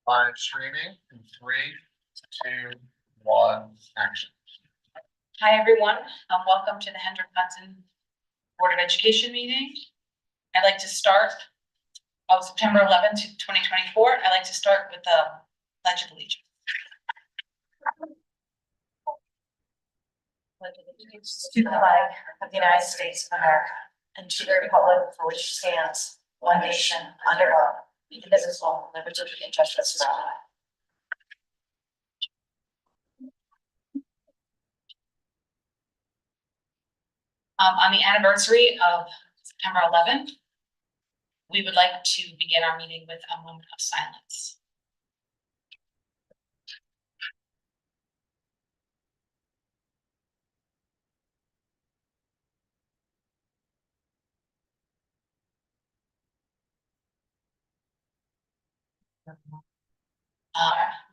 Live streaming in 3, 2, 1, action. Hi, everyone. Welcome to the Hendrick Hudson Board of Education meeting. I'd like to start on September 11th, 2024. I'd like to start with the Pledge of Allegiance. Pledge of allegiance to the flag of the United States of America and to the republic for which it stands, one nation, under God, indivisible, with liberty and justice for all. On the anniversary of September 11th, we would like to begin our meeting with a moment of silence.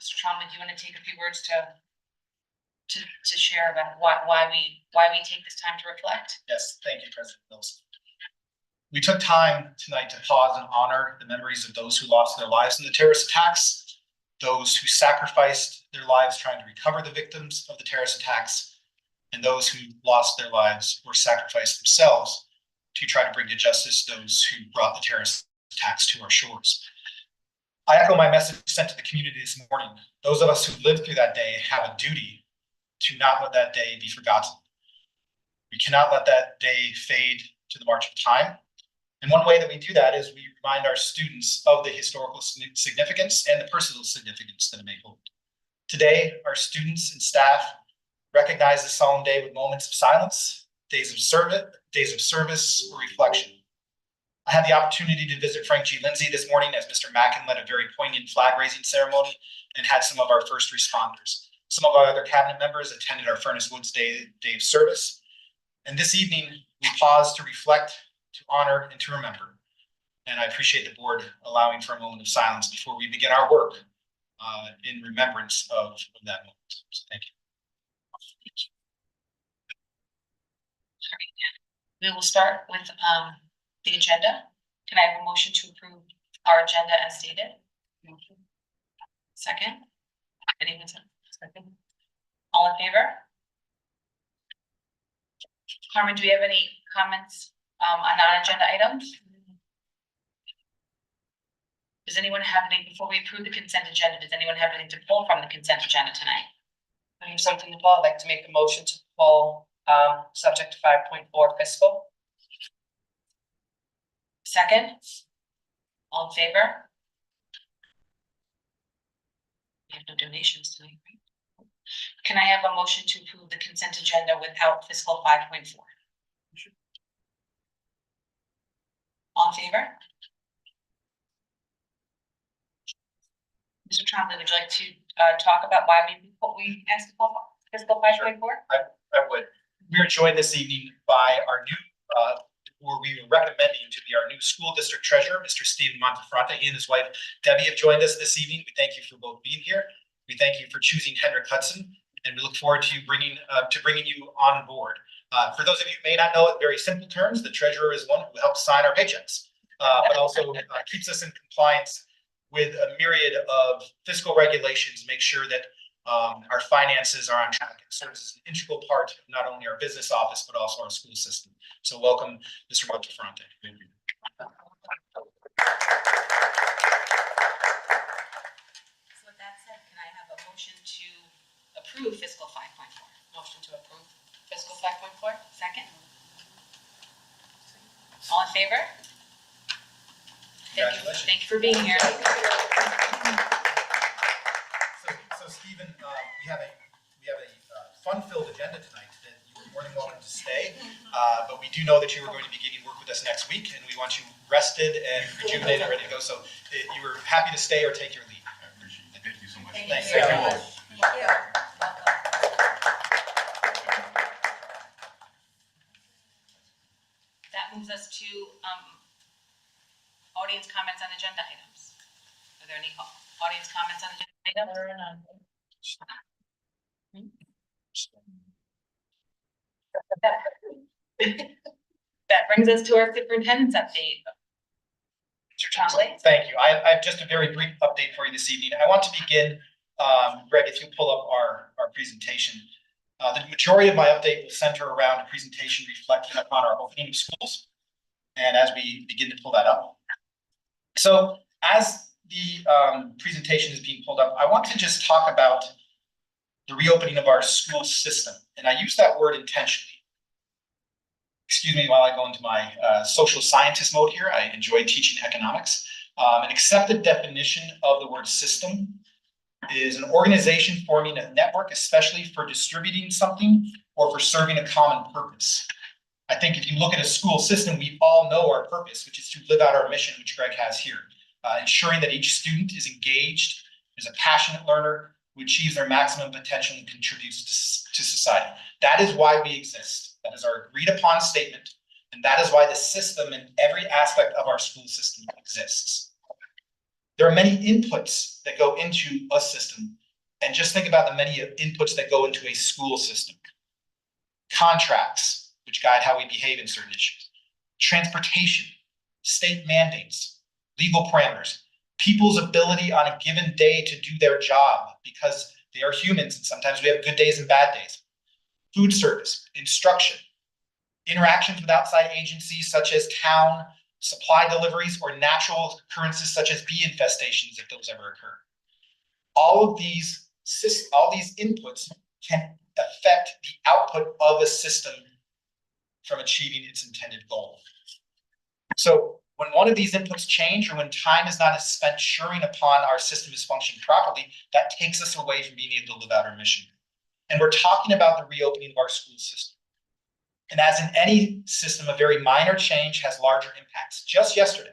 Mr. Trauma, do you want to take a few words to share about why we take this time to reflect? Yes, thank you, President Mills. We took time tonight to pause and honor the memories of those who lost their lives in the terrorist attacks, those who sacrificed their lives trying to recover the victims of the terrorist attacks, and those who lost their lives or sacrificed themselves to try to bring to justice those who brought the terrorist attacks to our shores. I echo my message sent to the community this morning. Those of us who lived through that day have a duty to not let that day be forgotten. We cannot let that day fade to the march of time. And one way that we do that is we remind our students of the historical significance and the personal significance that it may hold. Today, our students and staff recognize this solemn day with moments of silence, days of service, or reflection. I had the opportunity to visit Frank G. Lindsay this morning as Mr. Mackin led a very poignant flag-raising ceremony and had some of our first responders. Some of our other cabinet members attended our Furnace Woods Day of service. And this evening, we paused to reflect, to honor, and to remember. And I appreciate the board allowing for a moment of silence before we begin our work in remembrance of that moment. So thank you. We will start with the agenda. Can I have a motion to approve our agenda as stated? Motion. Second. Anyone? Second. All in favor? Carmen, do we have any comments on non-agenda items? Does anyone have any, before we approve the consent agenda, does anyone have anything to pull from the consent agenda tonight? I have something to pull. I'd like to make a motion to pull subject to 5.4 fiscal. Second. All in favor? We have no donations tonight, right? Can I have a motion to approve the consent agenda without fiscal 5.4? All in favor? Mr. Trombley, would you like to talk about why we asked for fiscal 5.4? Sure. I would. We are joined this evening by our new, or we are recommending to be our new school district treasurer, Mr. Stephen Montefronte. He and his wife, Debbie, have joined us this evening. We thank you for both being here. We thank you for choosing Hendrick Hudson, and we look forward to bringing you on board. For those of you who may not know it in very simple terms, the treasurer is one who helps sign our paychecks, but also keeps us in compliance with a myriad of fiscal regulations, make sure that our finances are on track and serves as an integral part of not only our business office, but also our school system. So welcome, Mr. Montefronte. Thank you. So with that said, can I have a motion to approve fiscal 5.4? Motion to approve fiscal 5.4. Second. All in favor? Congratulations. Thank you for being here. So Stephen, we have a fun-filled agenda tonight that you are more than welcome to stay. But we do know that you are going to be beginning work with us next week, and we want you rested and rejuvenated and ready to go. So you were happy to stay or take your leave. I appreciate it. Thank you so much. Thanks. Thank you. Thank you. That moves us to audience comments on agenda items. Are there any audience comments on agenda items? That brings us to our superintendent's update. Mr. Chombley. Thank you. I have just a very brief update for you this evening. I want to begin, Greg, if you pull up our presentation. The majority of my update will center around a presentation reflecting upon our opening of schools. And as we begin to pull that up. So as the presentation is being pulled up, I want to just talk about the reopening of our school system. And I use that word intentionally. Excuse me while I go into my social scientist mode here. I enjoy teaching economics. An accepted definition of the word system is an organization forming a network, especially for distributing something or for serving a common purpose. I think if you look at a school system, we all know our purpose, which is to live out our mission, which Greg has here, ensuring that each student is engaged, is a passionate learner, who achieves their maximum potential and contributes to society. That is why we exist. That is our agreed upon statement. And that is why the system in every aspect of our school system exists. There are many inputs that go into a system. And just think about the many inputs that go into a school system. Contracts, which guide how we behave in certain issues. Transportation, state mandates, legal parameters, people's ability on a given day to do their job because they are humans and sometimes we have good days and bad days. Food service, instruction, interactions with outside agencies such as town, supply deliveries, or natural occurrences such as bee infestations if those ever occur. All these inputs can affect the output of a system from achieving its intended goal. So when one of these inputs change or when time is not spent ensuring upon our system is functioning properly, that takes us away from being able to live out our mission. And we're talking about the reopening of our school system. And as in any system, a very minor change has larger impacts. Just yesterday,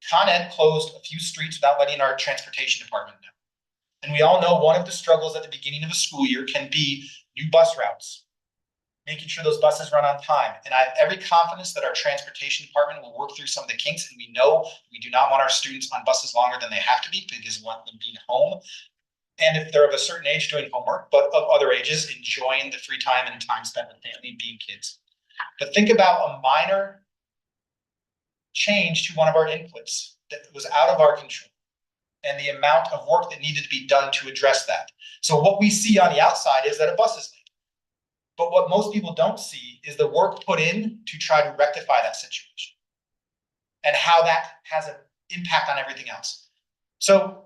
Con Ed closed a few streets without letting our transportation department know. And we all know one of the struggles at the beginning of a school year can be new bus routes, making sure those buses run on time. And I have every confidence that our transportation department will work through some of the kinks. And we know we do not want our students on buses longer than they have to be because we want them being home. And if they're of a certain age doing homework, but of other ages, enjoying the free time and time spent with family, being kids. But think about a minor change to one of our inputs that was out of our control and the amount of work that needed to be done to address that. So what we see on the outside is that a bus is late. But what most people don't see is the work put in to try to rectify that situation and how that has an impact on everything else. So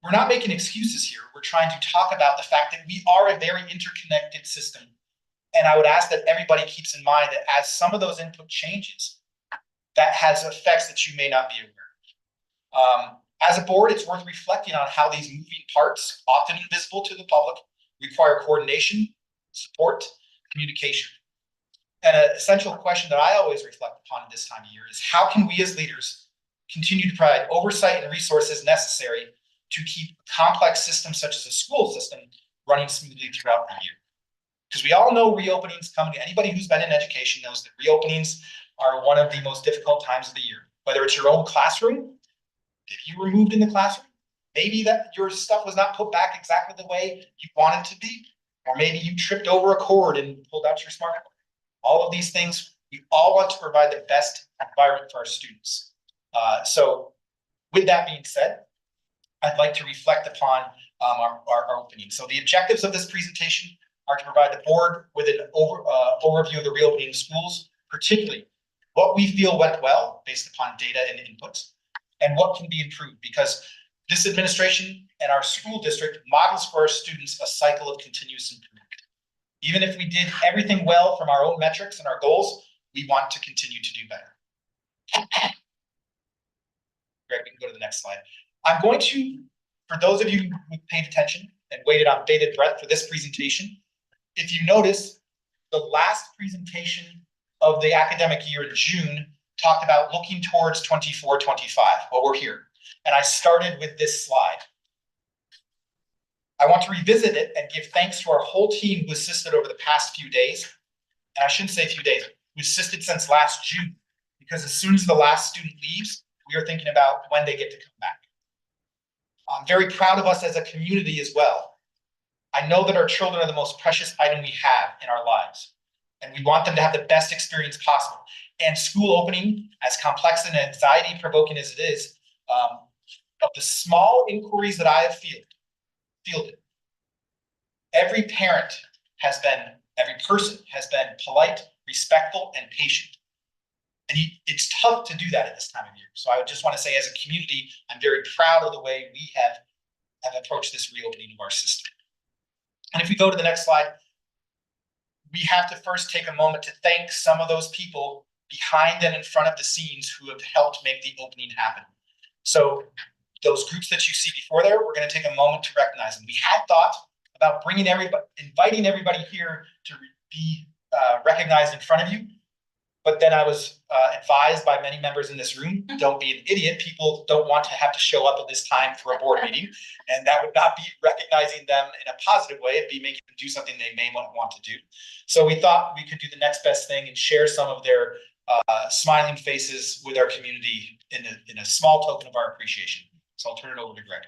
we're not making excuses here. We're trying to talk about the fact that we are a very interconnected system. And I would ask that everybody keeps in mind that as some of those input changes, that has effects that you may not be aware of. As a board, it's worth reflecting on how these moving parts, often invisible to the public, require coordination, support, communication. And an essential question that I always reflect upon at this time of year is how can we as leaders continue to provide oversight and resources necessary to keep complex systems such as a school system running smoothly throughout the year? Because we all know reopenings coming. Anybody who's been in education knows that reopenings are one of the most difficult times of the year. Whether it's your own classroom, if you were moved in the classroom, maybe that your stuff was not put back exactly the way you want it to be, or maybe you tripped over a cord and pulled out your smartphone. All of these things, we all want to provide the best environment for our students. So with that being said, I'd like to reflect upon our opening. So the objectives of this presentation are to provide the board with an overview of the reopening of schools, particularly what we feel went well based upon data and inputs, and what can be improved, because this administration and our school district models for our students a cycle of continuous improvement. Even if we did everything well from our own metrics and our goals, we want to continue to do better. Greg, we can go to the next slide. I'm going to, for those of you who paid attention and waited on bated breath for this presentation, if you notice, the last presentation of the academic year in June talked about looking towards 24-25. Well, we're here. And I started with this slide. I want to revisit it and give thanks to our whole team who assisted over the past few days. And I shouldn't say a few days, who assisted since last June, because as soon as the last student leaves, we are thinking about when they get to come back. I'm very proud of us as a community as well. I know that our children are the most precious item we have in our lives. And we want them to have the best experience possible. And school opening, as complex and anxiety provoking as it is, of the small inquiries that I have fielded, every person has been polite, respectful, and patient. And it's tough to do that at this time of year. So I would just want to say, as a community, I'm very proud of the way we have approached this reopening of our system. And if we go to the next slide, we have to first take a moment to thank some of those people behind and in front of the scenes who have helped make the opening happen. So those groups that you see before there, we're going to take a moment to recognize them. We had thought about inviting everybody here to be recognized in front of you. But then I was advised by many members in this room, don't be an idiot. People don't want to have to show up at this time for a board meeting. And that would not be recognizing them in a positive way. It'd be making them do something they may not want to do. So we thought we could do the next best thing and share some of their smiling faces with our community in a small token of our appreciation. So I'll turn it over to Greg.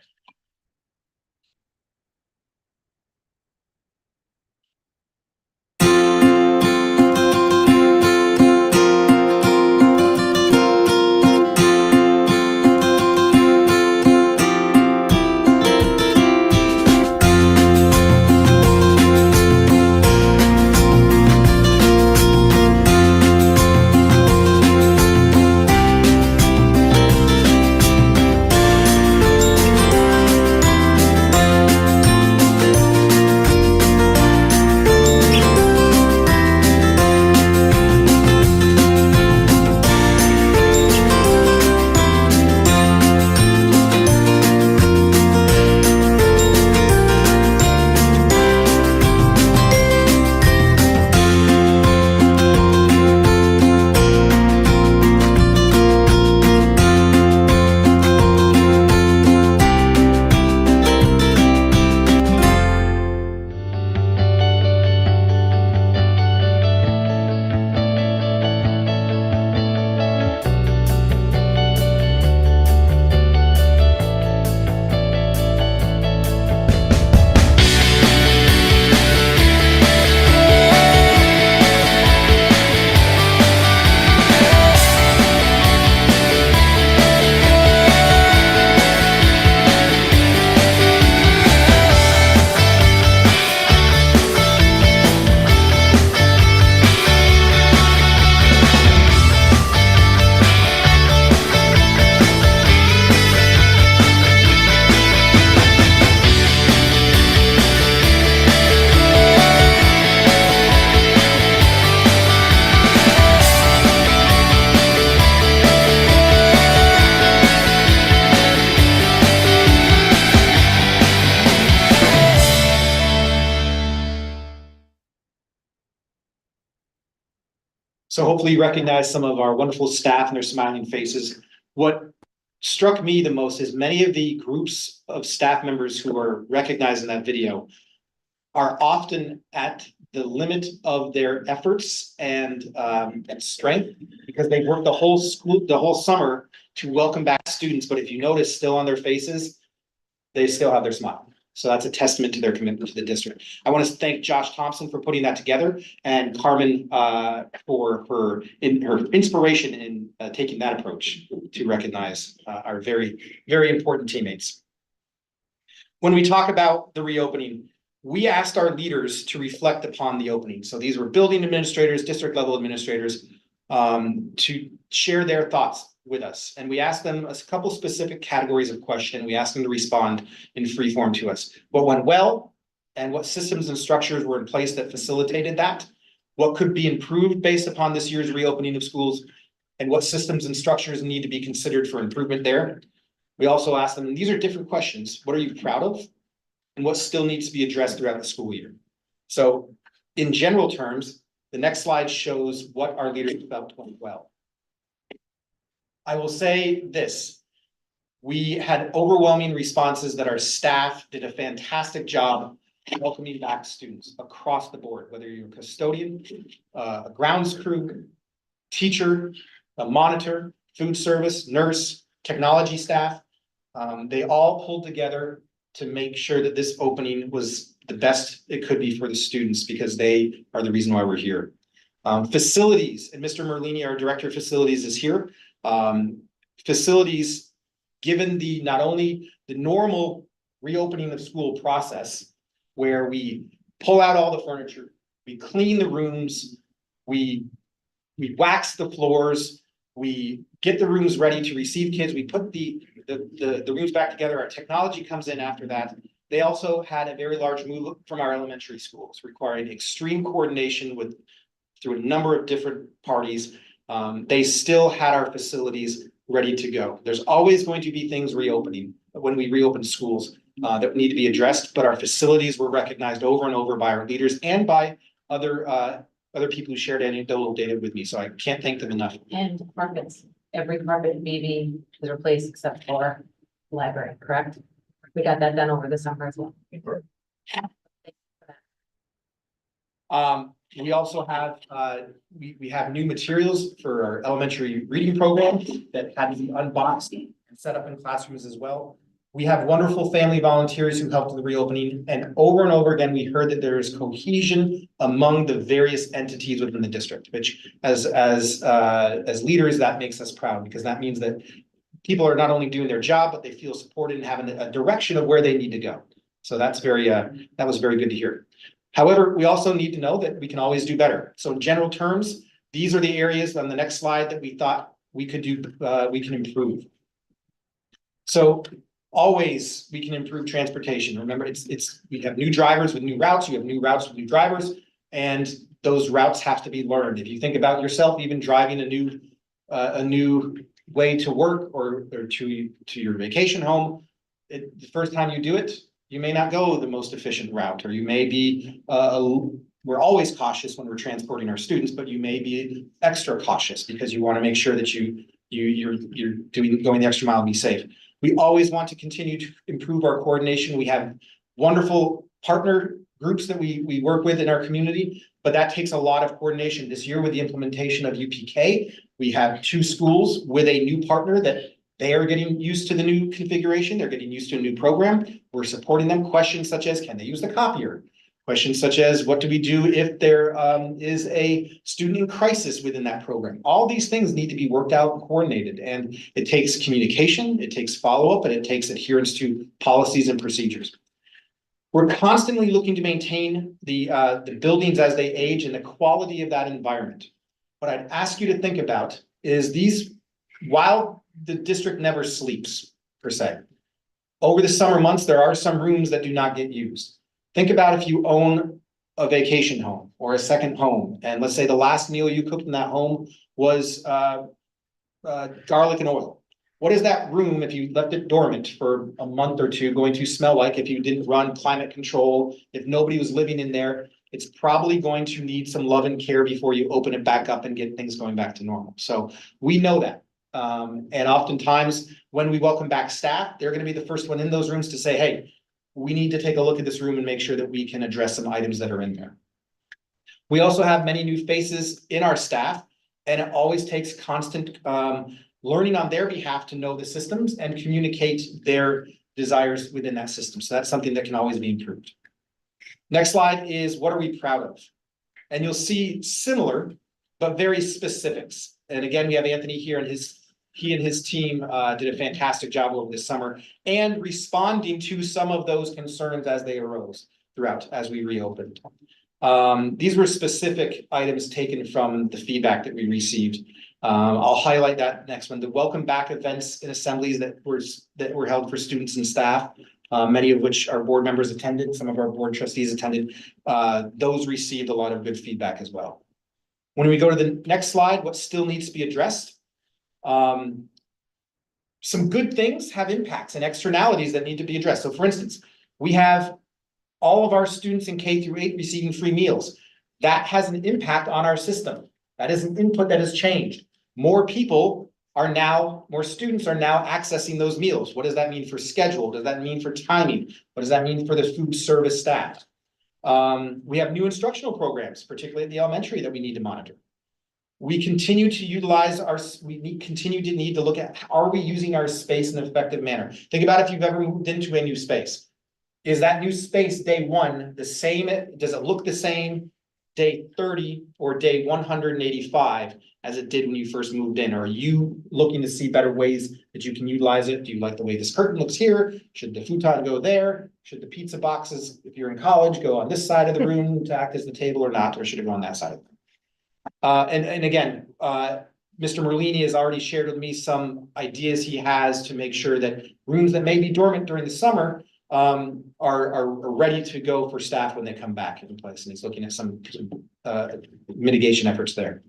So hopefully you recognize some of our wonderful staff and their smiling faces. What struck me the most is many of the groups of staff members who are recognized in that video are often at the limit of their efforts and strength, because they've worked the whole summer to welcome back students. But if you notice, still on their faces, they still have their smile. So that's a testament to their commitment to the district. I want to thank Josh Thompson for putting that together, and Carmen for her inspiration in taking that approach to recognize our very, very important teammates. When we talk about the reopening, we asked our leaders to reflect upon the opening. So these were building administrators, district level administrators, to share their thoughts with us. And we asked them a couple specific categories of question. We asked them to respond in free form to us. What went well, and what systems and structures were in place that facilitated that? What could be improved based upon this year's reopening of schools? And what systems and structures need to be considered for improvement there? We also asked them, and these are different questions, what are you proud of? And what still needs to be addressed throughout the school year? So in general terms, the next slide shows what our leaders felt went well. I will say this, we had overwhelming responses that our staff did a fantastic job welcoming back students across the board, whether you're a custodian, a grounds crew, teacher, a monitor, food service, nurse, technology staff. They all pulled together to make sure that this opening was the best it could be for the students, because they are the reason why we're here. Facilities, and Mr. Merlini, our Director of Facilities, is here. Facilities, given the not only the normal reopening of school process, where we pull out all the furniture, we clean the rooms, we wax the floors, we get the rooms ready to receive kids, we put the rooms back together, our technology comes in after that. They also had a very large move from our elementary schools, requiring extreme coordination through a number of different parties. They still had our facilities ready to go. There's always going to be things reopening when we reopen schools that need to be addressed, but our facilities were recognized over and over by our leaders and by other people who shared anecdotal data with me. So I can't thank them enough. And carpets, every carpet maybe is replaced except for the library, correct? We got that done over the summer as well. We also have, we have new materials for our elementary reading program that had to be unboxed and set up in classrooms as well. We have wonderful family volunteers who helped with the reopening, and over again, we heard that there is cohesion among the various entities within the district, which as leaders, that makes us proud, because that means that people are not only doing their job, but they feel supported and having a direction of where they need to go. So that's that was very good to hear. However, we also need to know that we can always do better. So in general terms, these are the areas on the next slide that we thought we could do, we can improve. So always we can improve transportation. Remember, we have new drivers with new routes, you have new routes with new drivers, and those routes have to be learned. If you think about yourself, even driving a new way to work or to your vacation home, the first time you do it, you may not go the most efficient route, or you may be, we're always cautious when we're transporting our students, but you may be extra cautious because you want to make sure that you're going the extra mile and be safe. We always want to continue to improve our coordination. We have wonderful partner groups that we work with in our community, but that takes a lot of coordination. This year with the implementation of UPK, we have 2 schools with a new partner that they are getting used to the new configuration. They're getting used to a new program. We're supporting them. Questions such as, can they use the copier? Questions such as, what do we do if there is a student in crisis within that program? All these things need to be worked out and coordinated, and it takes communication, it takes follow-up, and it takes adherence to policies and procedures. We're constantly looking to maintain the buildings as they age and the quality of that environment. What I'd ask you to think about is while the district never sleeps, per se, over the summer months, there are some rooms that do not get used. Think about if you own a vacation home or a second home, and let's say the last meal you cooked in that home was garlic and oil. What is that room, if you left it dormant for a month or 2, going to smell like if you didn't run climate control, if nobody was living in there? It's probably going to need some love and care before you open it back up and get things going back to normal. So we know that. And oftentimes when we welcome back staff, they're going to be the first one in those rooms to say, hey, we need to take a look at this room and make sure that we can address some items that are in there. We also have many new faces in our staff, and it always takes constant learning on their behalf to know the systems and communicate their desires within that system. So that's something that can always be improved. Next slide is, what are we proud of? And you'll see similar, but very specifics. And again, we have Anthony here, and he and his team did a fantastic job over this summer and responding to some of those concerns as they arose throughout as we reopened. These were specific items taken from the feedback that we received. I'll highlight that next one. The welcome back events and assemblies that were held for students and staff, many of which our board members attended, some of our board trustees attended. Those received a lot of good feedback as well. When we go to the next slide, what still needs to be addressed? Some good things have impacts and externalities that need to be addressed. So for instance, we have all of our students in K-8 receiving free meals. That has an impact on our system. That is an input that has changed. More students are now accessing those meals. What does that mean for schedule? What does that mean for timing? What does that mean for the food service staff? We have new instructional programs, particularly at the elementary, that we need to monitor. We continue to utilize continue to need to look at, are we using our space in an effective manner? Think about if you've ever moved into a new space. Is that new space day one the same? Does it look the same? day 30 or day 185 as it did when you first moved in? Or are you looking to see better ways that you can utilize it? Do you like the way this curtain looks here? Should the futon go there? Should the pizza boxes, if you're in college, go on this side of the room to act as the table or not, or should it go on that side of the room? And again, Mr. Merlini has already shared with me some ideas he has to make sure that rooms that may be dormant during the summer are ready to go for staff when they come back into place. And he's looking at some mitigation efforts there.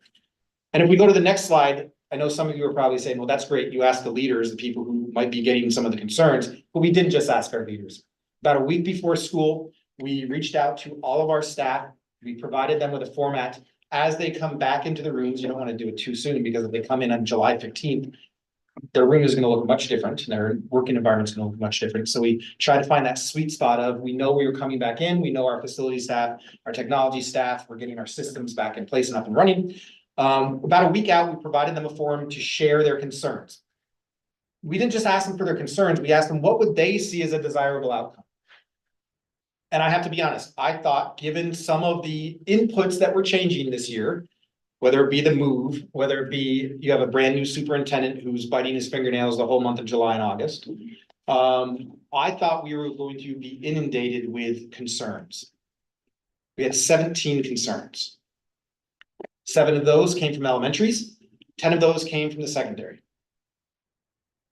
And if we go to the next slide, I know some of you are probably saying, well, that's great. You asked the leaders, the people who might be getting some of the concerns, but we didn't just ask our leaders. About a week before school, we reached out to all of our staff. We provided them with a format. As they come back into the rooms, you don't want to do it too soon, because if they come in on July 15th, their room is going to look much different and their working environment is going to look much different. So we try to find that sweet spot of, we know we were coming back in, we know our facility staff, our technology staff, we're getting our systems back in place and up and running. About a week out, we provided them a forum to share their concerns. We didn't just ask them for their concerns, we asked them what would they see as a desirable outcome. And I have to be honest, I thought, given some of the inputs that were changing this year, whether it be the move, whether it be you have a brand new superintendent who's biting his fingernails the whole month of July and August. I thought we were going to be inundated with concerns. We had 17 concerns. 7 of those came from elementaries, 10 of those came from the secondary.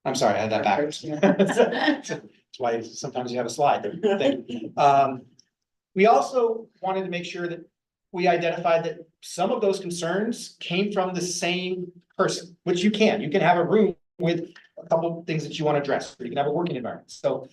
I'm sorry, I had that backwards. That's why sometimes you have a slide. We also wanted to make sure that we identified that some of those concerns came from the same person, which you can have a room with a couple of things that you want to address, or you can have a working environment. So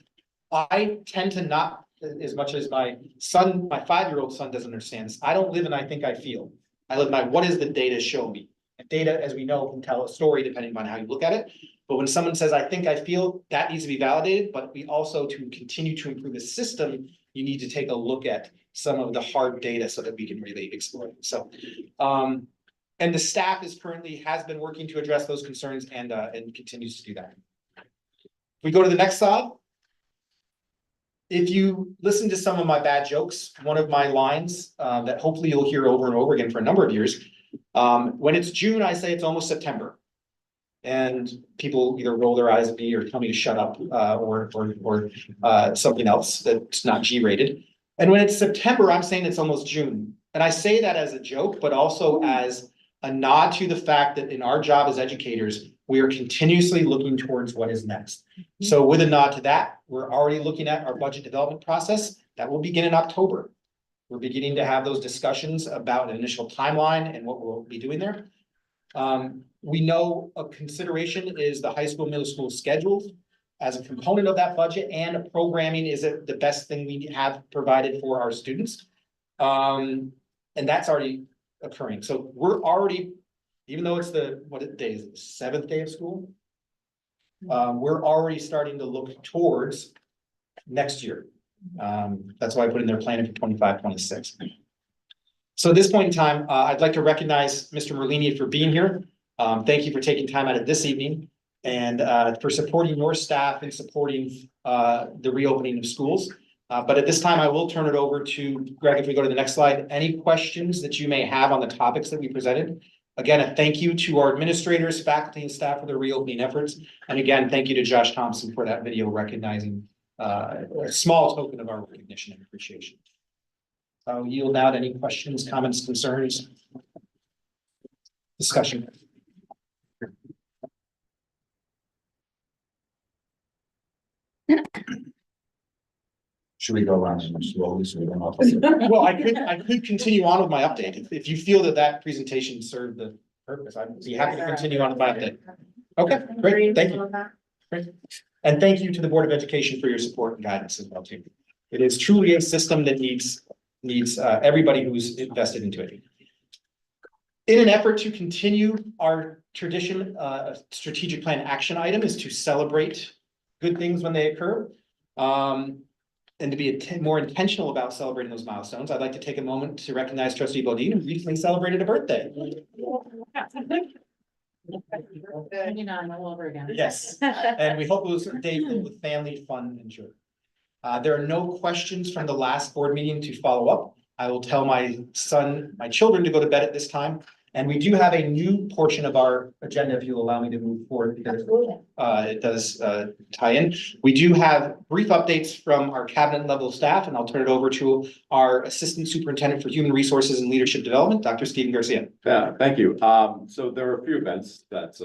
I tend to not, as much as my son, my 5-year-old son doesn't understand this. I don't live in I think I feel. I live by what does the data show me? And data, as we know, can tell a story depending on how you look at it. But when someone says, I think I feel, that needs to be validated, but we also, to continue to improve the system, you need to take a look at some of the hard data so that we can really explore it. So, and the staff has been working to address those concerns and continues to do that. If we go to the next slide. If you listen to some of my bad jokes, one of my lines that hopefully you'll hear over and over again for a number of years, when it's June, I say it's almost September. And people either roll their eyes at me or tell me to shut up or something else that's not G-rated. And when it's September, I'm saying it's almost June. And I say that as a joke, but also as a nod to the fact that in our job as educators, we are continuously looking towards what is next. So with a nod to that, we're already looking at our budget development process that will begin in October. We're beginning to have those discussions about an initial timeline and what we'll be doing there. We know a consideration is the high school, middle school schedules as a component of that budget, and programming is the best thing we have provided for our students. And that's already occurring. So we're already, even though it's what day is it, 7th day of school? We're already starting to look towards next year. That's why I put in there planning for 25-26. So at this point in time, I'd like to recognize Mr. Merlini for being here. Thank you for taking time out of this evening and for supporting your staff and supporting the reopening of schools. But at this time, I will turn it over to Greg. If we go to the next slide, any questions that you may have on the topics that we presented. Again, a thank you to our administrators, faculty, and staff for their reopening efforts. And again, thank you to Josh Thompson for that video recognizing a small token of our recognition and appreciation. I'll yield now to any questions, comments, concerns, discussion. Should we go around slowly so we don't have? Well, I could continue on with my update. If you feel that presentation served the purpose, I'd be happy to continue on with my update. Okay, great, thank you. Great. And thank you to the Board of Education for your support and guidance as well too. It is truly a system that needs everybody who's invested into it. In an effort to continue our tradition, a strategic plan action item is to celebrate good things when they occur. And to be more intentional about celebrating those milestones, I'd like to take a moment to recognize Trustee Bodine, who recently celebrated a birthday. 29 all over again. Yes, and we hope it was a day filled with family, fun, and joy. There are no questions from the last board meeting to follow up. I will tell my children to go to bed at this time. And we do have a new portion of our agenda, if you'll allow me to move forward, because it does tie in. We do have brief updates from our cabinet level staff, and I'll turn it over to our Assistant Superintendent for Human Resources and Leadership Development, Dr. Stephen Garcia. Yeah, thank you. So there are a few events that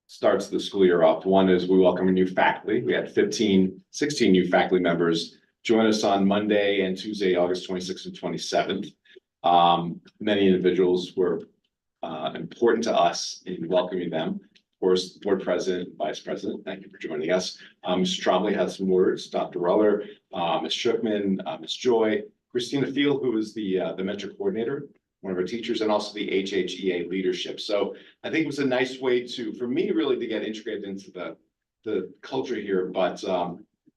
starts the school year off. One is we welcome a new faculty. We had 16 new faculty members join us on Monday and Tuesday, August 26th and 27th. Many individuals were important to us in welcoming them. Of course, board president, vice president, thank you for joining us. Mr. Trombley has some words, Dr. Ruller, Ms. Shookman, Ms. Joy, Christina Field, who is the mentor coordinator, one of our teachers, and also the HHEA leadership. So I think it was a nice way for me really to get integrated into the culture here, but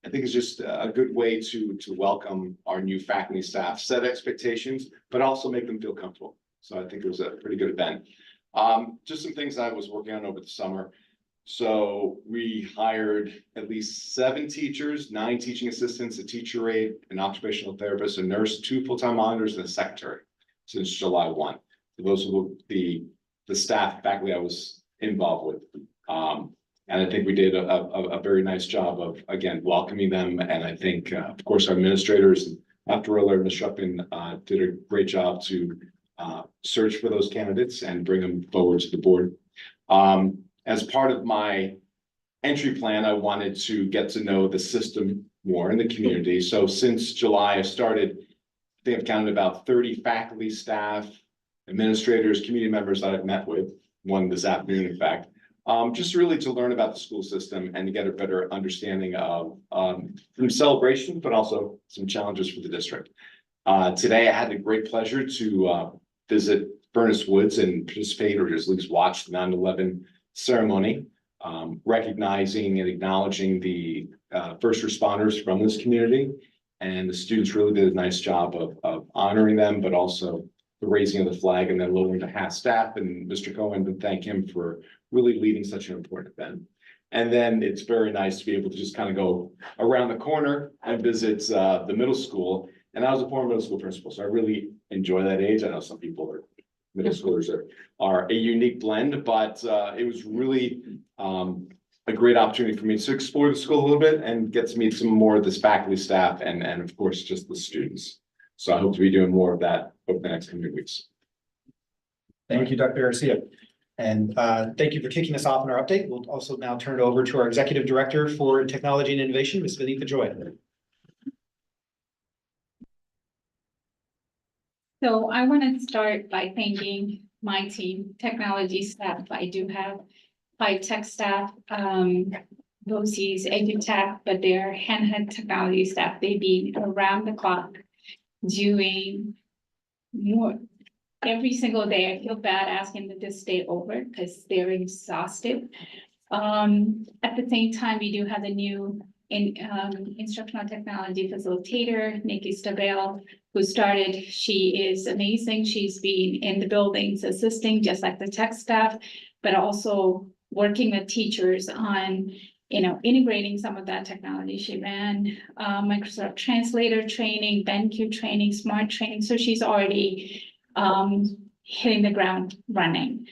I think it's just a good way to welcome our new faculty staff, set expectations, but also make them feel comfortable. So I think it was a pretty good event. Just some things I was working on over the summer. So we hired at least 7 teachers, 9 teaching assistants, a teacher aide, an occupational therapist, a nurse, 2 full-time monitors, and a secretary since July 1. So those were the staff faculty I was involved with. And I think we did a very nice job of, again, welcoming them. And I think, of course, our administrators, Dr. Riller and Ms. Shuckman, did a great job to search for those candidates and bring them forward to the board. As part of my entry plan, I wanted to get to know the system more in the community. So since July, I started, I think I've counted about 30 faculty, staff, administrators, community members that I've met with, one this afternoon, in fact. Just really to learn about the school system and to get a better understanding of some celebration, but also some challenges for the district. Today, I had the great pleasure to visit Furnace Woods and participate, or just at least watch the 9/11 ceremony, recognizing and acknowledging the first responders from this community. And the students really did a nice job of honoring them, but also the raising of the flag and then lowering the half staff. And Mr. Cohen, to thank him for really leading such an important event. And then it's very nice to be able to just kind of go around the corner and visit the middle school. And I was a former middle school principal, so I really enjoy that age. I know some people are middle schoolers are a unique blend, but it was really a great opportunity for me to explore the school a little bit and get to meet some more of this faculty, staff, and of course, just the students. So I hope to be doing more of that over the next coming weeks. Thank you, Dr. Garcia. And thank you for kicking us off in our update. We'll also now turn it over to our Executive Director for Technology and Innovation, Ms. Vinitha Joy. So I want to start by thanking my team, technology staff. I do have 5 tech staff, BOCES, EduTech, but they're handheld technology staff. They be around the clock doing more. Every single day, I feel bad asking them to stay over because they're exhausted. At the same time, we do have a new instructional technology facilitator, Nikki Stabell, who started. She is amazing. She's been in the buildings assisting just like the tech staff, but also working with teachers on, integrating some of that technology. She ran Microsoft Translator training, BenQ training, Smart training. So she's already hitting the ground running.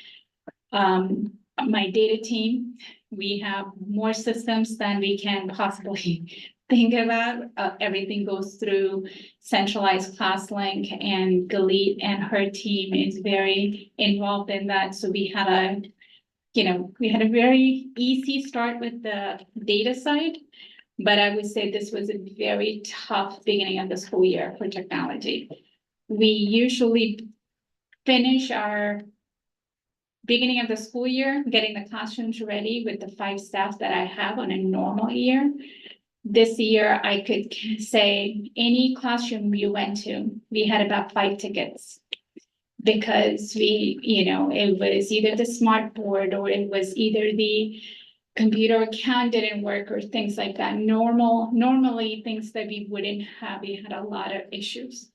My data team, we have more systems than we can possibly think about. Everything goes through centralized ClassLink, and Galit and her team is very involved in that. So we had a very easy start with the data side, but I would say this was a very tough beginning of the school year for technology. We usually finish our beginning of the school year, getting the classrooms ready with the 5 staff that I have on a normal year. This year, I could say any classroom we went to, we had about 5 tickets. Because it was either the smart board or it was either the computer account didn't work or things like that. Normally things that we wouldn't have, we had a lot of issues.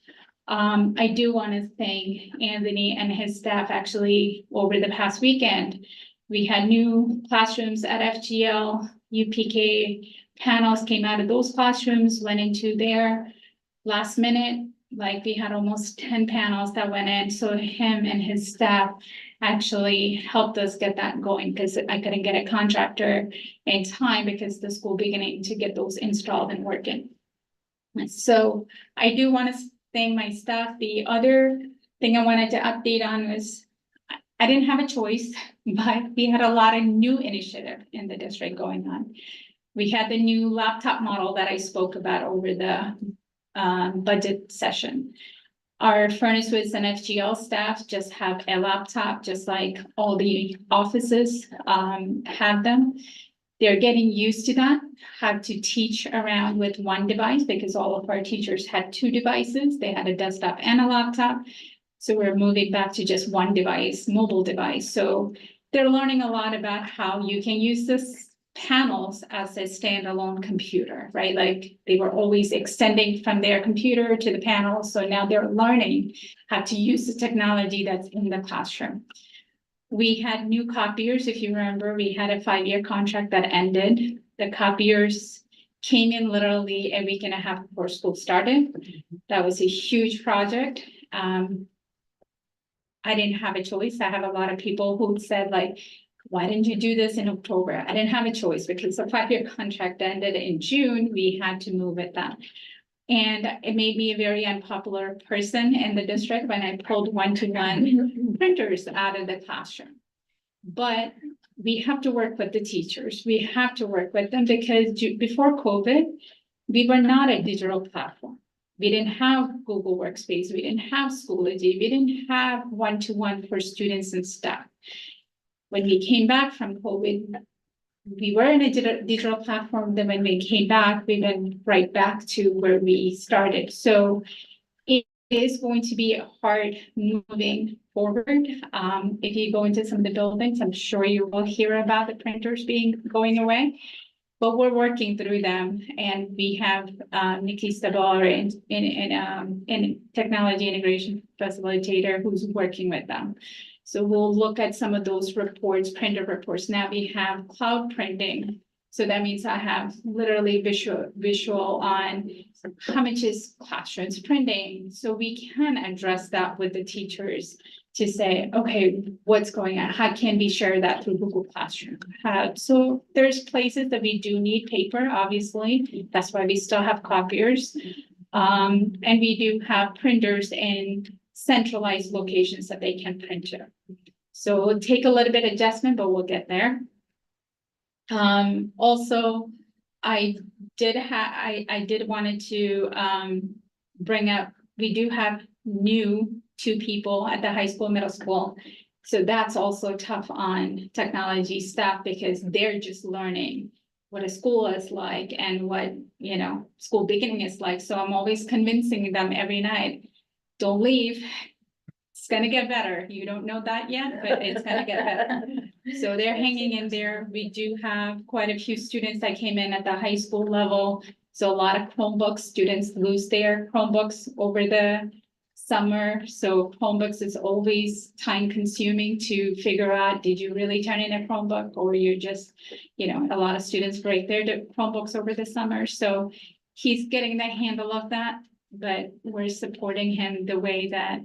I do want to thank Anthony and his staff. Actually, over the past weekend, we had new classrooms at FGL, UPK panels came out of those classrooms, went into their last minute. like we had almost 10 panels that went in, so him and his staff actually helped us get that going, because I couldn't get a contractor in time because the school beginning to get those installed and working. So I do want to thank my staff. The other thing I wanted to update on was I didn't have a choice, but we had a lot of new initiative in the district going on. We had the new laptop model that I spoke about over the budget session. Our furnace woods and FGL staff just have a laptop, just like all the offices have them. They're getting used to that, how to teach around with one device, because all of our teachers had two devices. They had a desktop and a laptop. So we're moving back to just one device, mobile device. So they're learning a lot about how you can use this panels as a standalone computer, right? Like they were always extending from their computer to the panel. So now they're learning how to use the technology that's in the classroom. We had new copiers. If you remember, we had a 5-year contract that ended. The copiers came in literally a week and a half before school started. That was a huge project. I didn't have a choice. I have a lot of people who said like, why didn't you do this in October? I didn't have a choice because the 5-year contract ended in June. We had to move it then. And it made me a very unpopular person in the district when I pulled one-to-one printers out of the classroom. But we have to work with the teachers. We have to work with them because before COVID, we were not a digital platform. We didn't have Google Workspace. We didn't have Schoology. We didn't have one-to-one for students and staff. When we came back from COVID, we were in a digital platform. Then when we came back, we went right back to where we started. So it is going to be hard moving forward. If you go into some of the buildings, I'm sure you will hear about the printers going away. But we're working through them, and we have Nikki Stabar in technology integration facilitator who's working with them. So we'll look at some of those reports, printer reports. Now we have cloud printing. So that means I have literally visual on how much is classrooms printing. So we can address that with the teachers to say, okay, what's going on? How can we share that through Google Classroom? So there's places that we do need paper, obviously. That's why we still have copiers. And we do have printers in centralized locations that they can print to. So it'll take a little bit of adjustment, but we'll get there. Also, I did wanted to bring up, we do have new 2 people at the high school, middle school. So that's also tough on technology staff because they're just learning what a school is like and what, school beginning is like. So I'm always convincing them every night, don't leave. It's gonna get better. You don't know that yet, but it's gonna get better. So they're hanging in there. We do have quite a few students that came in at the high school level. So a lot of Chromebooks, students lose their Chromebooks over the summer. So Chromebooks is always time consuming to figure out, did you really turn in a Chromebook or you're just, a lot of students break their Chromebooks over the summer. So he's getting the handle of that, but we're supporting him the way that,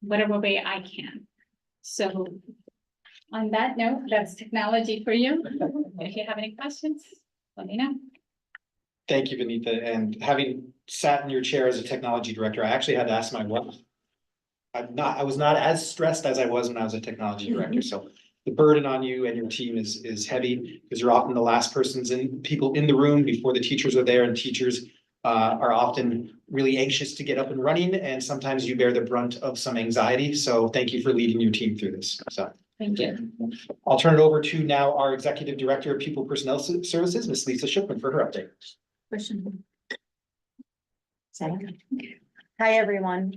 whatever way I can. So on that note, that's technology for you. If you have any questions, let me know. Thank you, Vinita. And having sat in your chair as a technology director, I actually had to ask my wife. I was not as stressed as I was when I was a technology director. So the burden on you and your team is heavy because you're often the last people in the room before the teachers are there, and teachers are often really anxious to get up and running, and sometimes you bear the brunt of some anxiety. So thank you for leading your team through this. So Thank you. I'll turn it over to now our Executive Director of People Personnel Services, Ms. Lisa Shipman, for her update. Question. Hi, everyone.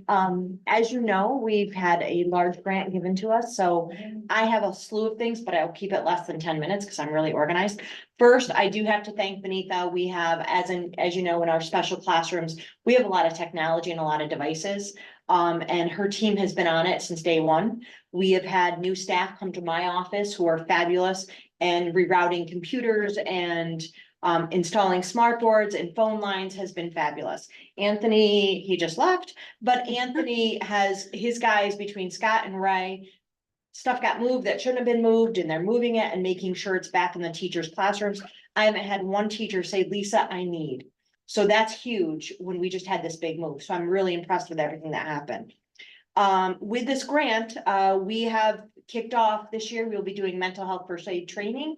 As you know, we've had a large grant given to us, so I have a slew of things, but I'll keep it less than 10 minutes because I'm really organized. First, I do have to thank Vinita. We have, as you know, in our special classrooms, we have a lot of technology and a lot of devices. And her team has been on it since day one. We have had new staff come to my office who are fabulous and rerouting computers and Installing smart boards and phone lines has been fabulous. Anthony, he just left, but Anthony has his guys between Scott and Ray. Stuff got moved that shouldn't have been moved and they're moving it and making sure it's back in the teachers' classrooms. I haven't had one teacher say, Lisa, I need. So that's huge when we just had this big move. So I'm really impressed with everything that happened. With this grant, we have kicked off this year. We'll be doing mental health first aid training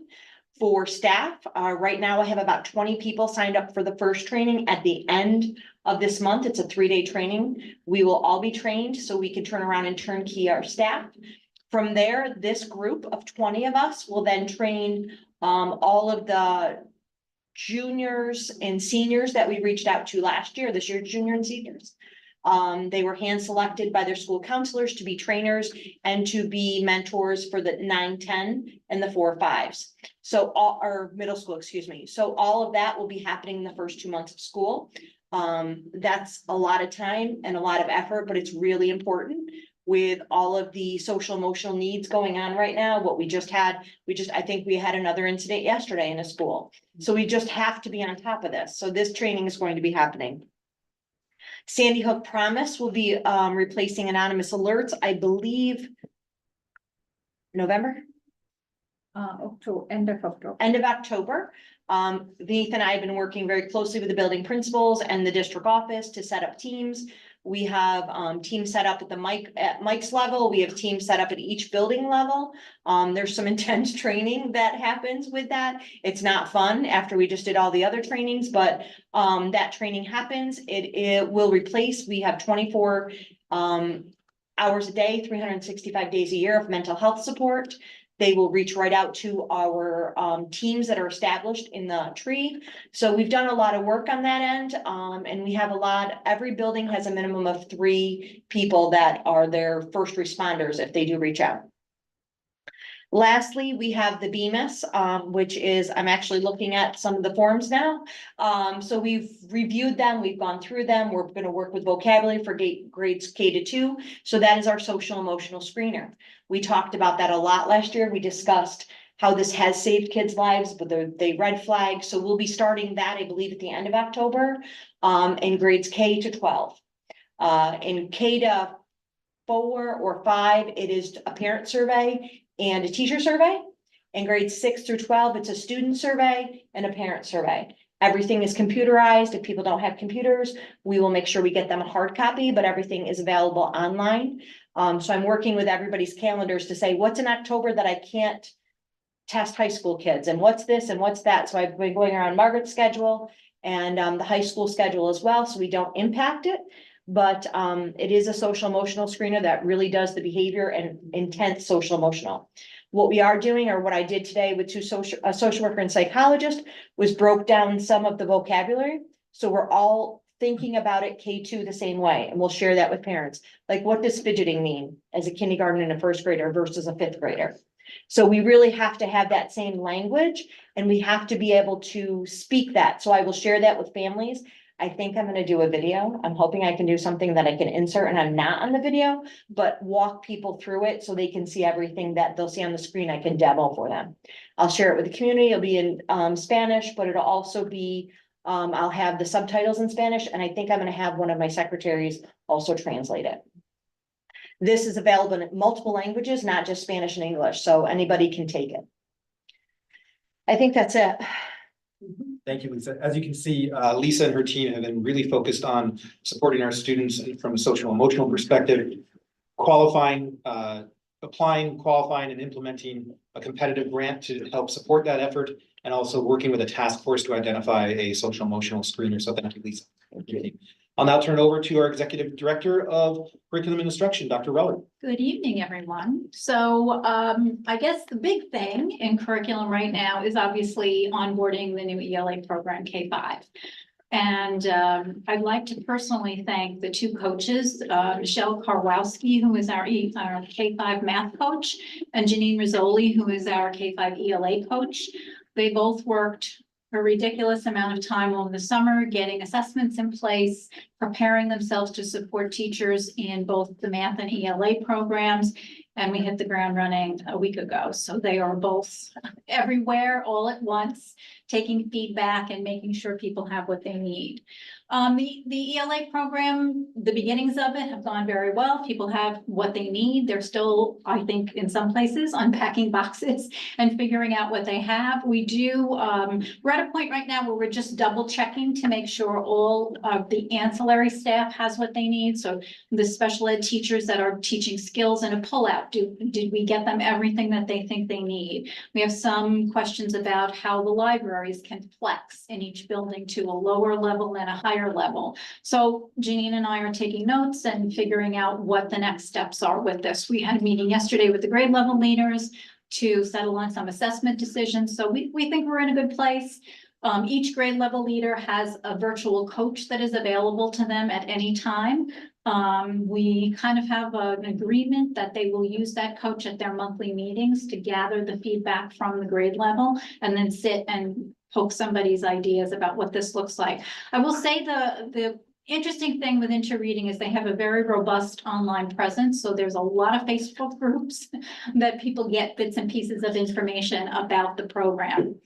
for staff. Right now I have about 20 people signed up for the first training at the end of this month. It's a 3-day training. We will all be trained so we can turn around and turnkey our staff. From there, this group of 20 of us will then train all of the juniors and seniors that we reached out to last year, this year, junior and seniors. They were hand selected by their school counselors to be trainers and to be mentors for the 9, 10 and the 4, 5s. So all or middle school, excuse me. So all of that will be happening in the first 2 months of school. That's a lot of time and a lot of effort, but it's really important with all of the social emotional needs going on right now. What I think we had another incident yesterday in a school. So we just have to be on top of this. So this training is going to be happening. Sandy Hook Promise will be replacing anonymous alerts, I believe. November? October, end of October. End of October. Vinith and I have been working very closely with the building principals and the district office to set up teams. We have teams set up at Mike's level. We have teams set up at each building level. There's some intense training that happens with that. It's not fun after we just did all the other trainings, but that training happens. It will replace, we have 24 hours a day, 365 days a year of mental health support. They will reach right out to our teams that are established in the tree. So we've done a lot of work on that end. And we have every building has a minimum of 3 people that are their first responders if they do reach out. Lastly, we have the BEMIS, which is, I'm actually looking at some of the forms now. So we've reviewed them, we've gone through them. We're going to work with vocabulary for grades K-2. So that is our social emotional screener. We talked about that a lot last year. We discussed how this has saved kids' lives, but they red flag. So we'll be starting that, I believe, at the end of October, in grades K-12. In K-4 or 5, it is a parent survey and a teacher survey. In grades 6 through 12, it's a student survey and a parent survey. Everything is computerized. If people don't have computers, we will make sure we get them a hard copy, but everything is available online. So I'm working with everybody's calendars to say, what's in October that I can't test high school kids, and what's this and what's that. So I've been going around Margaret's schedule and the high school schedule as well, so we don't impact it. But it is a social emotional screener that really does the behavior and intense social emotional. What we are doing, or what I did today with a social worker and psychologist, was broke down some of the vocabulary. So we're all thinking about it K-2 the same way, and we'll share that with parents. Like, what does fidgeting mean as a kindergarten and a first grader versus a 5th grader? So we really have to have that same language, and we have to be able to speak that. So I will share that with families. I think I'm going to do a video. I'm hoping I can do something that I can insert and I'm not on the video, but walk people through it so they can see everything that they'll see on the screen. I can demo for them. I'll share it with the community. It'll be in Spanish, but it'll also be, I'll have the subtitles in Spanish, and I think I'm going to have one of my secretaries also translate it. This is available in multiple languages, not just Spanish and English, so anybody can take it. I think that's it. Thank you, Lisa. As you can see, Lisa and her team have been really focused on supporting our students from a social emotional perspective, applying, qualifying, and implementing a competitive grant to help support that effort, and also working with a task force to identify a social emotional screener. So thank you, Lisa. Thank you. I'll now turn it over to our Executive Director of Curriculum and Instruction, Dr. Reller. Good evening, everyone. So I guess the big thing in curriculum right now is obviously onboarding the new ELA program K-5. And I'd like to personally thank the 2 coaches, Michelle Karwowski, who is our K-5 math coach, and Janine Rizzoli, who is our K-5 ELA coach. They both worked a ridiculous amount of time over the summer, getting assessments in place, preparing themselves to support teachers in both the math and ELA programs. and we hit the ground running a week ago. So they are both everywhere all at once, taking feedback and making sure people have what they need. The ELA program, the beginnings of it have gone very well. People have what they need. They're still, I think, in some places unpacking boxes and figuring out what they have. We do, we're at a point right now where we're just double checking to make sure all of the ancillary staff has what they need. So the special ed teachers that are teaching skills and a pullout, did we get them everything that they think they need? We have some questions about how the libraries can flex in each building to a lower level and a higher level. So Janine and I are taking notes and figuring out what the next steps are with this. We had a meeting yesterday with the grade level leaders to settle on some assessment decisions. So we think we're in a good place. Each grade level leader has a virtual coach that is available to them at any time. We kind of have an agreement that they will use that coach at their monthly meetings to gather the feedback from the grade level and then sit and poke somebody's ideas about what this looks like. I will say the interesting thing with Interreading is they have a very robust online presence. So there's a lot of Facebook groups that people get bits and pieces of information about the program.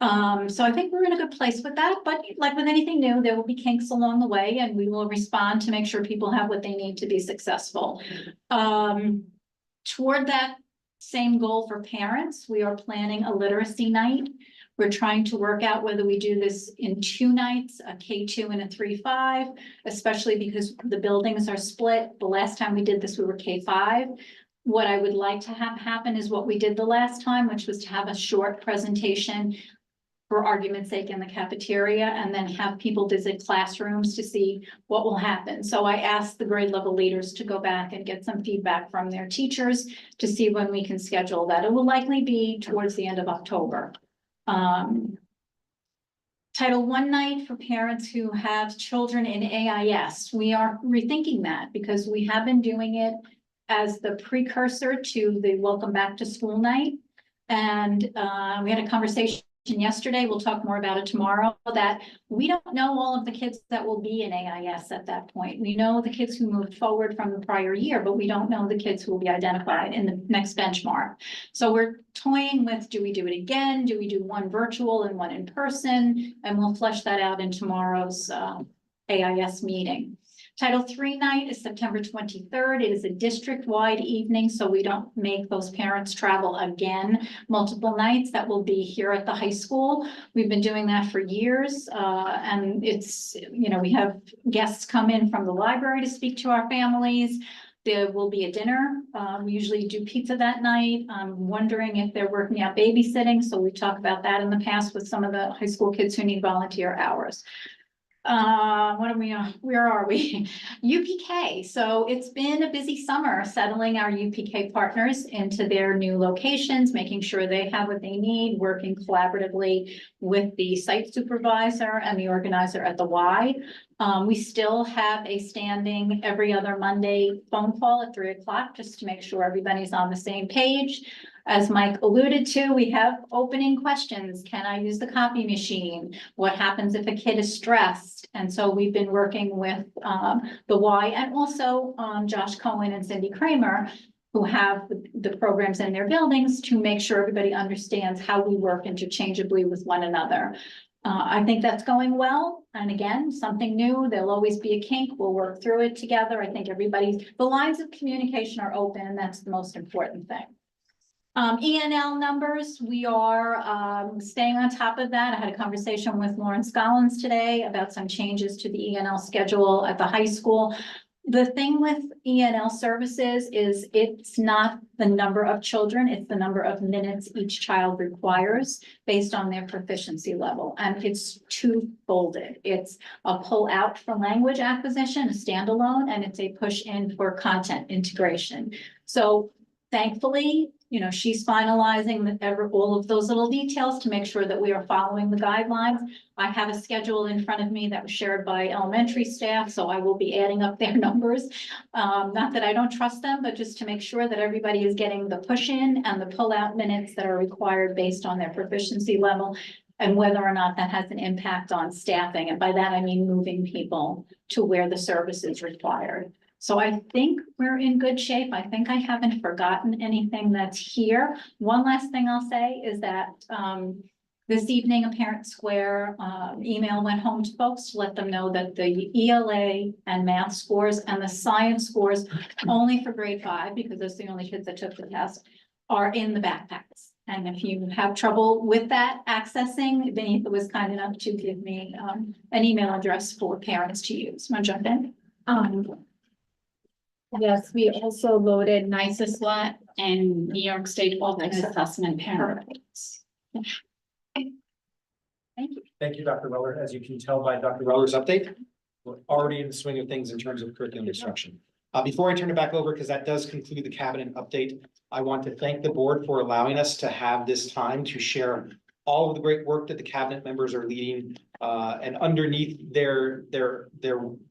So I think we're in a good place with that, but like with anything new, there will be kinks along the way and we will respond to make sure people have what they need to be successful. Toward that same goal for parents, we are planning a literacy night. We're trying to work out whether we do this in 2 nights, a K2 and a 3-5, especially because the buildings are split. The last time we did this, we were K5. What I would like to have happen is what we did the last time, which was to have a short presentation for argument's sake in the cafeteria and then have people visit classrooms to see what will happen. So I asked the grade level leaders to go back and get some feedback from their teachers to see when we can schedule that. It will likely be towards the end of October. Title I night for parents who have children in AIS. We are rethinking that because we have been doing it as the precursor to the Welcome Back to School night. And we had a conversation yesterday, we'll talk more about it tomorrow, that we don't know all of the kids that will be in AIS at that point. We know the kids who moved forward from the prior year, but we don't know the kids who will be identified in the next benchmark. So we're toying with, do we do it again? Do we do one virtual and one in person? And we'll flesh that out in tomorrow's AIS meeting. Title III night is September 23rd. It is a district-wide evening, so we don't make those parents travel again multiple nights. That will be here at the high school. We've been doing that for years, and it's, you know, we have guests come in from the library to speak to our families. There will be a dinner. We usually do pizza that night. I'm wondering if they're working out babysitting, so we talked about that in the past with some of the high school kids who need volunteer hours. Where are we? UPK. So it's been a busy summer settling our UPK partners into their new locations, making sure they have what they need, working collaboratively with the site supervisor and the organizer at the Y. We still have a standing every other Monday phone call at 3 o'clock just to make sure everybody's on the same page. As Mike alluded to, we have opening questions. Can I use the copy machine? What happens if a kid is stressed? And so we've been working with the Y and also Josh Cohen and Cindy Kramer, who have the programs in their buildings to make sure everybody understands how we work interchangeably with one another. I think that's going well. And again, something new, there'll always be a kink. We'll work through it together. I think the lines of communication are open, and that's the most important thing. ENL numbers, we are staying on top of that. I had a conversation with Lauren Scollins today about some changes to the ENL schedule at the high school. The thing with ENL services is it's not the number of children, it's the number of minutes each child requires based on their proficiency level. And it's two-folded. It's a pull out for language acquisition, a standalone, and it's a push in for content integration. So thankfully, you know, she's finalizing all of those little details to make sure that we are following the guidelines. I have a schedule in front of me that was shared by elementary staff, so I will be adding up their numbers. Not that I don't trust them, but just to make sure that everybody is getting the push in and the pull out minutes that are required based on their proficiency level and whether or not that has an impact on staffing. And by that, I mean moving people to where the service is required. So I think we're in good shape. I think I haven't forgotten anything that's here. One last thing I'll say is that, this evening, a Parent Square, email went home to folks to let them know that the ELA and math scores and the science scores, only for grade 5, because those are the only kids that took the test, are in the backpacks. And if you have trouble with that accessing, Benita was kind enough to give me, an email address for parents to use. Want to jump in? Yes, we also loaded NYSA and New York State Ultimate Assessment parents. Thank you. Thank you, Dr. Weller. As you can tell by Dr. Weller's update, we're already in the swing of things in terms of curriculum instruction. Before I turn it back over, because that does conclude the cabinet update, I want to thank the board for allowing us to have this time to share all of the great work that the cabinet members are leading. And underneath their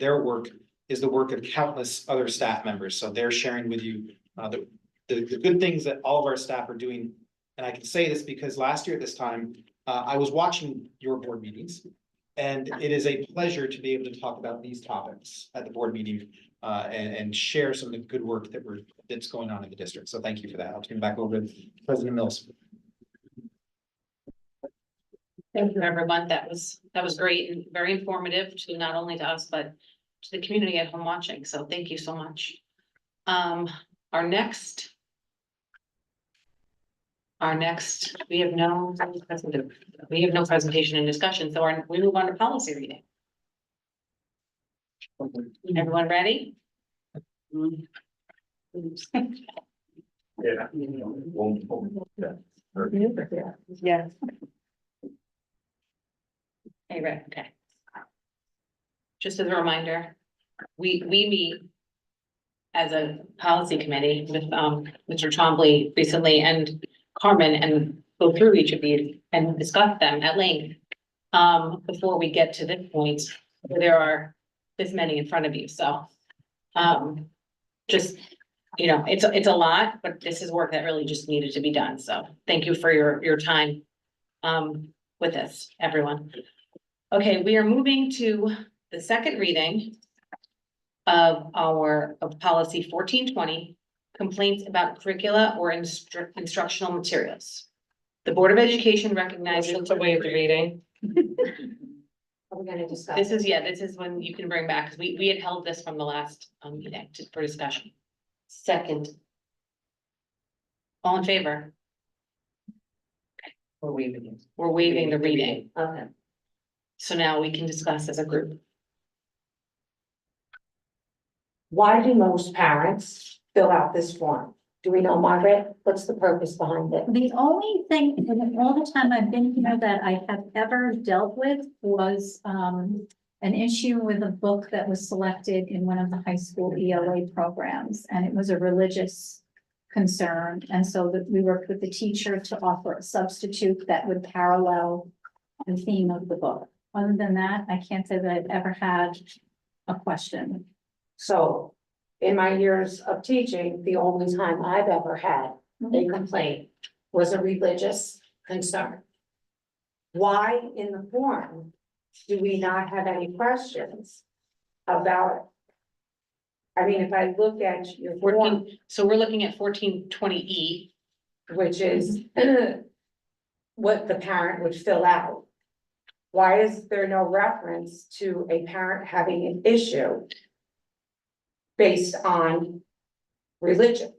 work is the work of countless other staff members. So they're sharing with you the good things that all of our staff are doing. And I can say this because last year at this time, I was watching your board meetings, and it is a pleasure to be able to talk about these topics at the board meeting and share some of the good work that's going on in the district. So thank you for that. I'll turn it back over to President Mills. Thank you, everyone. That was great and very informative to not only to us, but to the community at home watching. So thank you so much. Our next, we have no presentation and discussion. So we move on to policy reading. Everyone ready? Yeah. Yes. Hey, Rick, okay. Just as a reminder, we meet as a policy committee with Mr. Trombley recently and Carmen, and go through each of these and discuss them at length. Before we get to this point, where there are this many in front of you, so. Just, it's a lot, but this is work that really just needed to be done, so thank you for your time. With this, everyone. Okay, we are moving to the second reading of policy 1420, complaints about curricula or instructional materials. The Board of Education recognizes To waive the reading. Are we gonna discuss? This is when you can bring back, because we had held this from the last meeting for discussion. Second. All in favor? We're waiving it. We're waiving the reading. Okay. So now we can discuss as a group. Why do most parents fill out this form? Do we know, Margaret? What's the purpose behind it? The only thing, in all the time I've been here, that I have ever dealt with was an issue with a book that was selected in one of the high school ELA programs, and it was a religious concern. And so that we worked with the teacher to offer a substitute that would parallel the theme of the book. Other than that, I can't say that I've ever had a question. So in my years of teaching, the only time I've ever had a complaint was a religious concern. Why in the form do we not have any questions about? I mean, if I look at your form, So we're looking at 1420E. which is what the parent would fill out. Why is there no reference to a parent having an issue based on religion?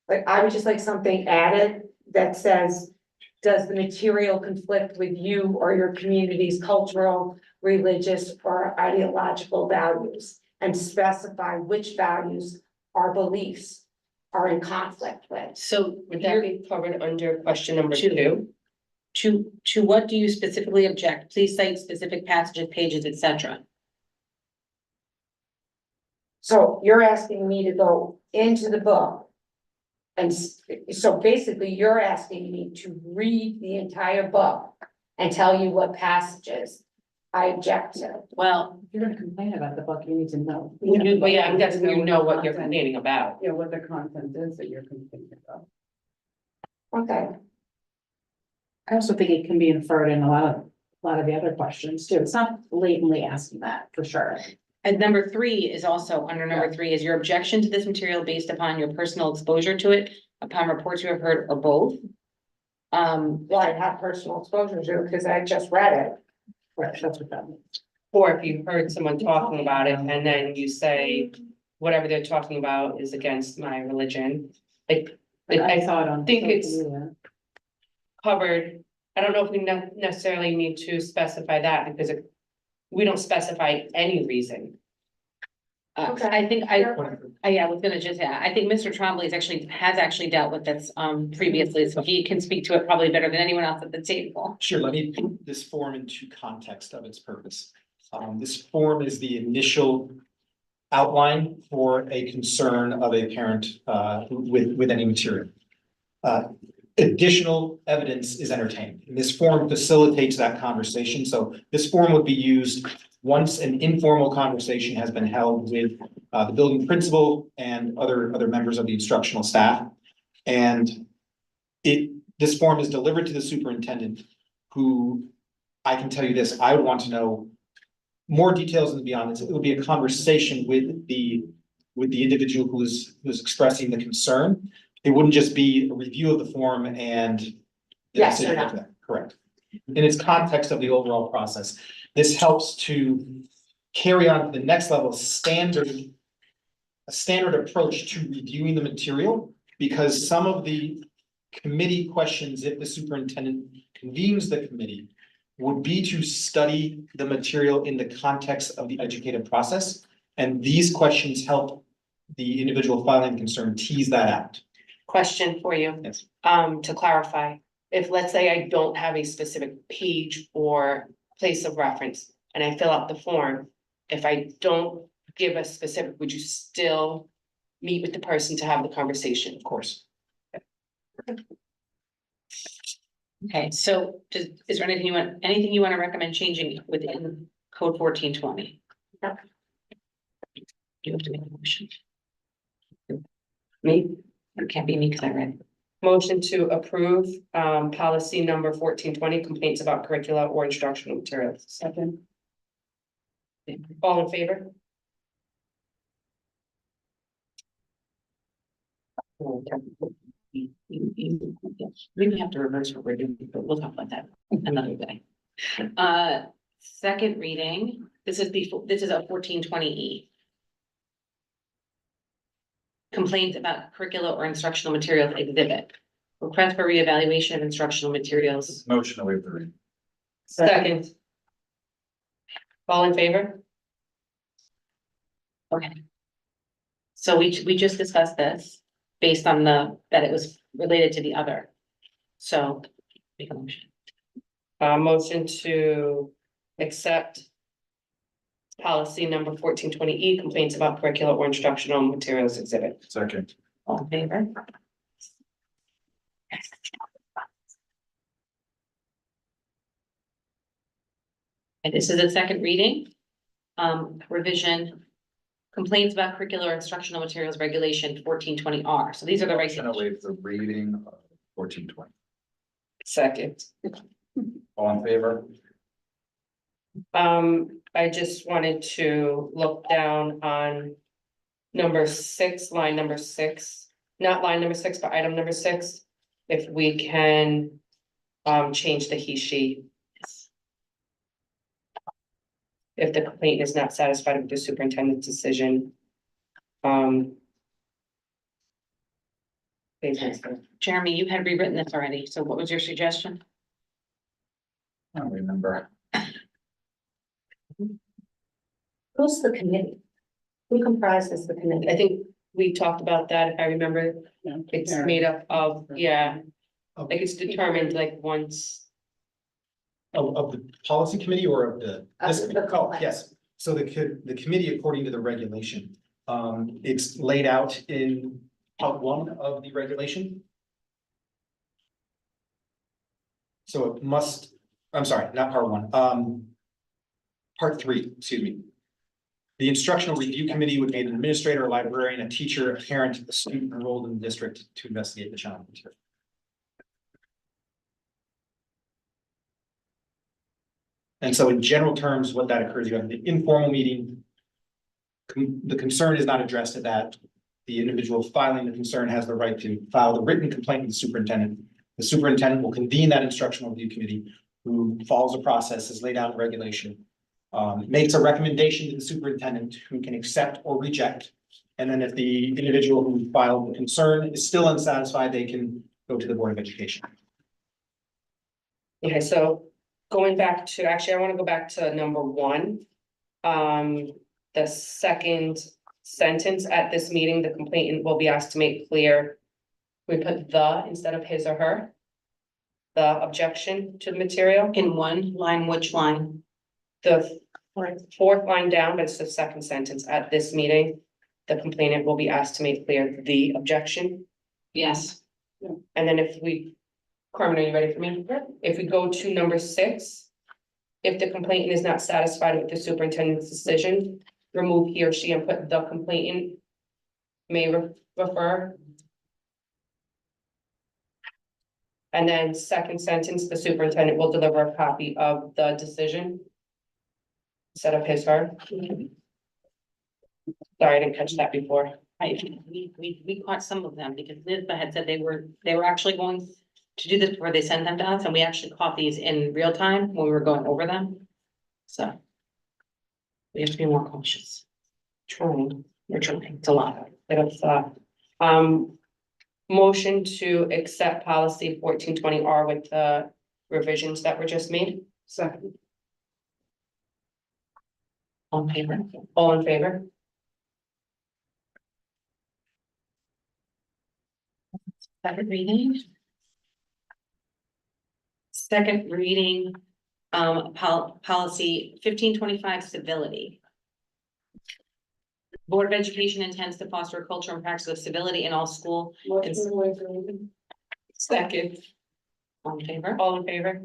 Like, I would just like something added that says, does the material conflict with you or your community's cultural, religious, or ideological values? And specify which values or beliefs are in conflict with. So Would that be covered under question number 2? to what do you specifically object? Please cite specific passages, pages, etc. So you're asking me to go into the book. And so basically you're asking me to read the entire book and tell you what passages I object to. Well, If you're gonna complain about the book, you need to know. Well, yeah, I'm guessing you know what you're complaining about. Yeah, what the content is that you're complaining about. Okay, I also think it can be inferred in a lot of the other questions too. It's not blatantly asking that, for sure. And number three is also, under number three, is your objection to this material based upon your personal exposure to it, upon reports you have heard, or both? Well, I have personal exposure to, because I just read it. Right, that's what that means. Or if you heard someone talking about it and then you say, whatever they're talking about is against my religion. Like, I I saw it on. think social it's- media. covered, I don't know if we necessarily need to specify that because we don't specify any reason. I think yeah, I was gonna just add, I think Mr. Trombley has actually dealt with this, previously, so he can speak to it probably better than anyone else at the table. Sure, let me put this form into context of its purpose. This form is the initial outline for a concern of a parent with any material. Additional evidence is entertained, and this form facilitates that conversation. So this form would be used once an informal conversation has been held with the building principal and other members of the instructional staff. And this form is delivered to the superintendent, who, I can tell you this, I would want to know more details and beyond this. It would be a conversation with the individual who is expressing the concern. It wouldn't just be a review of the form and. the Yes or decision no. after that. Correct. In its context of the overall process, this helps to carry on to the next level, a standard approach to reviewing the material, because some of the committee questions, if the superintendent convenes the committee, would be to study the material in the context of the educative process. And these questions help the individual filing concern tease that out. Question for you. Yes. To clarify, if let's say I don't have a specific page or place of reference and I fill out the form, if I don't give a specific, would you still meet with the person to have the conversation? Of course. Okay, so is there anything you want to recommend changing within code 1420? No. You have to make a motion. Me? It can't be me because I read. Motion to approve, policy number 1420, complaints about curricula or instructional materials. Second. All in favor? We may have to reverse what we're doing, but we'll talk about that another day. Second reading, this is a 1420E. Complaints about curricula or instructional materials exhibit. Request for reevaluation of instructional materials. Motion to waive the reading. Second. All in favor? Okay. So we just discussed this based on that it was related to the other. So make a motion. Motion to accept policy number 1420E, complaints about curricular or instructional materials exhibit. Second. All in favor? And this is a second reading. Revision. Complaints about curricular instructional materials regulation 1420R. So these are the Motion to regulations. waive the reading of 1420. Second. All in favor? I just wanted to look down on number 6, line number 6, not line number 6, but item number 6. If we can, change the he, she. If the complaint is not satisfied with the superintendent's decision. Jeremy, you had rewritten this already. So what was your suggestion? I don't remember. Who's the committee? Who comprises the committee? I think we talked about that, if I remember, it's made up of, yeah, like it's determined like once. Of the policy committee or of the? this Of the committee? co- Yes, so the committee, according to the regulation, it's laid out in part 1 of the regulation. So it must, I'm sorry, not part 1, part 3, excuse me. The instructional review committee would be an administrator, a librarian, a teacher, a parent, a student enrolled in the district to investigate the child material. And so in general terms, what that occurs, you have the informal meeting the concern is not addressed at that. The individual filing the concern has the right to file the written complaint with the superintendent. The superintendent will convene that instructional review committee who follows the process as laid out in regulation. Makes a recommendation to the superintendent who can accept or reject. And then if the individual who filed the concern is still unsatisfied, they can go to the Board of Education. Okay, so going back to, actually, I want to go back to number one. The second sentence, at this meeting, the complainant will be asked to make clear. We put the instead of his or her. The objection to the material, In one line, which line? the fourth line down, but it's the second sentence, at this meeting. The complainant will be asked to make clear the objection, Yes. and then if we, Carmen, are you ready for me? If we go to number 6. If the complainant is not satisfied with the superintendent's decision, remove he or she and put the complainant may refer. And then second sentence, the superintendent will deliver a copy of the decision. Instead of his, her. Sorry, I didn't catch that before. We caught some of them because Nisbah had said they were actually going to do this before they sent them to us, and we actually caught these in real time when we were going over them. So. We have to be more cautious. We're trying, it's a lot. Bit of motion to accept policy 1420R with the revisions that were just made. Second. On paper. All in favor? Second reading. Second reading, policy 1525 civility. Board of Education intends to foster a culture and practice of civility in all school. Second. On favor. All in favor?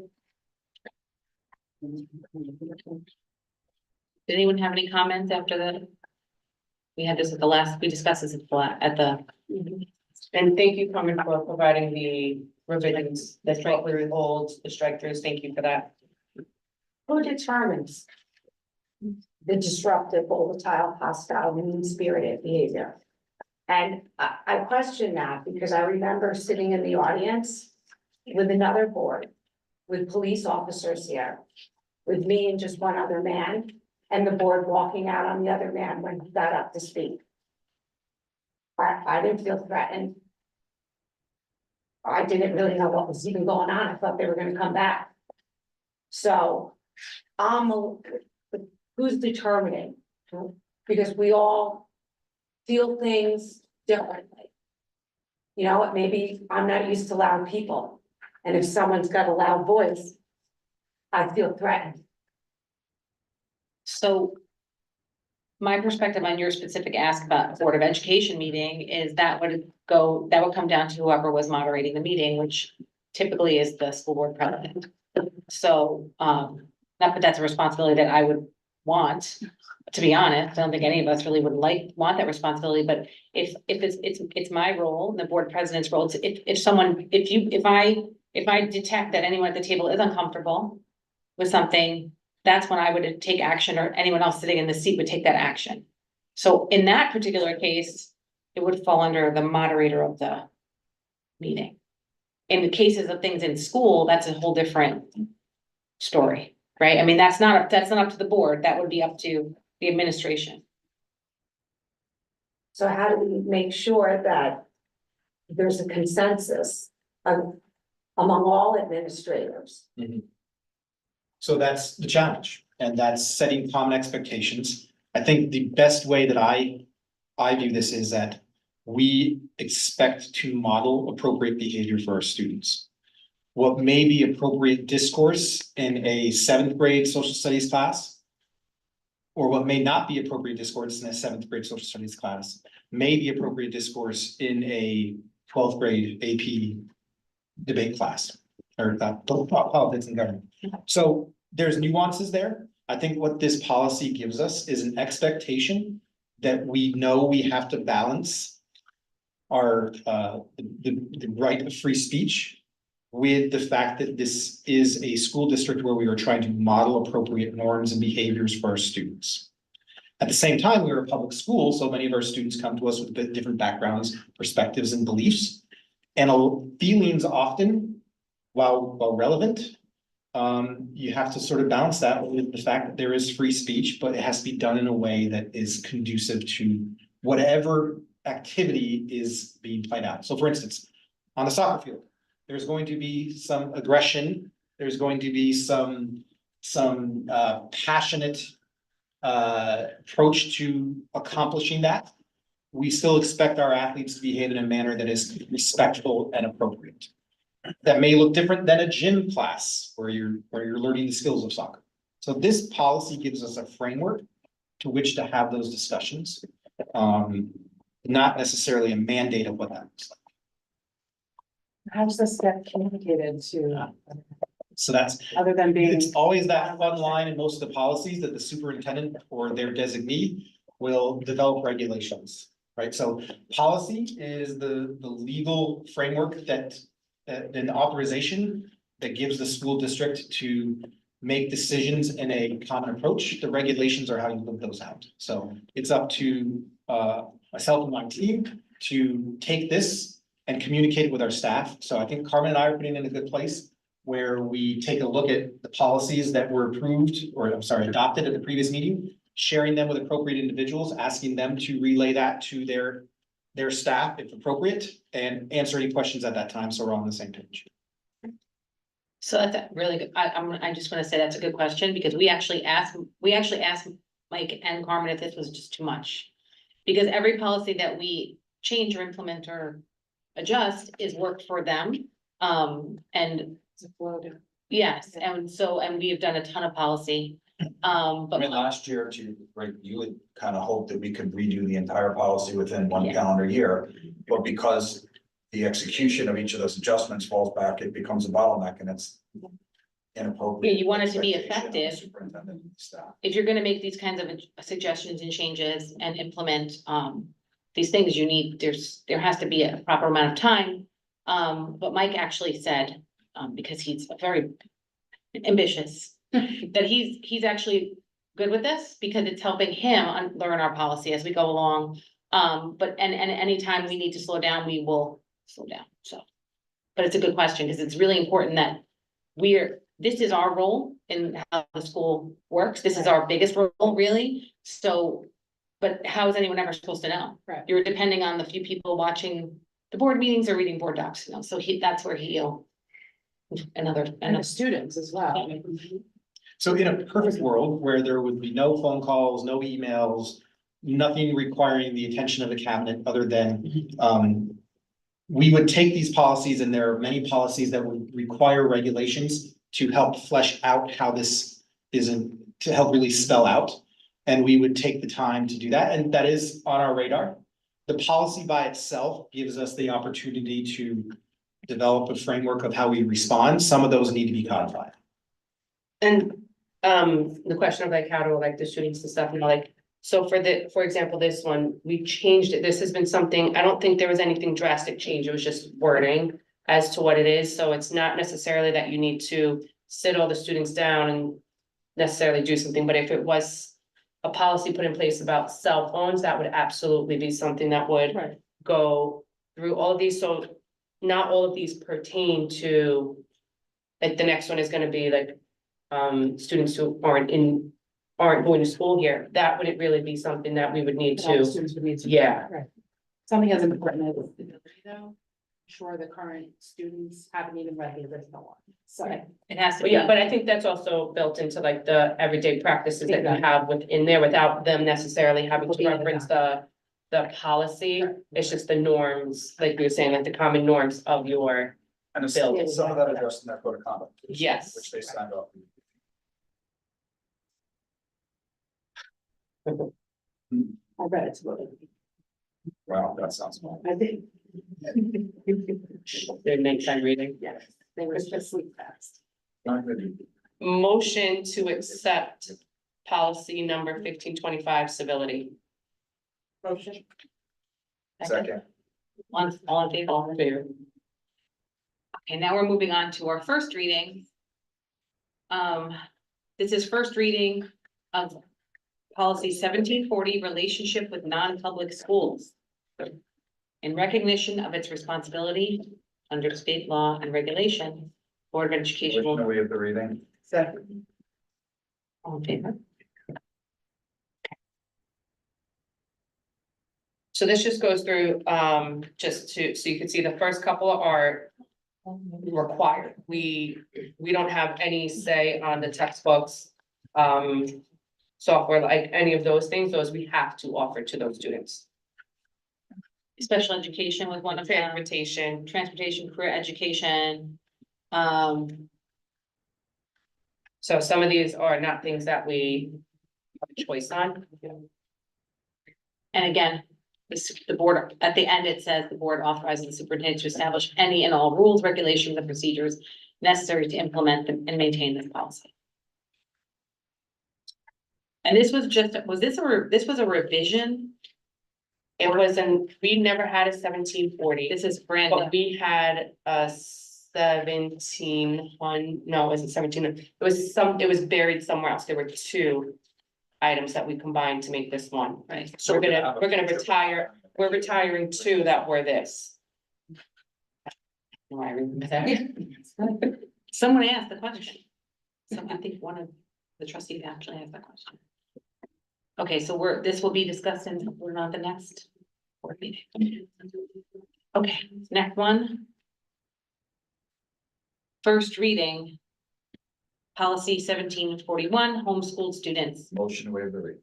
Did anyone have any comments after the? We had this at the last, we discussed this at the. And thank you, Carmen, for providing the revisions, the strike through holds, the strike throughs. Thank you for that. Who determines the disruptive, volatile, hostile, mean-spirited behavior? And I question that because I remember sitting in the audience with another board, with police officers here, with me and just one other man, and the board walking out on the other man when he got up to speak. I didn't feel threatened. I didn't really know what was even going on. I thought they were gonna come back. So, who's determining? Because we all feel things differently. You know, maybe I'm not used to loud people, and if someone's got a loud voice, I feel threatened. So. My perspective on your specific ask about Board of Education meeting is that would come down to whoever was moderating the meeting, which typically is the school board president. So, not that that's a responsibility that I would want, to be honest. I don't think any of us really would want that responsibility, but if it's my role, the board president's role, if I detect that anyone at the table is uncomfortable with something, that's when I would take action, or anyone else sitting in the seat would take that action. So in that particular case, it would fall under the moderator of the meeting. In the cases of things in school, that's a whole different story, right? I mean, that's not up to the board, that would be up to the administration. So how do we make sure that there's a consensus among all administrators? So that's the challenge, and that's setting common expectations. I think the best way that I view this is that we expect to model appropriate behavior for our students. What may be appropriate discourse in a 7th grade social studies class, or what may not be appropriate discourse in a 7th grade social studies class, may be appropriate discourse in a 12th grade AP debate class, or politics and government. So there's nuances there. I think what this policy gives us is an expectation that we know we have to balance our the right of free speech with the fact that this is a school district where we are trying to model appropriate norms and behaviors for our students. At the same time, we were a public school, so many of our students come to us with a bit different backgrounds, perspectives, and beliefs. And feelings often, while relevant, you have to sort of balance that with the fact that there is free speech, but it has to be done in a way that is conducive to whatever activity is being played out. So for instance, on the soccer field, there's going to be some aggression, there's going to be some passionate approach to accomplishing that. We still expect our athletes to behave in a manner that is respectful and appropriate. That may look different than a gym class where you're learning the skills of soccer. So this policy gives us a framework to which to have those discussions. Not necessarily a mandate of what that looks like. How's this get communicated to, So that's, other than being? it's always that fun line in most of the policies that the superintendent or their designee will develop regulations, right? So policy is the legal framework that an authorization that gives the school district to make decisions in a common approach. The regulations are how you live those out. So it's up to myself and my team to take this and communicate it with our staff. So I think Carmen and I are putting in a good place where we take a look at the policies that were approved, or I'm sorry, adopted at the previous meeting, sharing them with appropriate individuals, asking them to relay that to their staff if appropriate, and answer any questions at that time, so we're all on the same page. So that's a really good, I just wanna say that's a good question, because we actually asked Mike and Carmen if this was just too much. Because every policy that we change or implement or adjust is work for them, and yes, and we have done a ton of policy. I But mean, last year you would kind of hope that we could redo the entire policy within one calendar year. But because the execution of each of those adjustments falls back, it becomes a bottleneck and it's inappropriate. Yeah, you want it to be expectation of the effective. superintendent and staff. if you're gonna make these kinds of suggestions and changes and implement, these things, there has to be a proper amount of time. But Mike actually said, because he's very ambitious, that he's actually good with this, because it's helping him learn our policy as we go along. But anytime we need to slow down, we will slow down, so. But it's a good question, because it's really important that this is our role in how the school works. This is our biggest role, really. So, but how is anyone ever supposed to know? Right. You're depending on the few people watching the board meetings or reading board docs, you know, so that's where he'll. And the students as well. So in a perfect world where there would be no phone calls, no emails, nothing requiring the attention of the cabinet other than, we would take these policies, and there are many policies that would require regulations to help flesh out how this isn't, to help really spell out. And we would take the time to do that, and that is on our radar. The policy by itself gives us the opportunity to develop a framework of how we respond. Some of those need to be codified. And the question of like how to like the students and stuff, you know, like, so for example, this one, we changed it. This has been something, I don't think there was anything drastic change. It was just wording as to what it is. So it's not necessarily that you need to sit all the students down and necessarily do something, but if it was a policy put in place about cell phones, that would absolutely be something that would Right. go through all of these. So not all of these pertain to, like, the next one is gonna be like, students who aren't going to school here. That wouldn't really be something that we would need All the to, students would need to. yeah. Right. Something as important as stability though, sure the current students haven't even read the original one, so. It has to But be. yeah, but I think that's also built into like the everyday practices that we have within there without them necessarily having to reference the policy. It's just the norms, like you were saying, like the common norms of your, And it's Building. some of that addressed in their code of conduct. Yes. Which they signed off. I read it, to Wow, that sounds well. I think. their nighttime reading. Yes, they were just sleep fast. Not good. Motion to accept policy number 1525, civility. Motion. Second. All in favor? Okay, now we're moving on to our first reading. This is first reading of Policy 1740, relationship with non-public schools. In recognition of its responsibility under state law and regulation, Board of Education Motion to will. waive the reading. Second. All in favor? So this just goes through, just to, so you can see the first couple are required. We don't have any say on the textbooks. Software, like any of those things, those we have to offer to those students. Special education was one of them, transportation, career education. So some of these are not things that we have a choice on. And again, the board, at the end, it says the board authorizes the superintendent to establish any and all rules, regulations, and procedures necessary to implement them and maintain this policy. And this was just, this was a revision? It wasn't, we never had a 1740. This is brand new. But we had a 17 no, it wasn't 17, it was buried somewhere else, there were two items that we combined to make this one. Right. So we're gonna retire, we're retiring two that were this. No, I remember that. Someone asked the question. So I think one of the trustees actually asked that question. Okay, so this will be discussed we're not the next board meeting. Okay, next one. First reading. Policy 1741, homeschooled students. Motion to waive the reading.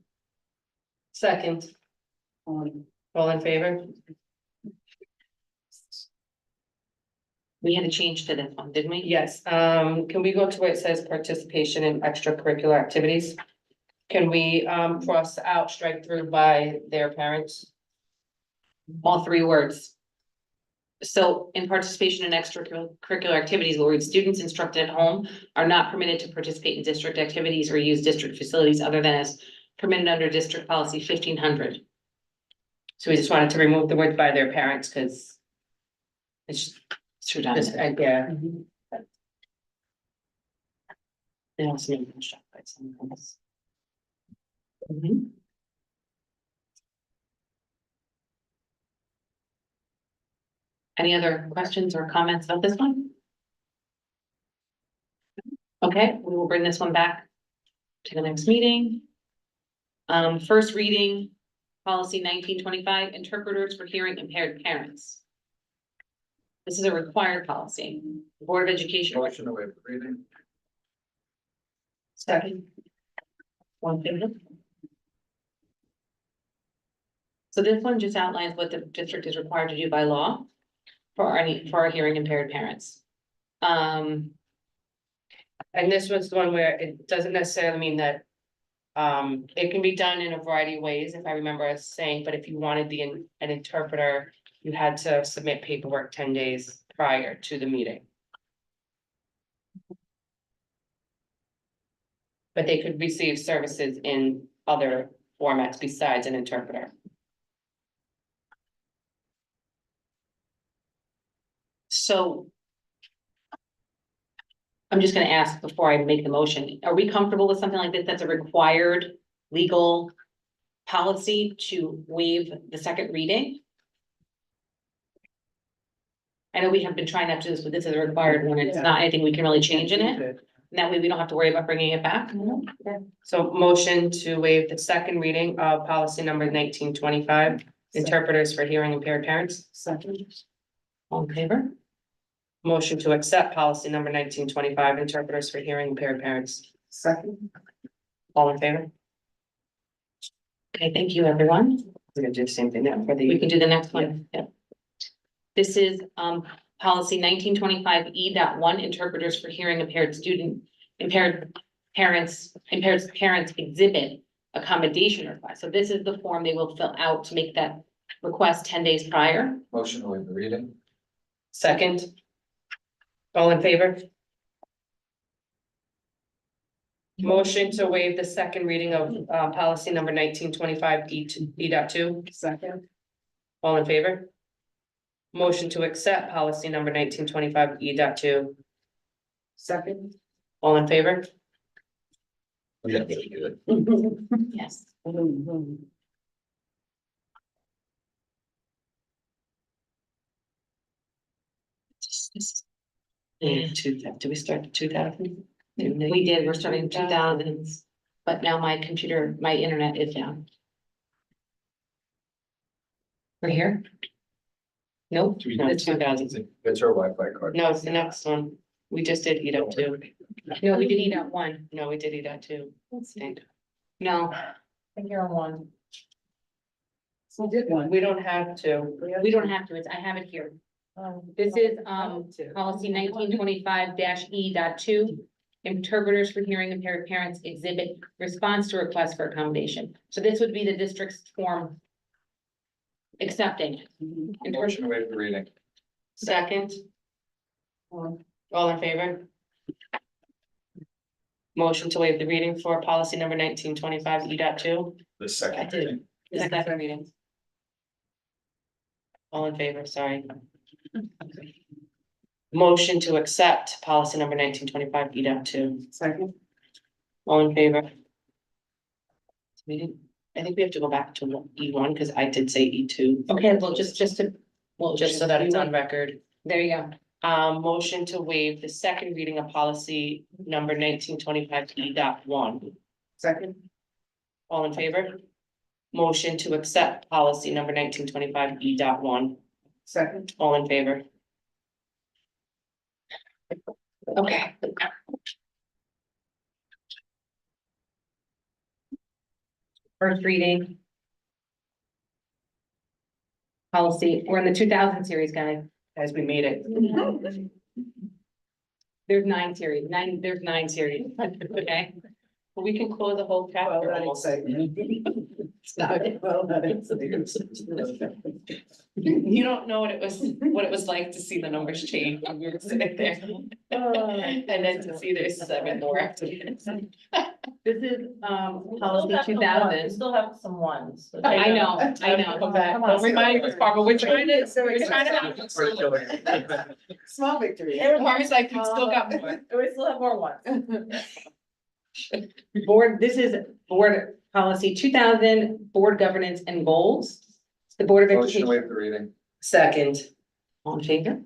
Second. All in favor? We had a change to this one, didn't we? Yes, can we go to where it says participation in extracurricular activities? Can we, cross out, strike through by their parents? All three words. So in participation in extracurricular activities, we'll read students instructed at home are not permitted to participate in district activities or use district facilities other than as permitted under district policy 1500. So we just wanted to remove the word by their parents, because it's It's redundant. yeah. They also need to instruct by someone else. Mhm. Any other questions or comments about this one? Okay, we will bring this one back to the next meeting. First reading, policy 1925, interpreters for hearing impaired parents. This is a required policy. The Board of Education. Motion to waive the reading. Second. One thing. So this one just outlines what the district is required to do by law for our hearing impaired parents. And this was the one where it doesn't necessarily mean that. It can be done in a variety of ways, if I remember us saying, but if you wanted an interpreter, you had to submit paperwork 10 days prior to the meeting. But they could receive services in other formats besides an interpreter. So. I'm just gonna ask before I make the motion, are we comfortable with something like this? That's a required legal policy to waive the second reading? I know we have been trying not to do this, but this is a required one. It's not anything we can really change in it. And that way we don't have to worry about bringing it back. So motion to waive the second reading of policy number 1925, interpreters for hearing impaired parents. Second. All in favor? Motion to accept policy number 1925, interpreters for hearing impaired parents. Second. All in favor? Okay, thank you, everyone. We're gonna do the same thing now for We the, can do the next one. Yep. This is policy 1925 E.1, interpreters for hearing impaired parents exhibit accommodation request. So this is the form they will fill out to make that request 10 days prior. Motion to waive the reading. second. All in favor? Motion to waive the second reading of policy number 1925 E.2. Second. All in favor? Motion to accept policy number 1925 E.2. Second. All in favor? Yeah, pretty good. Yes. Do we start at 2000? We did, we're starting in 2000s, but now my computer, my internet is down. We're here? Nope. No, It's not. 2000. It's her Wi-Fi card. No, it's the next one. We just did EDO two. No, we did EDOT one. No, we did EDO two. No, I think you're on one. So we did one. We don't have to. we don't have to, it's, I have it here. This is, policy 1925 E.2. Interpreters for hearing impaired parents exhibit response to requests for accommodation. So this would be the district's form accepting. Motion to waive the reading. Second. All in favor? Motion to waive the reading for policy number 1925 E.2. The second. did. Second reading. All in favor, sorry. Motion to accept policy number 1925 E.2. Second. All in favor? I think we have to go back to E1 because I did say E2. Okay, well, just to, well, Just so that it's on record. there you go. Motion to waive the second reading of policy number 1925 E.1. Second. All in favor? Motion to accept policy number 1925 E.1. Second. All in favor? Okay. First reading. Policy, we're in the 2000 series, guys. As we made it. There's there's nine series, okay? Well, we can close the whole chapter almost. You don't know what it was like to see the numbers change when we were sitting there. And then to see there's 7 more after this. This is, policy 2000. Still have some ones. I know. Come back. Come on. Don't remind us, Barbara, we're trying to have. Small victory. Barbara's like, we still got more. We still have more ones. This is board policy 2000, board governance and goals. The Board of Motion to Education, waive the reading. Second. all in favor?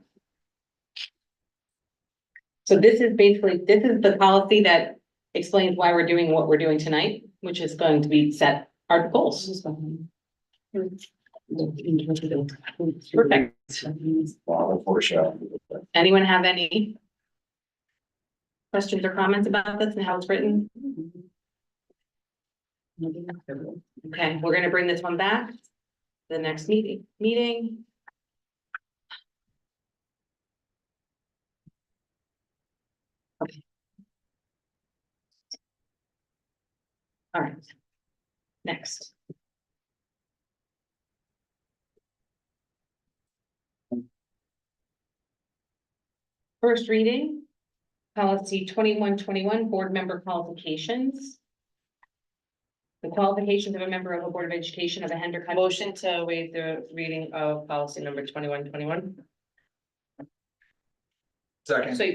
So this is the policy that explains why we're doing what we're doing tonight, which is going to be set our goals. Perfect. Wow, foreshadow. Anyone have any questions or comments about this and how it's written? Okay, we're gonna bring this one back. The next meeting. Okay. All right. Next. First reading, policy 2121, board member qualifications. The qualifications of a member of a Board of Education of a Hendrick. Motion to waive the reading of policy number 2121. Second. So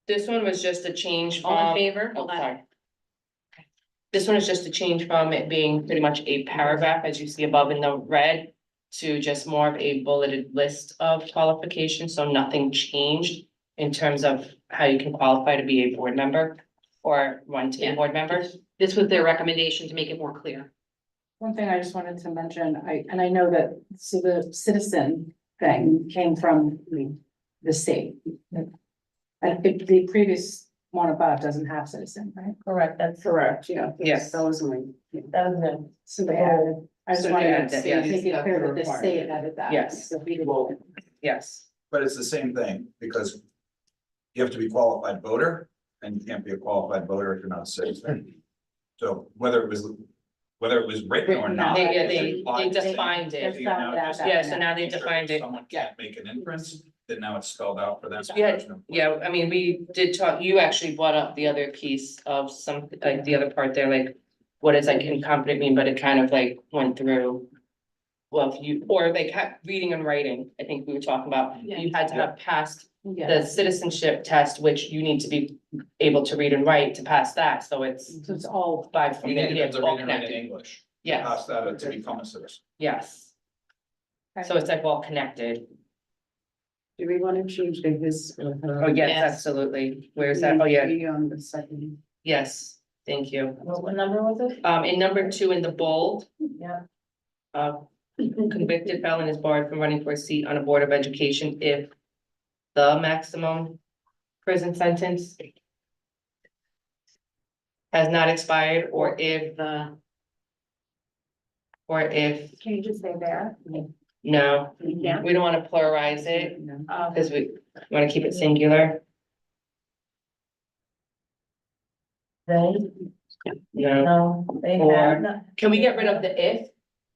this one was just a change from. All in favor? Oh, Hold on. sorry. This one is just a change from it being pretty much a paragraph, as you see above in the red, to just more of a bulleted list of qualifications, so nothing changed in terms of how you can qualify to be a board member or run to be a Yeah. board member. This was their recommendation to make it more clear. One thing I just wanted to mention, I know that, so the citizen thing came from the state. I think the previous one above doesn't have citizen, right? Correct, that's Correct, yeah. Yes. That was my, that was it. so they added, I just So they wanted added to that, say, yes. make it clear that the state added that. Yes. So we didn't- Yes. But it's the same thing, because you have to be a qualified voter, and you can't be a qualified voter if you're not a citizen. So whether it was written or not. They applied the same. defined it. There's some that- Yeah, so now they defined it. Someone can't make an inference, then now it's spelled out for them. Yeah, I mean, we did talk, you actually brought up the other piece of some, like the other part there, like, what does like incompetent mean, but it kind of like went through. Well, if you, or like reading and writing, I think we were talking about, you had to have passed the Yeah, citizenship test, which you need to be able to read and write to pass that, so it's So it's all, by from You there, need yeah, to it's read all and write in connected, English. yes, Pass that to become a citizen. yes. So it's like all connected. do we want to change the his or her? Oh, yes, Yes. absolutely. Where's that? Oh, yeah, Be on the second. yes, thank you. What number was it? In number 2 in the bold, Yeah. convicted felon is barred from running for a seat on a Board of Education if the maximum prison sentence has not expired, or if, The, Can you just say there? no, Yeah. we don't want to pluralize it, No. because we want to keep it singular. they, No, no, they Or- have. can we get rid of the if?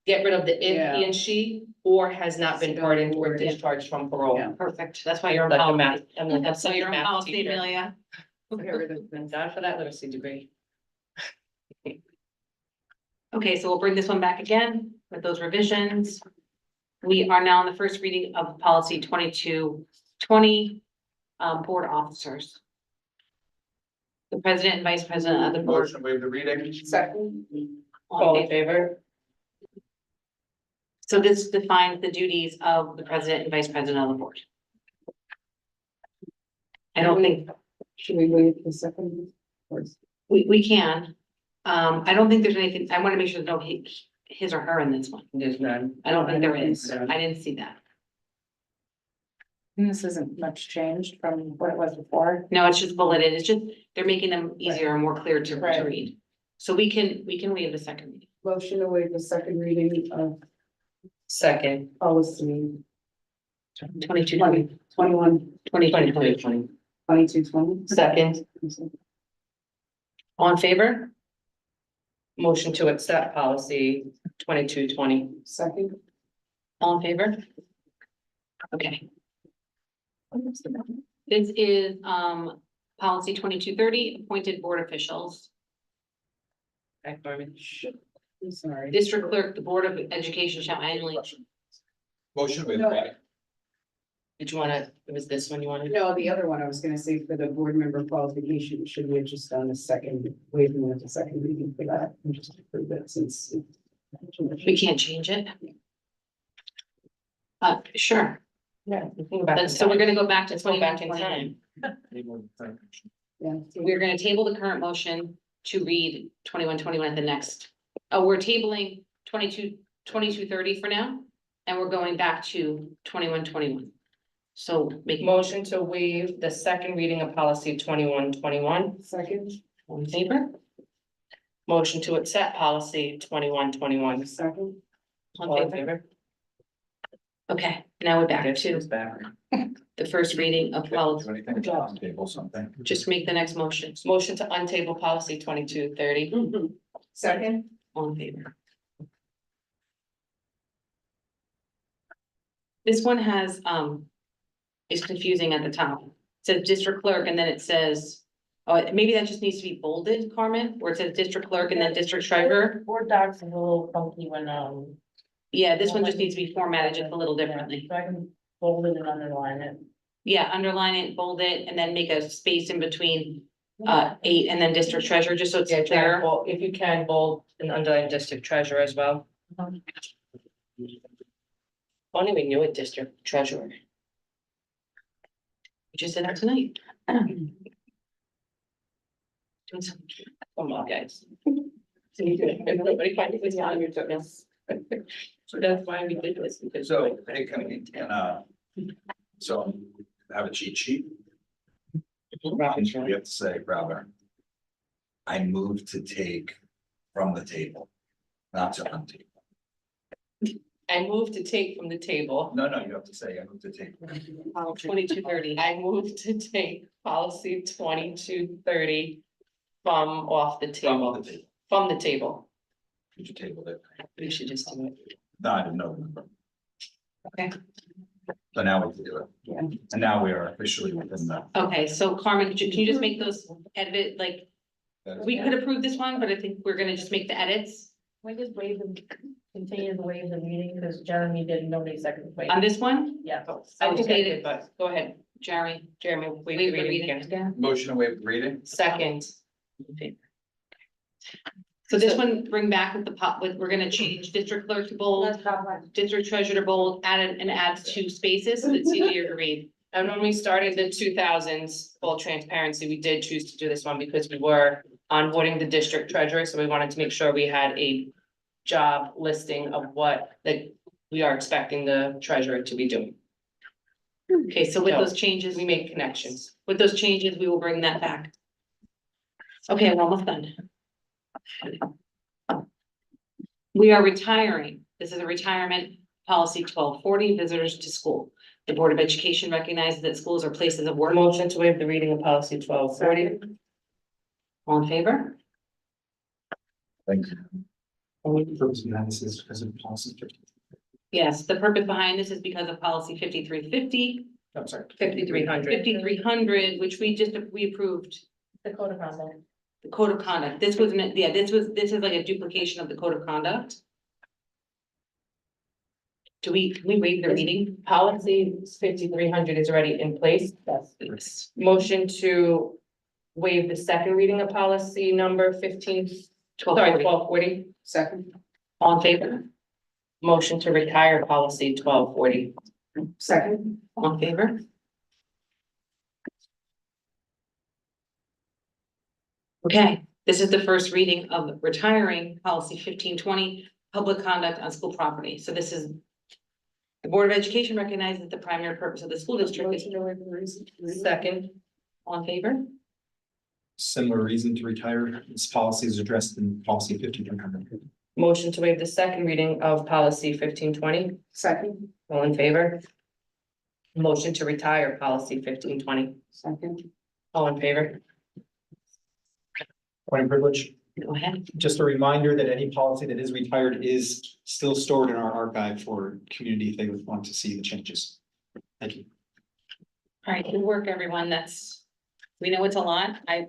Get rid of the if Yeah. he and she, or has not been pardoned or discharged from parole. Yeah. Perfect, that's why you're on Like a policy. math, I mean, that's So like you're a on math policy, teacher. Amelia. Thank God for that literacy degree. Okay, so we'll bring this one back again with those revisions. We are now on the first reading of policy 2220, board officers. The president and vice president of the board. Motion to waive the reading. Second. All in favor? So this defines the duties of the president and vice president of the board. I don't think, Should we wait the second? Or- we can. I don't think there's anything, I want to make sure there's no his or her in this one. There's none. I don't think there I don't think is. so. I didn't see that. And this isn't much changed from what it was before. No, it's just bulleted. It's just, they're making them easier and more clear to Right. read. So we can waive the second reading. Motion to waive the second reading of Second. policy 22, 20, 21, 20. 22, 20. Second, All in favor? motion to accept policy 2220. Second. All in favor? Okay. This is, policy 2230, appointed board officials. Okay, Carmen. I'm sorry. District clerk, the Board of Education shall annually. Motion to waive the reading. Did you wanna, it was this one you wanted? No, the other one, I was gonna say for the board member qualification, should we have just done a second, waiving of the second reading for that, and just approve it since. We can't change it. Sure. Yeah. we can go back in So we're time. gonna go back to Let's go back in 2121. time. Yeah. We're gonna table the current motion to read 2121 at the next. Oh, we're tabling 2230 for now, and we're going back to 2121. So make Motion to waive the second reading of policy 2121. Second. all in favor? Motion to accept policy 2121. Second. All in favor? Okay, now we're back to back. the first reading of policy. Do anything, on table something. Just make the next motion. Motion to untable policy 2230. Second. All in favor? This one has, is confusing at the top. It says district clerk and then it says, oh, maybe that just needs to be bolded, Carmen, where it says district clerk and then district treasurer. Board docs is a little funky when, Yeah, this one just needs to be formatted just a little differently. so I can bold it and underline it. Yeah, underline it, bold it, and then make a space in between, 8 and then district treasurer, just so it's Yeah, clear. well, if you can, bold and underline district treasurer as well. Only we knew it, district treasurer. We just did that tonight. Doing something. Come on, guys. Everybody find it on your toes. So that's why we did this. because- So, hey, so have a cheat sheet. We have to say, rather. I move to take from the table, not to untable. I move to take from the table. No, you have to say, I move to take. 2230. I move to take policy 2230 from off the table. From the table. From the table. Did you table it? We should just do it. No, I didn't know. Okay. So now we can do it. Yeah. And now we are officially within the. Okay, so Carmen, can you just make those edit, like, we could approve this one, but I think we're gonna just make the edits We just waive them, continue to waive the meeting, because Jeremy didn't know the second waive. on this one? Yeah. I think I did, but go ahead. Jeremy, wait, wait, read it reading again. again. Motion to waive reading? Second, So this one, bring back with the we're gonna change district clerk to bold, district treasurer to bold, add 2 spaces, so it's easier to read. and when we started the 2000s, full transparency, we did choose to do this one because we were onboarding the district treasurer, so we wanted to make sure we had a job listing of what that we are expecting the treasurer to be doing. Okay, so with those changes, We make connections. with those changes, we will bring that back. Okay, we're almost done. We are retiring. This is a retirement policy 1240, visitors to school. The Board of Education recognizes that schools are places of work. Motion to waive the reading of policy 1240. All in favor? Thank you. Only purpose behind this is because of policy 50. Yes, the purpose behind this is because of policy 5350, I'm sorry. 5300. 5300, which we approved. The code of conduct. The code of conduct. This was, this is like a duplication of the code of conduct. Can we waive the reading? Policy 5300 is already in place. Yes. Motion to waive the second reading of policy number 1240. 1240. Second. All in favor? Motion to retire policy 1240. Second. All in favor? Okay, this is the first reading of retiring policy 1520, public conduct on school property. So this is. The Board of Education recognizes that the primary purpose of the school district is. Second, All in favor? Similar reason to retire. This policy is addressed in policy 5300. motion to waive the second reading of policy 1520. Second. All in favor? Motion to retire policy 1520. Second. All in favor? Point of privilege. Go ahead. Just a reminder that any policy that is retired is still stored in our archive for community if they would want to see the changes. Thank you. All right, good work, everyone. We know it's a lot. I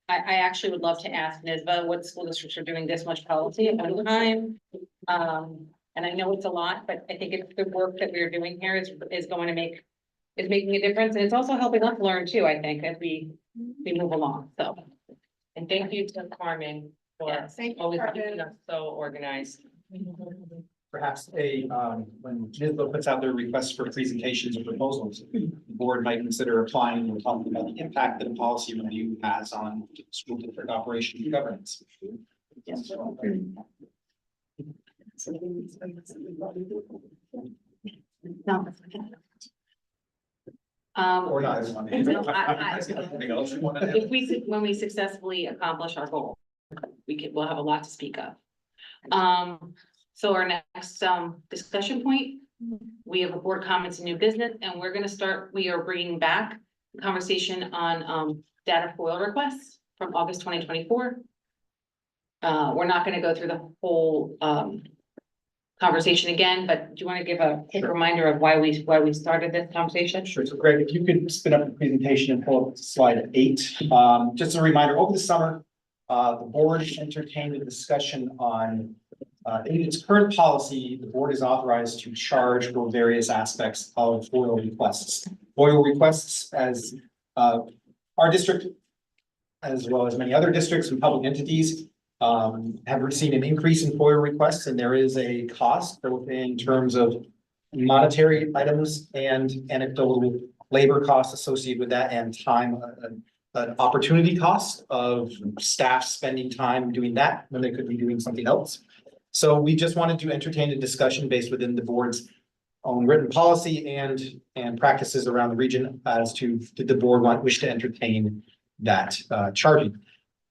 actually would love to ask NISBA what school districts are doing this much policy at one time. And I know it's a lot, but I think it's the work that we're doing here is making a difference. And it's also helping us learn too, I think, as we move along, so. And thank you to Carmen for Yes. always keeping us so organized. Perhaps when NISBA puts out their requests for presentations or proposals, the board might consider applying and talking about the impact that a policy review has on school district operation and governance. Yes. No. Or not. When we successfully accomplish our goal, we'll have a lot to speak of. So our next, discussion point, we have a board comments and new business, and we are bringing back the conversation on, data FOIL requests from August 2024. We're not gonna go through the whole, conversation again, but do you want to give a quick Sure. reminder of why we started this conversation? Sure. So Greg, if you could spin up the presentation and pull up slide 8. Just a reminder, over the summer, the board entertained a discussion on, in its current policy, the board is authorized to charge for various aspects of FOIL requests. FOIL requests, as our district, as well as many other districts and public entities, have seen an increase in FOIL requests, and there is a cost both in terms of monetary items and anecdotal labor costs associated with that, and time, an opportunity cost of staff spending time doing that when they could be doing something else. So we just wanted to entertain a discussion based within the board's own written policy and practices around the region as to, did the board wish to entertain that charging?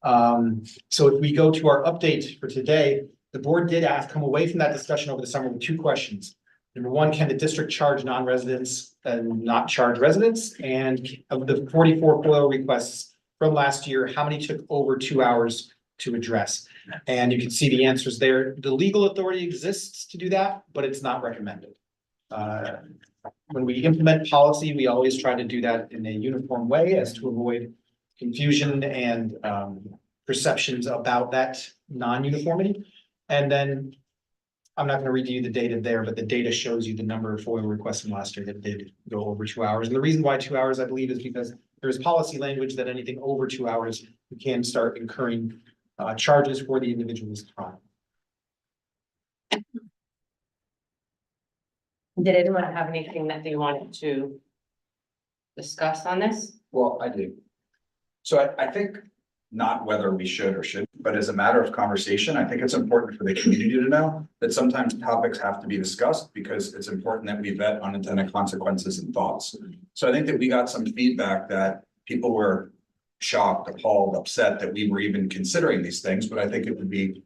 So if we go to our update for today, the board did come away from that discussion over the summer with 2 questions. Number 1, can the district charge non-residents and not charge residents? And of the 44 FOIL requests from last year, how many took over 2 hours to address? And you can see the answers there. The legal authority exists to do that, but it's not recommended. When we implement policy, we always try to do that in a uniform way as to avoid confusion and perceptions about that non-uniformity. And then I'm not gonna read you the data there, but the data shows you the number of FOIL requests from last year that did go over 2 hours. And the reason why 2 hours, I believe, is because there's policy language that anything over 2 hours, you can start incurring charges for the individual's time. Did anyone have anything that they wanted to discuss on this? Well, I do. So I think not whether we should or shouldn't, but as a matter of conversation, I think it's important for the community to know that sometimes topics have to be discussed because it's important that we vet unintended consequences and thoughts. So I think that we got some feedback that people were shocked, appalled, upset that we were even considering these things, but I think it would be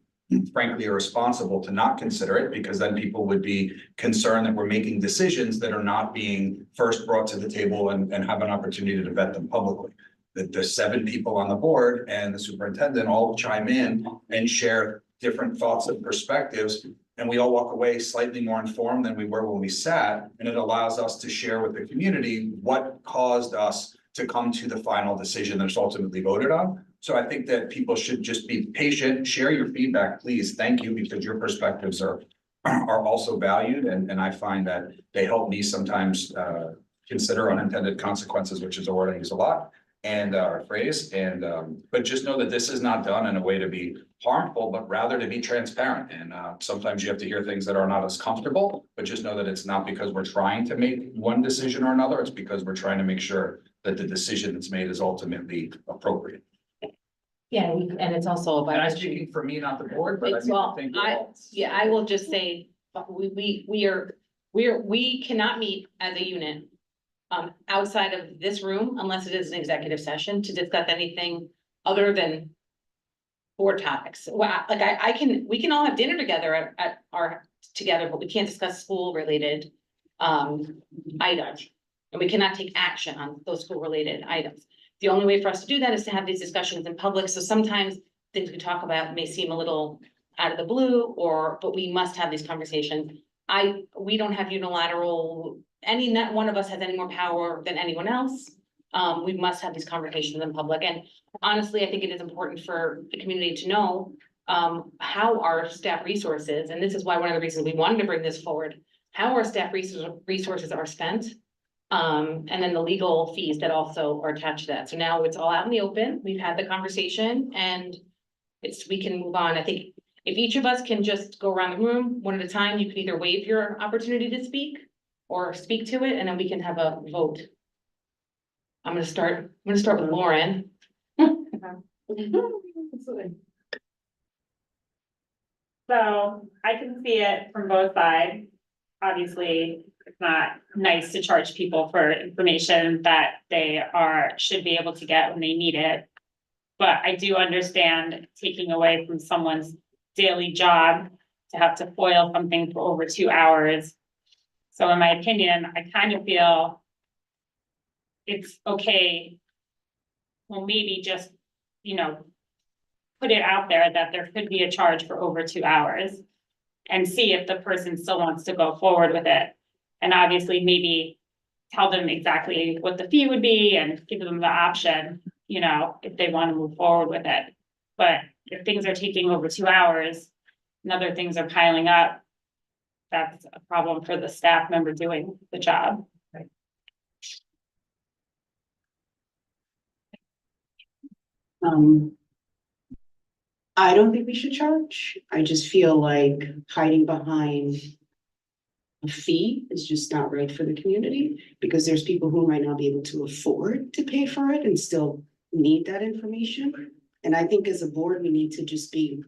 frankly irresponsible to not consider it because then people would be concerned that we're making decisions that are not being first brought to the table and have an opportunity to vet them publicly. That the 7 people on the board and the superintendent all chime in and share different thoughts and perspectives. And we all walk away slightly more informed than we were when we sat. And it allows us to share with the community what caused us to come to the final decision that's ultimately voted on. So I think that people should just be patient, share your feedback, please. Thank you, because your perspectives are also valued. And I find that they help me sometimes consider unintended consequences, which is a word I use a lot. And phrase, and but just know that this is not done in a way to be harmful, but rather to be transparent. And sometimes you have to hear things that are not as comfortable, but just know that it's not because we're trying to make one decision or another, it's because we're trying to make sure that the decision that's made is ultimately appropriate. Yeah, and it's also And I'm about, speaking for me, not the board, but I It's mean, well, I think. yeah, I will just say, we cannot meet as a unit. Outside of this room, unless it is an executive session to discuss anything other than board topics. Well, we can all have dinner together together, but we can't discuss school related items. And we cannot take action on those school related items. The only way for us to do that is to have these discussions in public. So sometimes things we talk about may seem a little out of the blue but we must have these conversations. We don't have unilateral, not one of us has any more power than anyone else. We must have these conversations in public. And honestly, I think it is important for the community to know how our staff resources, and this is why one of the reasons we wanted to bring this forward, how our staff resources are spent. And then the legal fees that also are attached to that. So now it's all out in the open. We've had the conversation and we can move on. I think if each of us can just go around the room one at a time, you can either waive your opportunity to speak or speak to it, and then we can have a vote. I'm gonna start with Lauren. So I can see it from both sides. Obviously, it's not nice to charge people for information that they should be able to get when they need it. But I do understand taking away from someone's daily job to have to foil something for over 2 hours. So in my opinion, I kind of feel it's okay. Well, maybe just, put it out there that there could be a charge for over 2 hours and see if the person still wants to go forward with it. And obviously maybe tell them exactly what the fee would be and give them the option, if they want to move forward with it. But if things are taking over 2 hours and other things are piling up, that's a problem for the staff member doing the job. I don't think we should charge. I just feel like hiding behind a fee is just not right for the community because there's people who might not be able to afford to pay for it and still need that information. And I think as a board, we need to just be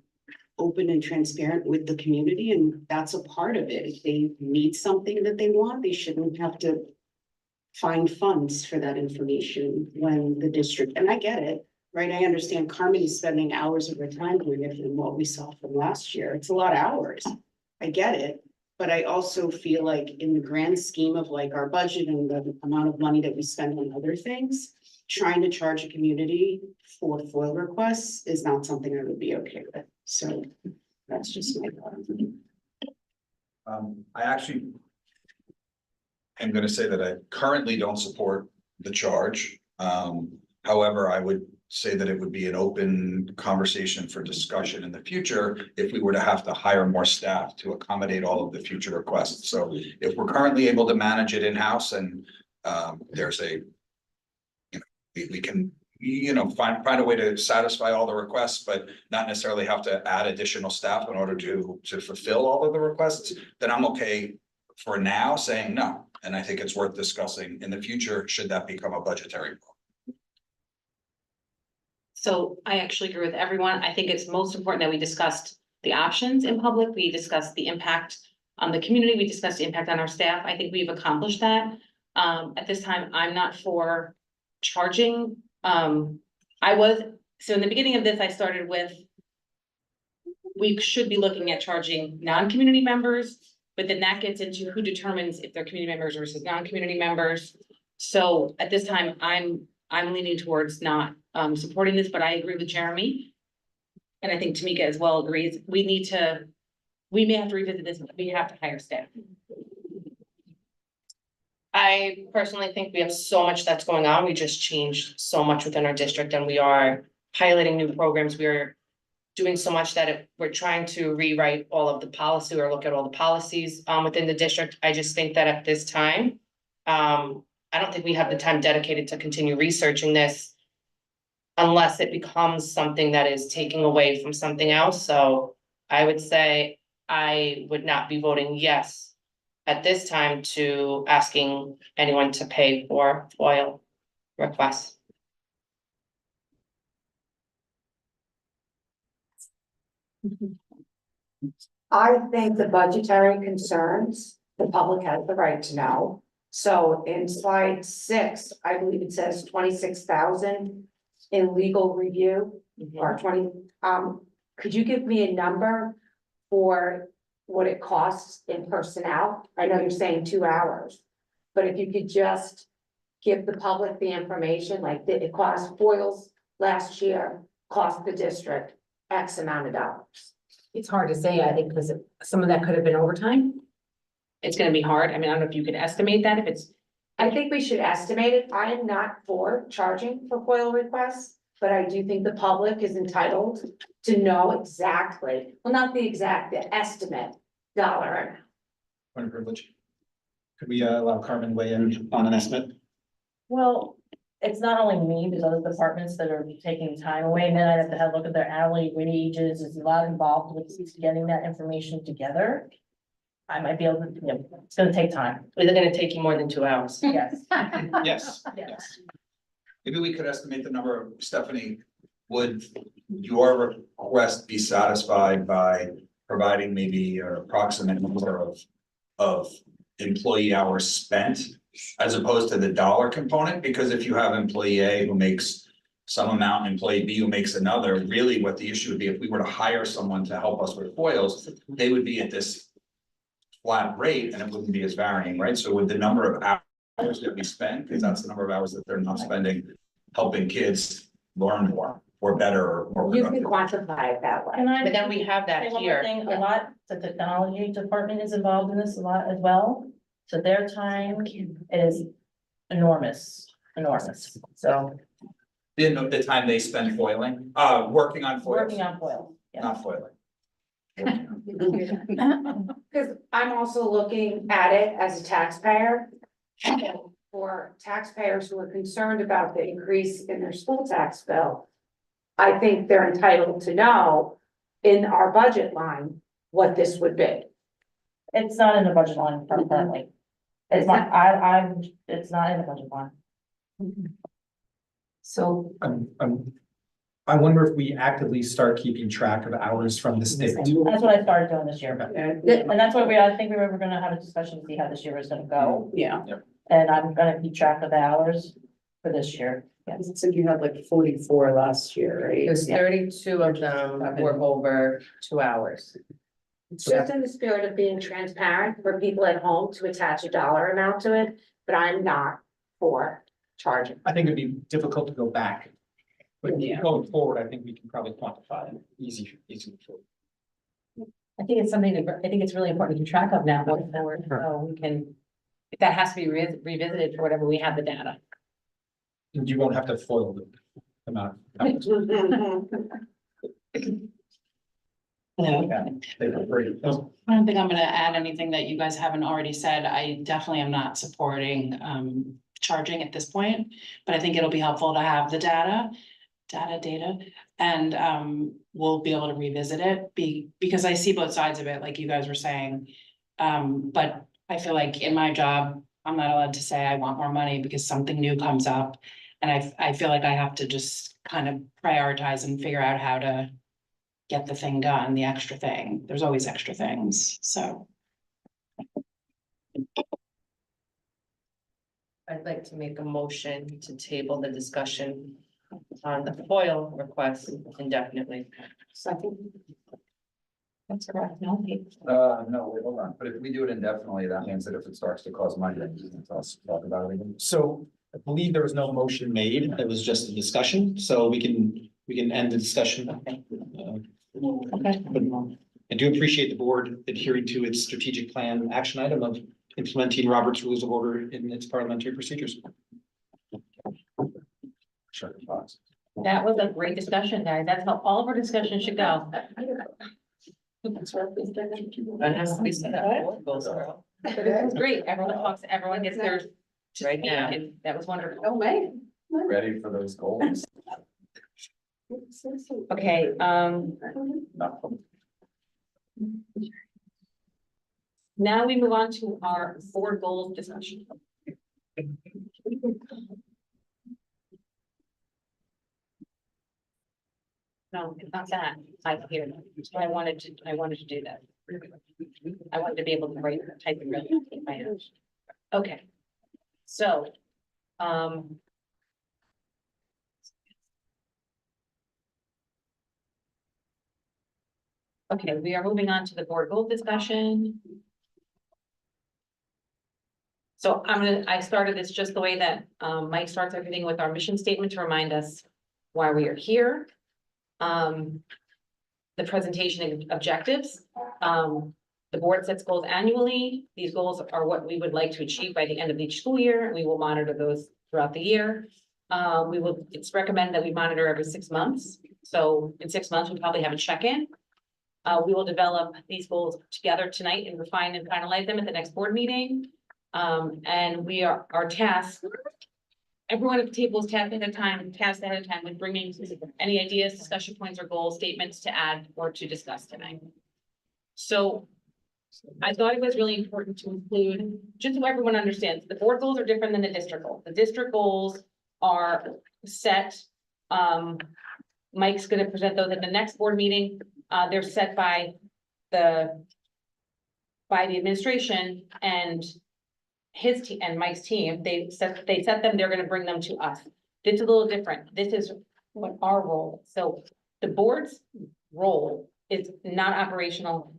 open and transparent with the community, and that's a part of it. If they need something that they want, they shouldn't have to find funds for that information when the district, and I get it. Right, I understand Carmen is spending hours of her time doing it from what we saw from last year. It's a lot of hours. I get it. But I also feel like in the grand scheme of like our budget and the amount of money that we spend on other things, trying to charge a community for FOIL requests is not something I would be okay with. So that's just my thought. I actually am going to say that I currently don't support the charge. However, I would say that it would be an open conversation for discussion in the future if we were to have to hire more staff to accommodate all of the future requests. So if we're currently able to manage it in-house and there's a, you know, we can, you know, find a way to satisfy all the requests, but not necessarily have to add additional staff in order to fulfill all of the requests, then I'm okay for now saying no. And I think it's worth discussing in the future, should that become a budgetary problem. So I actually agree with everyone. I think it's most important that we discussed the options in public. We discussed the impact on the community. We discussed the impact on our staff. I think we've accomplished that. At this time, I'm not for charging. So in the beginning of this, I started with, we should be looking at charging non-community members, but then that gets into who determines if they're community members versus non-community members. So at this time, I'm leaning towards not supporting this, but I agree with Jeremy. And I think Tamika as well agrees, we may have to revisit this, but we have to hire staff. I personally think we have so much that's going on. We just changed so much within our district and we are piloting new programs. We are doing so much that we're trying to rewrite all of the policy or look at all the policies within the district. I just think that at this time, I don't think we have the time dedicated to continue researching this unless it becomes something that is taking away from something else. So I would say I would not be voting yes at this time to asking anyone to pay for FOIL requests. I think the budgetary concerns, the public has the right to know. So in slide 6, I believe it says 26,000 in legal review or 20. Could you give me a number for what it costs in personnel? I know you're saying 2 hours, but if you could just give the public the information, like it cost FOILs last year, cost the district X amount of dollars. It's hard to say, I think, because some of that could have been overtime. It's gonna be hard. I mean, I don't know if you could estimate that, if it's, I think we should estimate it. I am not for charging for FOIL requests, but I do think the public is entitled to know exactly, well, not the exact, the estimate dollar amount. Point of privilege. Could we allow Carmen weigh in on an estimate? Well, it's not only me, there's other departments that are taking time away, and then I have to have a look at their hourly wages, there's a lot involved with getting that information together. I might be able to, you know, it's gonna take time. Is it gonna take you more than 2 hours? Yes. Yes, Yes. yes. Maybe we could estimate the number, Stephanie, would your request be satisfied by providing maybe an approximate number of employee hours spent as opposed to the dollar component? Because if you have employee A who makes some amount, and employee B who makes another, really what the issue would be if we were to hire someone to help us with FOILs, they would be at this flat rate and it wouldn't be as varying, right? So with the number of hours that we spend, because that's the number of hours that they're not spending helping kids learn more or better or more You can productive. quantify it that way. And I. But then we have that Say one more here. thing, a lot, the technology department is involved in this a lot as well, so their time is enormous, so The time they spend foiling, working on foils, working on foil, yeah. not foiling. Because I'm also looking at it as a taxpayer. And for taxpayers who are concerned about the increase in their school tax bill, I think they're entitled to know in our budget line what this would be. It's not in the budget line currently. It's not, it's not in the budget line. So I wonder if we actively start keeping track of hours from the state. That's what I started doing this year, and that's why I think we were gonna have a discussion, to see how this year is gonna go. Yeah. And I'm gonna keep track of the hours for this year, yes. So you had like 44 last year, right? Because 32 of them were over 2 hours. Just in the spirit of being transparent for people at home to attach a dollar amount to it, but I'm not for charging. I think it'd be difficult to go back. But Yeah. going forward, I think we can probably quantify it easy. I think it's something that, I think it's really important to keep track of now going forward, so we can, if that has to be revisited for whatever we have the data. And you won't have to foil them. Come on. No. Yeah, they were great. I don't think I'm gonna add anything that you guys haven't already said. I definitely am not supporting charging at this point. But I think it'll be helpful to have the data, and we'll be able to revisit it because I see both sides of it, like you guys were saying. But I feel like in my job, I'm not allowed to say I want more money because something new comes up. And I feel like I have to just kind of prioritize and figure out how to get the thing done, the extra thing. There's always extra things, so. I'd like to make a motion to table the discussion on the FOIL request indefinitely. Second. That's correct, no? No, wait, hold on, but if we do it indefinitely, that means that if it starts to cause money, then you can tell us, talk about it again. So I believe there was no motion made. It was just a discussion, so we can end the discussion. Okay. But I do appreciate the board adhering to its strategic plan action item of implementing Robert's Rules of Order in its parliamentary procedures. Sure. Thoughts? That was a great discussion, guys. That's how all of our discussions should go. That has to be said. But it was great. Everyone talks, everyone gets their. Right now. That was wonderful. Oh, man. Ready for those goals? Okay, No. now we move on to our board goals discussion. No, it's not that. I hear that. I wanted to do that. I wanted to be able to write, type and really in my hand. Okay. So, okay, we are moving on to the board goal discussion. So I started this just the way that Mike starts everything with our mission statement to remind us why we are here. The presentation of objectives. The board sets goals annually. These goals are what we would like to achieve by the end of each school year. We will monitor those throughout the year. It's recommended that we monitor every 6 months. So in 6 months, we probably have a check-in. We will develop these goals together tonight and refine and finalize them at the next board meeting. And our task, everyone at the table is tasked ahead of time with bringing any ideas, discussion points, or goal statements to add or to discuss tonight. So I thought it was really important to include, just so everyone understands, the board goals are different than the district goals. The district goals are set. Mike's gonna present those at the next board meeting. They're set by the administration and his team and Mike's team. They set them, they're gonna bring them to us. This is a little different. This is what our role. So the board's role is not operational.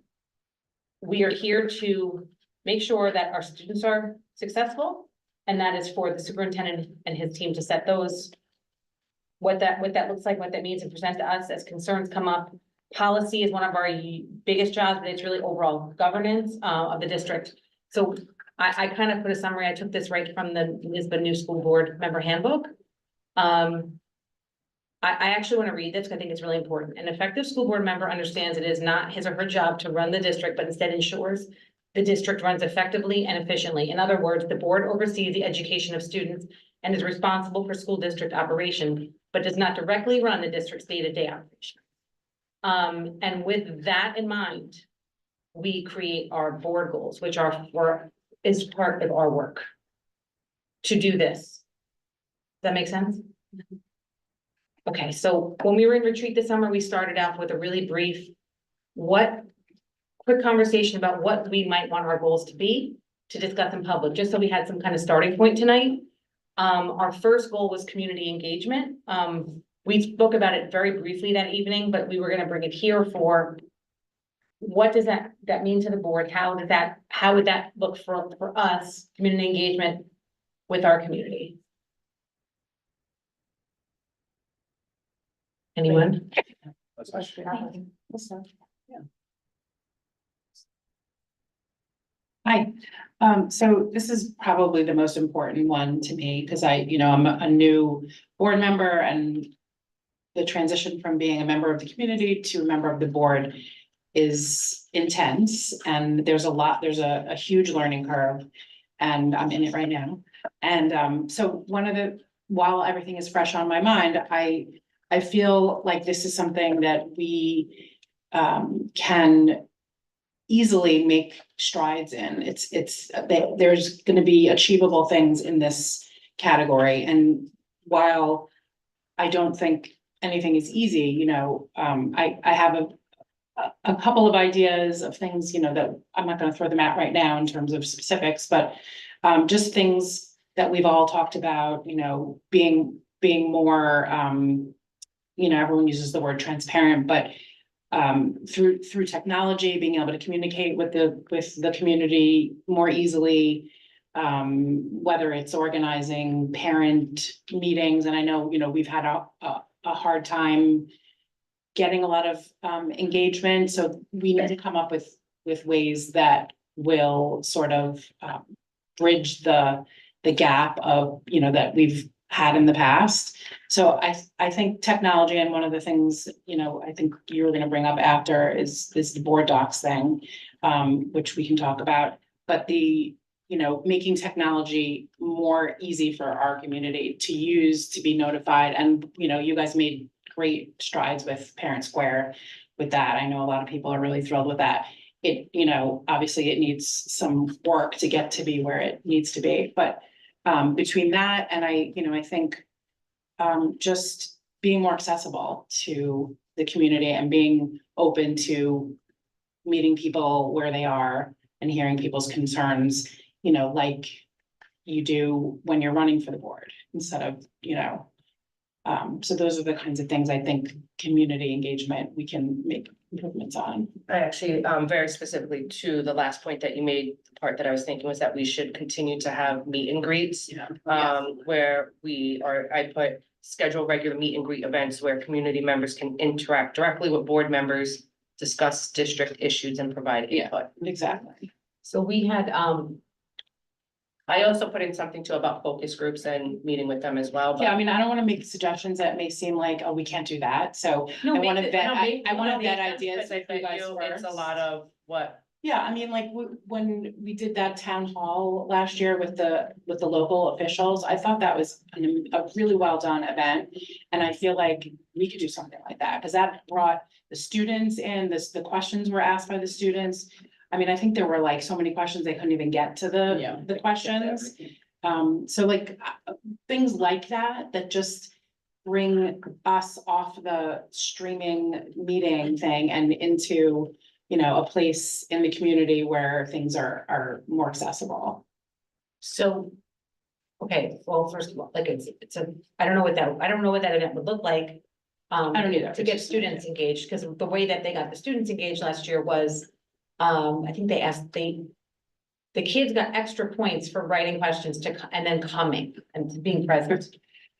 We are here to make sure that our students are successful. And that is for the superintendent and his team to set those, what that looks like, what that means, and present to us as concerns come up. Policy is one of our biggest jobs, but it's really overall governance of the district. So I kind of put a summary. I took this right from the Lisbon New School Board Member Handbook. I actually want to read this because I think it's really important. An effective school board member understands it is not his or her job to run the district, but instead ensures the district runs effectively and efficiently. In other words, the board oversees the education of students and is responsible for school district operation, but does not directly run the district's day-to-day operation. And with that in mind, we create our board goals, which is part of our work to do this. Does that make sense? Okay, so when we were in retreat this summer, we started out with a really brief, quick conversation about what we might want our goals to be to discuss in public, just so we had some kind of starting point tonight. Our first goal was community engagement. We spoke about it very briefly that evening, but we were going to bring it here for what does that mean to the board? How would that look for us, community engagement with our community? Anyone? Hi, so this is probably the most important one to me because I'm a new board member and the transition from being a member of the community to a member of the board is intense, and there's a huge learning curve, and I'm in it right now. And so while everything is fresh on my mind, I feel like this is something that we can easily make strides in. There's gonna be achievable things in this category, and while I don't think anything is easy, you know, I have a couple of ideas of things, you know, that I'm not gonna throw them out right now in terms of specifics, but just things that we've all talked about, you know, being more, you know, everyone uses the word transparent, but through technology, being able to communicate with the community more easily, whether it's organizing parent meetings, and I know, you know, we've had a hard time getting a lot of engagement, so we need to come up with ways that will sort of bridge the gap of, you know, that we've had in the past. So I think technology, and one of the things, you know, I think you're gonna bring up after is the board docs thing, which we can talk about, but you know, making technology more easy for our community to use, to be notified, and, you know, you guys made great strides with Parent Square with that. I know a lot of people are really thrilled with that. It, you know, obviously it needs some work to get to be where it needs to be, but between that and I think just being more accessible to the community and being open to meeting people where they are and hearing people's concerns, you know, like you do when you're running for the board instead of, you know. So those are the kinds of things I think community engagement, we can make improvements on. I actually, very specifically to the last point that you made, the part that I was thinking was that we should continue to have meet and greets. Yeah. Where I put schedule regular meet and greet events where community members can interact directly with board members, discuss district issues and provide input. Exactly. So we had, I also put in something too about focus groups and meeting with them as well. but- Yeah, I mean, I don't wanna make suggestions that may seem like, oh, we can't do that, so I wanna vet, I wanna vet ideas with you guys It's a first. lot of what. Yeah, I mean, like, when we did that town hall last year with the local officials, I thought that was a really well done event. And I feel like we could do something like that, because that brought the students in, the questions were asked by the students. I mean, I think there were like so many questions, they couldn't even get to the questions. So like, things like that just bring us off the streaming meeting thing and into, you know, a place in the community where things are more accessible. So, okay, well, first of all, like I don't know what that event would look like. I don't either. To get students engaged, because the way that they got the students engaged last year was, I think the kids got extra points for writing questions and then coming and being present.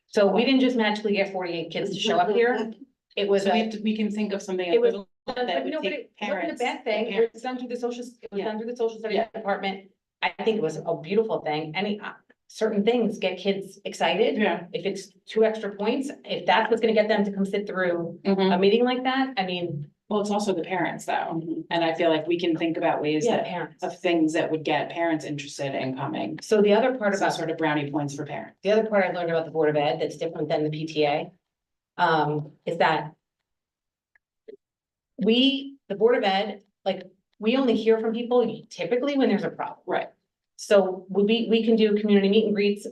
So we didn't just magically get 48 kids to show up here. It was, So we can think of something. it was, equivalent that would no, but take it wasn't a parents. bad thing. It was done through the social, studies department. I think it was a beautiful thing. Any certain things get kids excited. Yeah. If it's 2 extra points, if that's what's gonna get them to come sit through Mhm. a meeting like that, I mean. Well, it's also the parents though, and I feel like we can think about ways Yeah, that parents. of things that would get parents interested in coming. So the other part Some about, sort of brownie points for parents. the other part I learned about the Board of Ed that's different than the PTA. Is that. The Board of Ed, like, we only hear from people typically when there's a problem. Right. So we can do community meet and greets.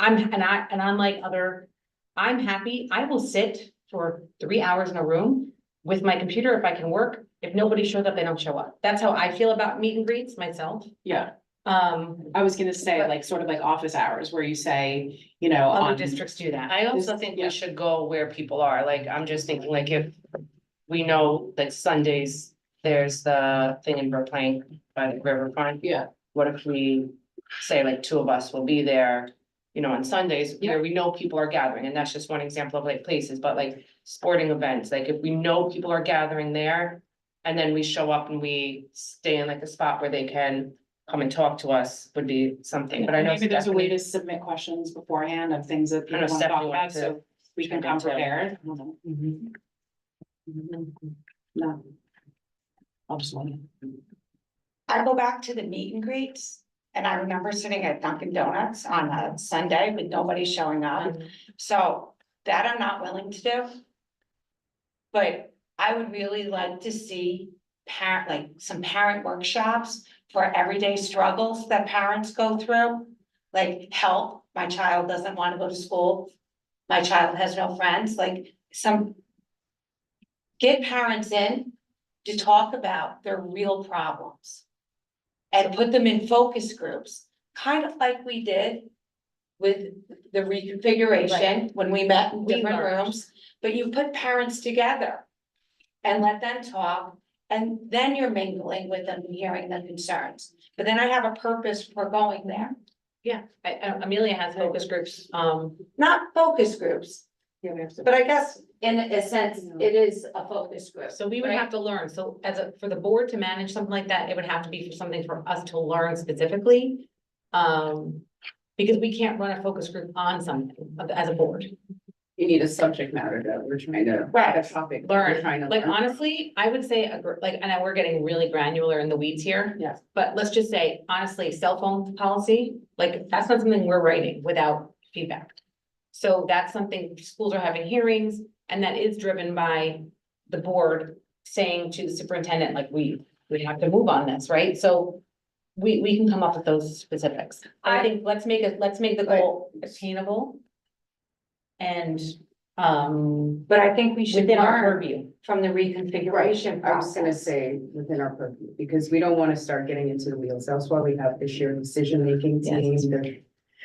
Unlike other, I'm happy, I will sit for 3 hours in a room with my computer if I can work. If nobody shows up, they don't show up. That's how I feel about meet and greets myself. Yeah, I was gonna say but- like sort of like office hours where you say, you know, Other on. districts do that. I also think yeah. we should go where people are, like, I'm just thinking, like, if we know that Sundays, there's the thing in Brookline by the riverfront. Yeah. What if we say like 2 of us will be there, you know, on Sundays, where we know people are gathering, and that's just one example of like places, but like sporting events, like if we know people are gathering there. And then we show up and we stay in like a spot where they can come and talk to us would be something, but I know. Maybe there's a way Stephanie- to submit questions beforehand of things that I know people wanna Stephanie talk about, wanted to- so we can come prepared. No. I'll just wait. I go back to the meet and greets, and I remember sitting at Dunkin' Donuts on a Sunday with nobody showing up. So that I'm not willing to do. But I would really like to see like some parent workshops for everyday struggles that parents go through. Like help, my child doesn't want to go to school, my child has no friends, like some. Get parents in to talk about their real problems. And put them in focus groups, kind of like we did with the reconfiguration, when we met in different rooms. But you put parents together and let them talk, and then you're mingling with them and hearing the concerns. But then I have a purpose for going there, Yeah, Amelia has focus groups, not focus groups, Yeah, we have to. but I guess in a sense, it is a focus group. so we would have to learn, so for the board to manage something like that, it would have to be for something for us to learn specifically. Because we can't run a focus group on something as a board. You need a subject matter that we're trying to. Right. A topic. Learn. We're trying to Like, learn. honestly, I would say, I know we're getting really granular in the weeds here. Yes. But let's just say, honestly, cell phone policy, like, that's not something we're writing without feedback. So that's something, schools are having hearings, and that is driven by the board saying to the superintendent, like, we have to move on this, right? So we can come up with those specifics. I think, let's make the goal attainable. And, But I think we should within our learn purview. from the reconfiguration I was gonna process. say within our purview, because we don't wanna start getting into the wheels. That's why we have the shared decision-making Yes. team, the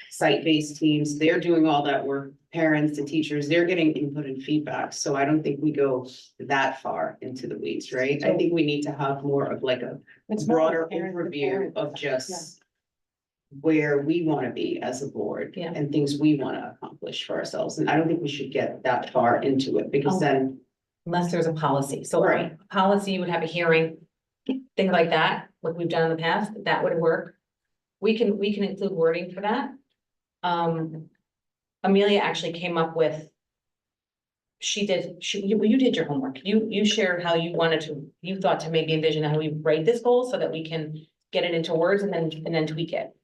Site-based teams, they're doing all that work, parents and teachers, they're getting input and feedback, so I don't think we go that far into the weeds, right? I think we need to have more of like a It's more broader parent to overview parent. of just where we wanna be as a board Yeah. and things we wanna accomplish for ourselves, and I don't think we should get that far into it, because then, Unless there's a policy, so Right. a policy would have a hearing, things like that, like we've done in the past, that would work. We can include wording for that. Amelia actually came up with. You did your homework, you shared how you thought to maybe envision how we write this goal so that we can get it into words and then tweak it.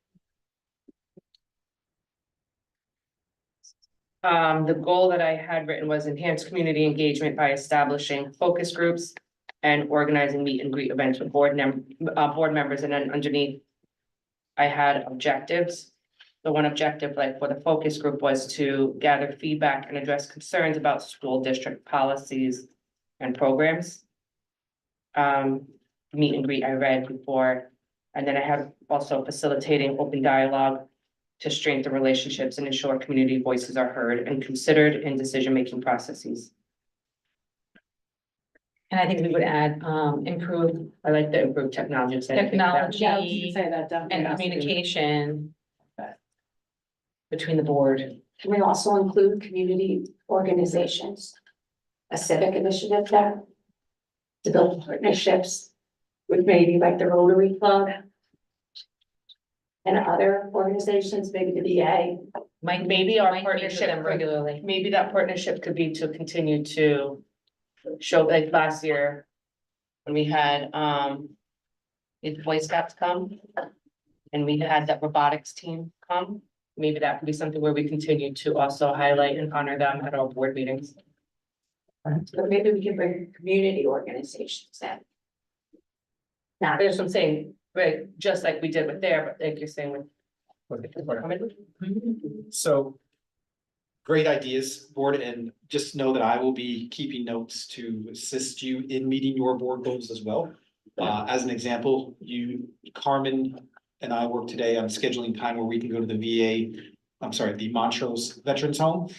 The goal that I had written was enhance community engagement by establishing focus groups and organizing meet and greet events with board members, and then underneath I had objectives. The one objective, like for the focus group, was to gather feedback and address concerns about school district policies and programs. Meet and greet I read before, and then I have also facilitating open dialogue to strengthen relationships and ensure community voices are heard and considered in decision-making processes. And I think we would add, I like the improved technology. technology Yeah, I was gonna say that definitely and has to be- communication between the board. Can we also include community organizations? A civic initiative there? To build partnerships with maybe like the Rotary Club? And other organizations, maybe the VA. Maybe our Might meet with partnership, them regularly. maybe that partnership could be to continue to show, like last year. When we had, the Boy Scouts come. And we had that robotics team come, maybe that could be something where we continue to also highlight and honor them at our board meetings. But maybe we can bring community organizations in. Now, There's what I'm saying, right, just like we did with there, but like you're saying with. So. Great ideas, board, and just know that I will be keeping notes to assist you in meeting your board goals as well. As an example, Carmen and I work today on scheduling time where we can go to the the Montrose Veterans Home.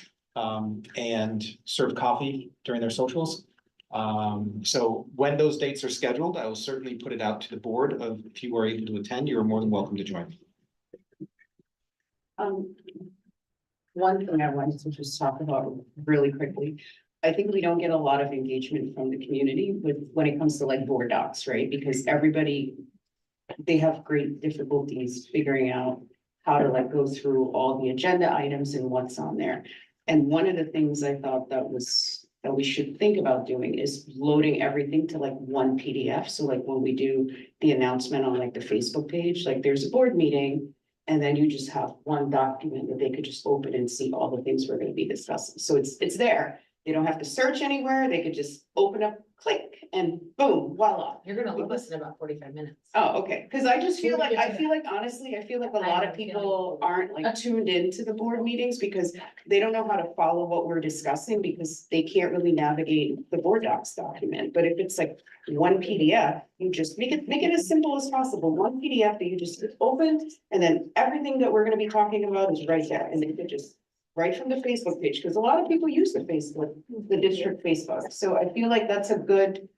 And serve coffee during their socials. So when those dates are scheduled, I will certainly put it out to the board of, if you are able to attend, you are more than welcome to join. One thing I wanted to just talk about really quickly. I think we don't get a lot of engagement from the community when it comes to like board docs, right? Because everybody, they have great difficulties figuring out how to like go through all the agenda items and what's on there. And one of the things I thought that we should think about doing is loading everything to like one PDF. So like when we do the announcement on like the Facebook page, like there's a board meeting. And then you just have one document that they could just open and see all the things we're gonna be discussing. So it's there. They don't have to search anywhere. They could just open up, click, and boom, voila. You're gonna love us in about 45 minutes. Oh, okay, cause I just feel like, honestly, I feel like a lot of people aren't like tuned into the board meetings because they don't know how to follow what we're discussing because they can't really navigate the board docs document. But if it's like one PDF, you just make it as simple as possible. One PDF that you just open, and then everything that we're gonna be talking about is right there, and they could just right from the Facebook page, because a lot of people use the Facebook, the district Facebook. So I feel like that's a good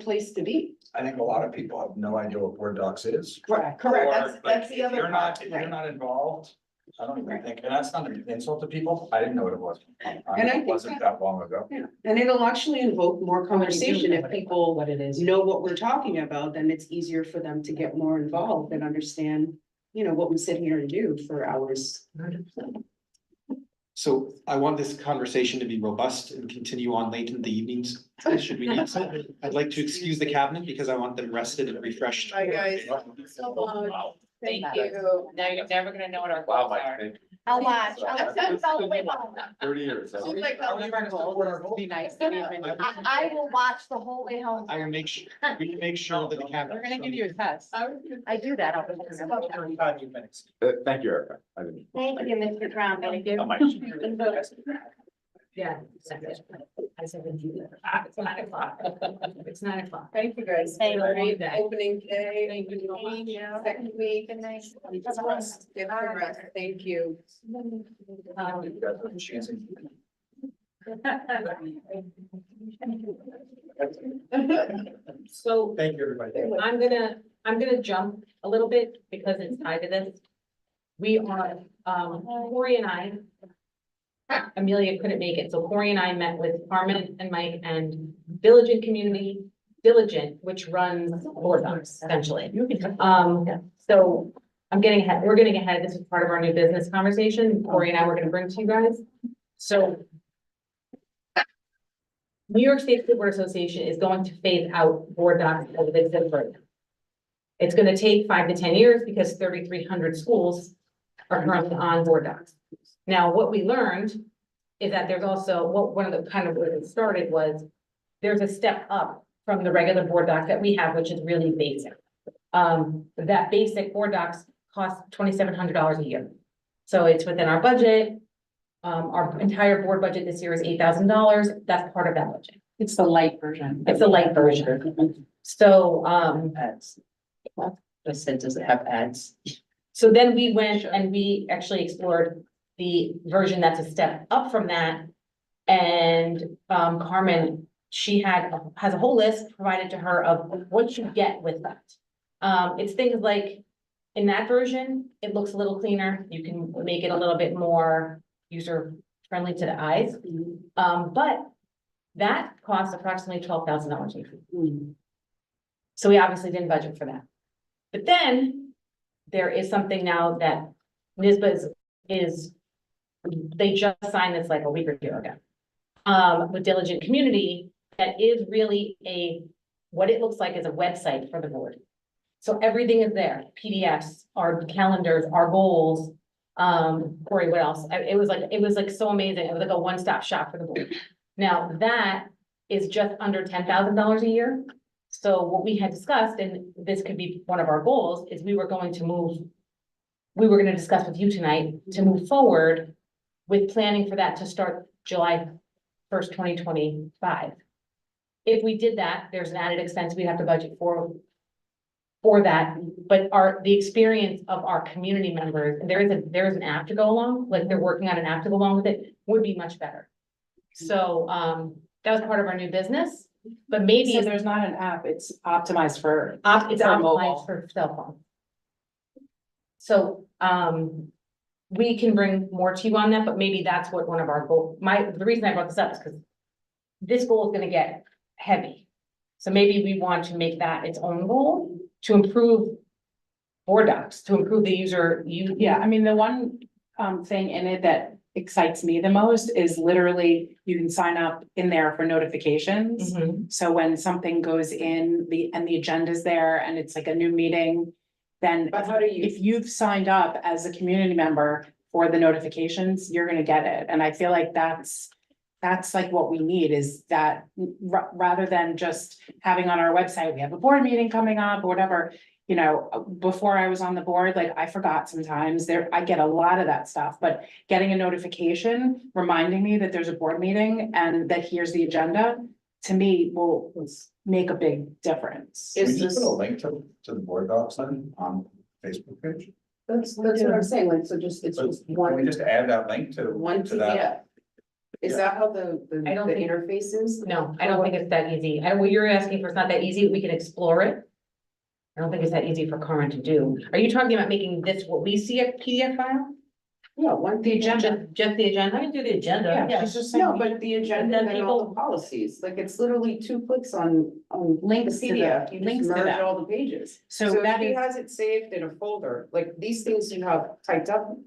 place to be. I think a lot of people have no idea what Board Docs is. Correct, Or, that's like, the if other you're not, part, if you're right? not involved, I don't even think, and that's not an insult to people, I didn't know what it was. And I It think wasn't that long ago. Yeah, and it'll actually invoke more conversation if people What it is. know what we're talking about, then it's easier for them to get more involved and understand, what we sit here and do for hours. So I want this conversation to be robust and continue on late in the evenings. Should we need some? I'd like to excuse the cabinet because I want them rested and refreshed. Bye, guys. Wow. Thank you. Now you're never gonna know what our Wow, goals Mike, are. thank you. I'll watch. I'll way home. 30 years. Seems like that was our goal. Be nice. I will watch the whole way home. I will make sure, we can make sure that the cabinet. We're gonna give you a test. I do that. Thank you, Erica. I didn't. Thank you, Mr. Brown. Thank you. Oh, Mike. Yeah. I said, it's 9:00. It's 9:00. Thank you, guys. Thank you. Great day. Opening day. Thank you so much. Second week. Good night. Good rest. Thank you. So Thank you, everybody. I'm gonna jump a little bit because it's tied to this. We are, Corey and I, Amelia couldn't make it, so Corey and I met with Carmen and Mike and Diligent, which runs Board Docs essentially. So I'm getting ahead, we're getting ahead, this is part of our new business conversation, Corey and I were gonna bring to you guys. So New York State School Board Association is going to phase out Board Docs as it exists right now. It's gonna take 5 to 10 years because 3,300 schools are currently on Board Docs. Now, what we learned is that there's also, one of the kind of where it started was, there's a step up from the regular Board Docs that we have, which is really basic. That basic Board Docs costs $2,700 a year. So it's within our budget. Our entire board budget this year is $8,000. That's part of that budget. It's the light version. It's a light version. So, Ads. Just said, does it have ads? so then we went and we actually explored the version that's a step up from that. And, Carmen, she has a whole list provided to her of what you get with that. It's things like, in that version, it looks a little cleaner. You can make it a little bit more user friendly to the eyes. But that costs approximately $12,000 a year. So we obviously didn't budget for that. But then there is something now that NYSBA is, they just signed this like a week or two ago. With Diligent Community, that is really what it looks like is a website for the board. So everything is there, PDFs, our calendars, our goals. Corey, what else? It was like so amazing. It was like a one-stop shop for the board. Now that is just under $10,000 a year. So what we had discussed, and this could be one of our goals, is we were going to discuss with you tonight to move forward with planning for that to start July 1st, 2025. If we did that, there's an added expense we'd have to budget for that, but the experience of our community members, and there is an app to go along, like they're working on an app to go along with it, would be much better. So, that was part of our new business, but maybe So there's not an app, it's optimized for. it's for mobile. optimized for cell phone. So, we can bring more to you on that, but maybe that's what one of our goals, the reason I brought this up is because this goal is gonna get heavy. So maybe we want to make that its own goal to improve Board Docs, to improve the user. Yeah, I mean, the one thing in it that excites me the most is literally you can sign up in there for notifications. So when something goes in and the agenda's there and it's like a new meeting, then But how do you? if you've signed up as a community member for the notifications, you're gonna get it. And I feel like that's like what we need is that rather than just having on our website, we have a board meeting coming up or whatever. You know, before I was on the board, like I forgot sometimes I get a lot of that stuff, but getting a notification reminding me that there's a board meeting and that here's the agenda, to me will make a big difference. Can we just put a link to the board docs then on Facebook page? That's what I'm saying, like, so just, it's just Can we one, just add that link to? one to that? PDF. Is that how the I don't think- interface is? No, I don't think it's that easy. And what you're asking for is not that easy. We can explore it. I don't think it's that easy for Carmen to do. Are you talking about making this what we see a PDF file? Yeah, one, the agenda. Just the I agenda? can do the agenda. Yeah, she's just saying. No, but the agenda then and all people- the policies, like, it's literally 2 clicks on Links the to the- PDF, you just links to merge that. all the pages. So So that she is, has it saved in a folder, like, these things you have typed up.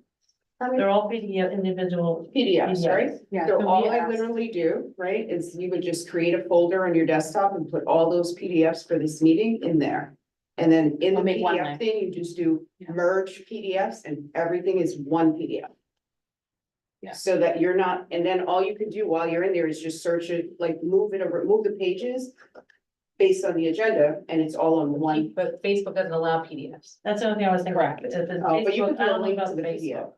They're all PDF individual. PDFs, right? yeah, So so all we I asked- literally do, right, is you would just create a folder on your desktop and put all those PDFs for this meeting in there. And then in the We'll make one PDF link. thing, you just do Yeah. merge PDFs and everything is one PDF. Yeah. So that you're not, and then all you can do while you're in there is just search it, like move it over, move the pages based on the agenda, and it's all on one. But Facebook doesn't allow PDFs. That's the only thing I was thinking. Correct. If it's Oh, but you can Facebook, do I a don't know link to about the Facebook. PDF.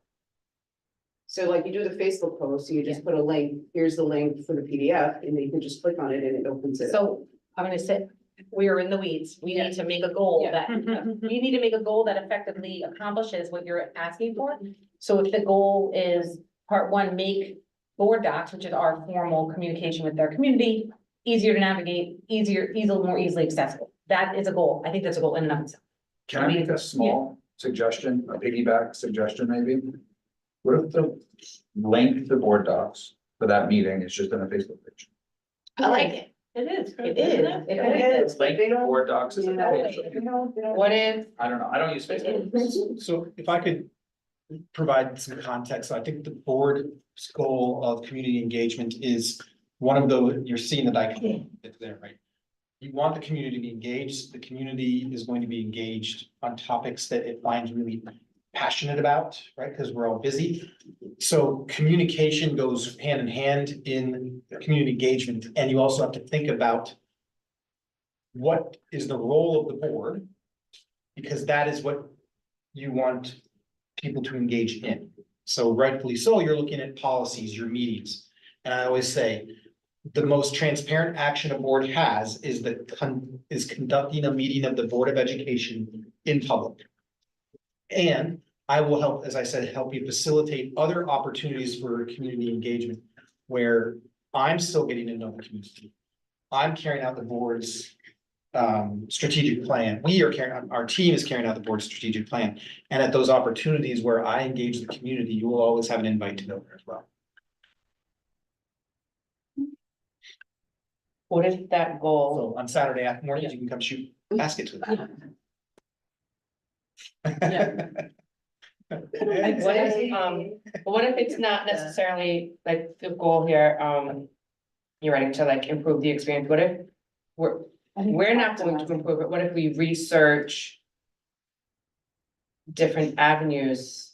So like you do the Facebook post, you just put a link, here's the link for the PDF, and then you can just click on it and it opens it. So I'm gonna say, we are in the weeds. We need to make a goal Yeah. that, we need to make a goal that effectively accomplishes what you're asking for. So if the goal is part one, make board docs, which is our formal communication with their community, easier to navigate, more easily accessible. That is a goal. I think that's a goal in and of itself. Can I make a small suggestion, a piggyback suggestion maybe? What if the link to board docs for that meeting is just on a Facebook page? I like it. It is. It is. isn't It It is, but Link they to don't. board docs is a Yeah, page. they don't. What if, I don't know, I don't use Facebook. So if I could provide some context, I think the board's goal of community engagement is one of those, you're seeing that icon, it's there, right? You want the community to be engaged, the community is going to be engaged on topics that it finds really passionate about, right? Because we're all busy. So communication goes hand in hand in community engagement, and you also have to think about what is the role of the board? Because that is what you want people to engage in. So rightfully so, you're looking at policies, your meetings. And I always say, the most transparent action a board has is conducting a meeting of the Board of Education in public. And I will help, as I said, help you facilitate other opportunities for community engagement where I'm still getting to know the community. I'm carrying out the board's strategic plan. Our team is carrying out the board's strategic plan. And at those opportunities where I engage the community, you will always have an invite to go there as well. what if that goal? So on Saturday mornings, you can come shoot baskets with me. What if it's not necessarily like the goal here, you're right, to like improve the experience, what if we're not going to improve it, what if we research different avenues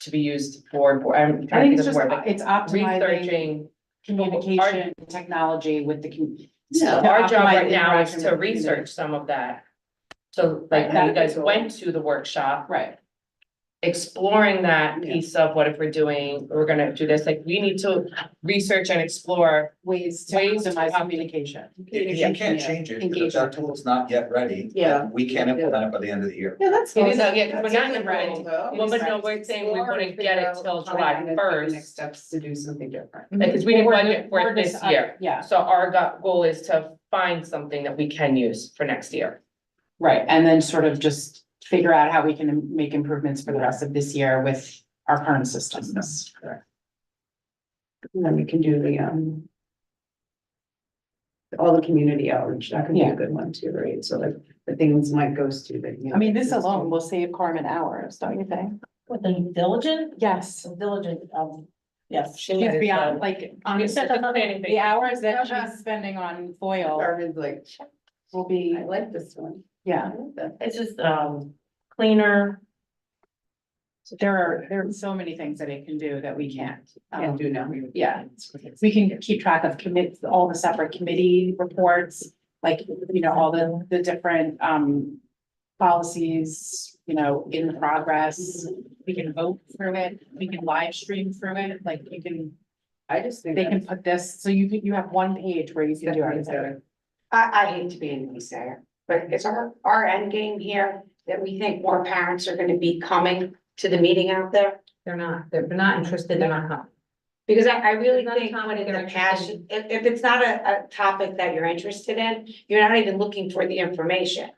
to be used for, I'm I trying think to it's think just, of the word, like it's optimizing researching. communication technology with the. So to our job optimize right now is interaction to with the community. research some of that. So like, Right, you that's guys the goal. went to the workshop, Right, exploring that Yeah. piece of what if we're gonna do this, like, we need to research and explore. ways to Ways to optimize op- communication. If you can't change it, if Engagement. that tool is not yet ready, Yeah. then we can't implement it by the end of the year. Yeah, that's. It is, fine. yeah, because we're not in the That's ready. though. Well, but no, we're saying we wouldn't get it till July Next 1st, steps to do something different. because we didn't Or budget for or it this this, year. Yeah, So our goal is to find something that we can use for next year. right, and then sort of just figure out how we can make improvements for the rest of this year with our current systems. And then we can do all the community outreach, that could be Yeah. a good one too, right? So like the things Mike goes to that. you know, I mean, this goes to. alone will save Carmen hours, don't you think? With the diligent, Yes. the diligent, Yes. She's beyond, like, honestly, the hours that she's spending on foil like, will be, I like this one. yeah. It's just, cleaner. There are so many things that it can do that we can't. Do now. Yeah, we can keep track of commits, all the separate committee reports, like, you know, all the different, policies, you know, in progress. We can vote through it, we can live stream through it, like, you can, I just think. they can put this, so you have one page where you can do everything. I hate to be a naysayer, but it's our end game here that we think more parents are gonna be coming to the meeting out there. They're not interested, they're not coming. Because I really It's not a think topic when it's they're a interested passion, if it's not a topic that you're interested in, you're not even looking for the information.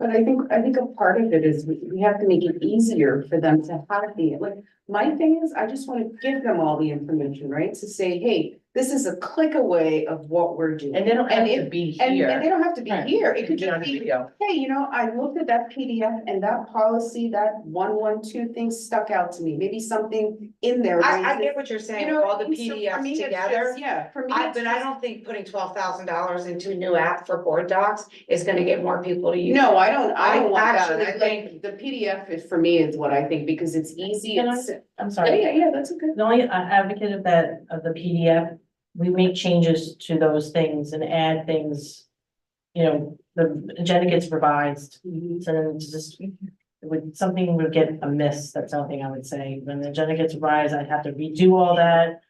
But I think a part of it is we have to make it easier for them to have like, my thing is, I just wanna give them all the information, right? To say, hey, this is a click away of what we're doing. And they don't have to if- be And here. they don't have to be Right. here, it could Do it on just a be, video. hey, you know, I looked at that PDF and that policy, that 112 thing stuck out to me, maybe something in there. I get what you're You saying, know, all the and so for PDFs me, it's together. just- Yeah, for me. But I don't think putting $12,000 into a new app for board docs is gonna get more people to use. No, it. I don't want that. actually I like, think- the PDF is for me is what I think, because it's easy, Can I- it's. I'm Yeah, sorry. yeah, that's okay. The only advocate of that, of the PDF, we make changes to those things and add things. You know, the agenda gets revised, so then it's just, something would get amiss, that's something I would say. When the agenda gets revised, I'd have to redo all that.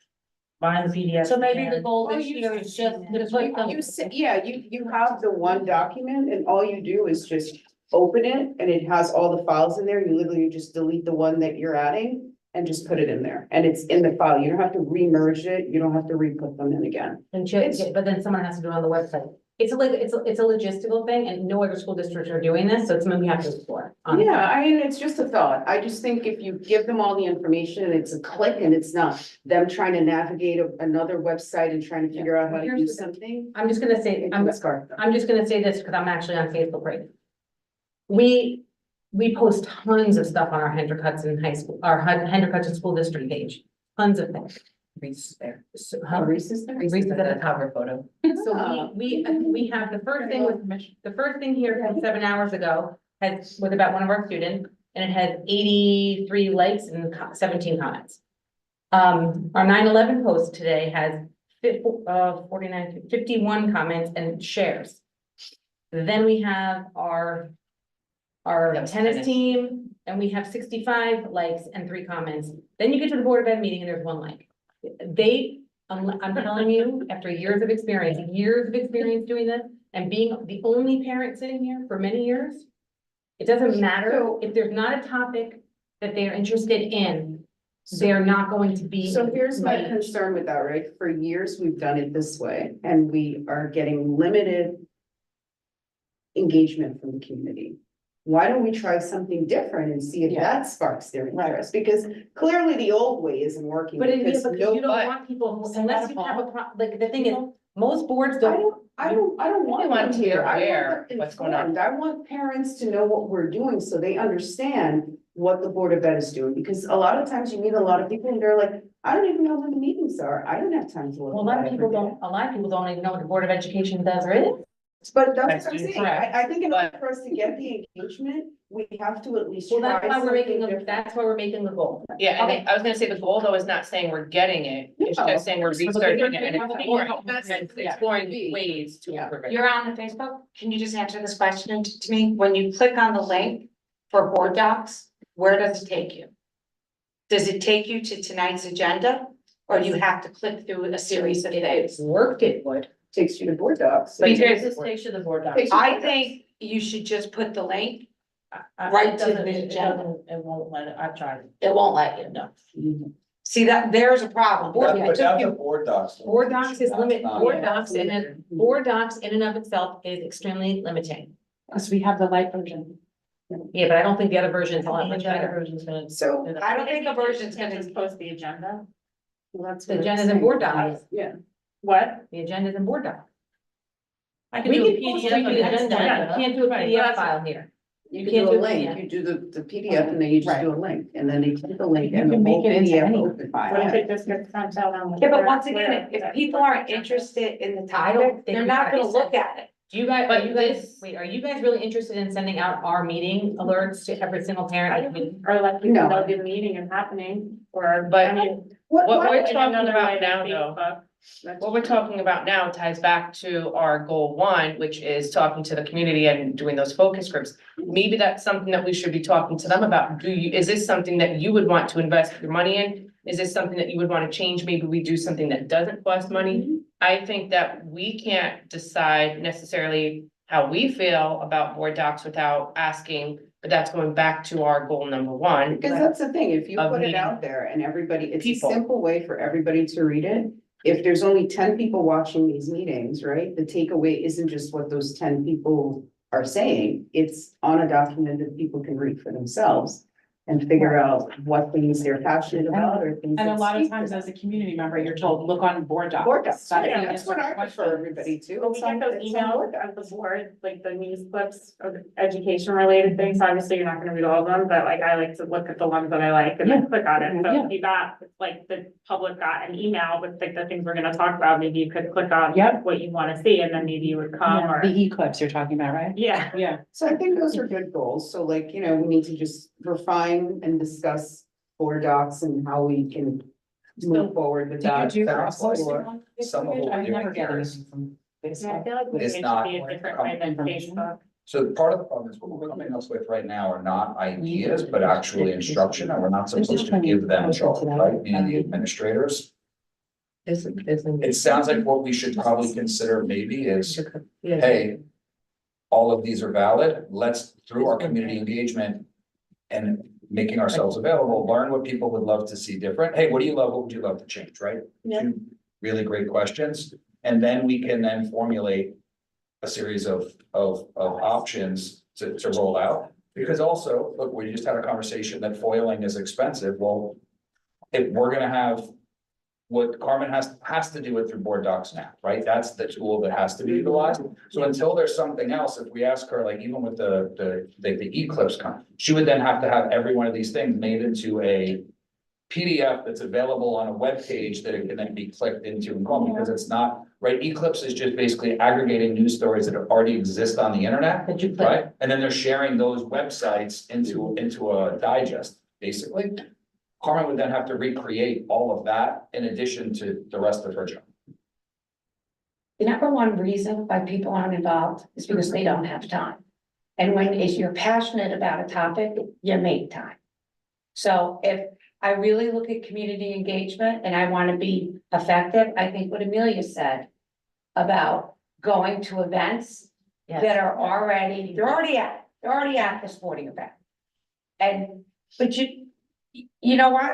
Find the PDF. So maybe the goal Well, this you- year is just to put them. You say, yeah, you have the one document and all you do is just open it and it has all the files in there. You literally just delete the one that you're adding and just put it in there. And it's in the file. You don't have to re-merge it. You don't have to re-put them in again. And but then someone has to do it on the website. It's a logistical thing and no other school districts are doing this, so it's something we have to explore. Yeah, I mean, it's just a thought. I just think if you give them all the information, it's a click and it's not them trying to navigate another website and trying to figure out how to do Here's the- something. I'm just gonna say, I'm just gonna say this because I'm actually on Facebook right now. We post tons of stuff on our Hendrick Hudson High School, our Hendrick Hudson School District page, tons of things. Reese there. So, Reese is there? Reese is at the cover photo. So we have the first thing with, the first thing here from 7 hours ago was about one of our students, and it had 83 likes and 17 comments. Our 9/11 post today has 51 comments and shares. Then we have our tennis team, and we have 65 likes and 3 comments. Then you get to the Board of Ed meeting and there's 1 like. I'm telling you, after years of experience doing this, and being the only parent sitting here for many years, it doesn't matter if there's not a topic that they're interested in, they're not going to be. So here's my concern with that, right? For years, we've done it this way and we are getting limited engagement from the community. Why don't we try something different and see if that sparks their interest? Because clearly the old way isn't working. But because you don't want people, unless you have like, the thing is, most boards don't. I don't want want them to be here. I aware want them what's going on. informed. I want parents to know what we're doing so they understand what the Board of Ed is doing. Because a lot of times you meet a lot of people and they're like, I don't even know when the meetings are. I don't have time to look. Well, a lot of people don't even know what the Board of Education does or is. But that's what I'm saying. Correct. I think in order for us to get the engagement, we have to at least Well, try that's why we're something making, different. that's why we're making the goal. Yeah, and I was gonna say the goal though is not saying we're getting it, it's No. just saying we're researching it and Yeah. exploring ways to improve it. You're on the Facebook, can you just answer this question to me? When you click on the link for board docs, where does it take you? Does it take you to tonight's agenda? Or do you have to click through a series of things? Worked, it would. Takes you to board docs. But Because this takes you to the board doc. Takes you- I think you should just put the link, Right Right to to the the agenda. It won't let it, I've tried. it won't let you. No. See that, there's a problem. But It took that's you- a board docs. Board docs is That's limit, not- board docs in and of itself is extremely limiting. Because we have the light version. Yeah, but I don't think the other versions all I that much think the other better. version's gonna. So I don't think the version's gonna. Just post the agenda. well, that's The what I'm agendas and saying. board docs, Yeah. What? the agendas and board docs. I can We do a can post PDF the of the agenda, you can't do a Right, PDF that's- file here. You can't can do do a it, link, yeah. you do the PDF and then you just do a link, and then they click the link You and the can make whole it into PDF any open. file. What if it just gets sent out on? Yeah, but once again, if people aren't interested in the topic, think they're we not should gonna be look at it. Do you guys, But are you guys, this- wait, are you guys really interested in sending out our meeting alerts to every single parent? Or let people No. know the meeting is happening, or, But I mean. what in we're talking another about way now, than though, Facebook. That's what we're talking about now ties back to our goal one, which is talking to the community and doing those focus groups. Maybe that's something that we should be talking to them about. Is this something that you would want to invest your money in? Is this something that you would want to change? Maybe we do something that doesn't cost money. I think that we can't decide necessarily how we feel about board docs without asking, but that's going back to our goal number one. Because that's the thing, if you Of put it meeting out there and everybody, it's a people. simple way for everybody to read it. If there's only 10 people watching these meetings, right, the takeaway isn't just what those 10 people are saying. It's on a document that people can read for themselves and figure out what things they're passionate about or things. And a that lot of speak to times them. as a community member, you're told, look on board docs. Board docs, That's yeah, the that's answer what to I prefer questions. everybody to. But we It's on- get those it's on board emails docs. of the board, like the news clips of education related things, obviously you're not gonna read all of them, but like I like to look at the ones that I like and then click on it, so Yeah. if you got, like, the public got an email with like the things we're gonna talk about, maybe you could click on Yep. what you wanna see, and then maybe you would come, or, The e-clips you're talking about, right? yeah. Yeah. So I think those are good goals. So like, we need to just refine and discuss board docs and how we can move forward with that. Do you Sounds like posting on some of Facebook? what we're I never doing get here anything from Yeah, I Facebook. feel like maybe it It's should not be a different way than Facebook. So part of the problem is what we're coming up with right now are not ideas, but actually instruction, and we're not supposed to give them charge, right, meaning the administrators. It sounds like what we should probably consider maybe is, hey, all of these are valid, let's, through our community engagement and making ourselves available, learn what people would love to see different. Hey, what do you love? What would you love to change, right? Yeah. Two really great questions. And then we can then formulate a series of options to roll out. Because also, look, we just had a conversation that foiling is expensive. Well, if we're gonna have what Carmen has to do it through board docs now, right? That's the tool that has to be utilized. So until there's something else, if we ask her, like even with the eclipse she would then have to have every one of these things made into a PDF that's available on a web page that it can then be clicked into and gone, because it's not, right? Eclipse is just basically aggregating news stories that already exist on the internet, That you click. right? And then they're sharing those websites into a digest, basically. Carmen would then have to recreate all of that in addition to the rest of her job. The number one reason why people aren't involved is because they don't have time. And if you're passionate about a topic, you make time. So if I really look at community engagement and I want to be effective, I think what Amelia said about going to events that are they're already at the sporting event. But you know what?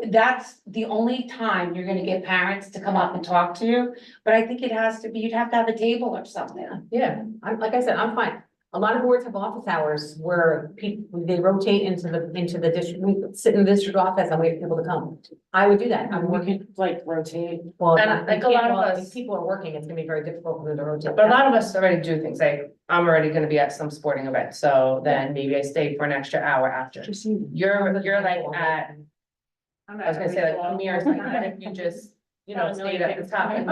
That's the only time you're gonna get parents to come up and talk to you, but I think it has to be, you'd have to have a table or something. Yeah, like I said, I'm fine. A lot of boards have office hours where people, they rotate into the district, we sit in the district office and wait for people to come. I would do that. I'm We working, can like rotate. well, And like a lot of us- if people are working, it's gonna be very difficult for them to rotate. But a lot of us already do things like, I'm already gonna be at some sporting event, so then maybe I stay for an extra hour after. You're like at, I was gonna say like Amir's, like, what if you just, stayed at the top and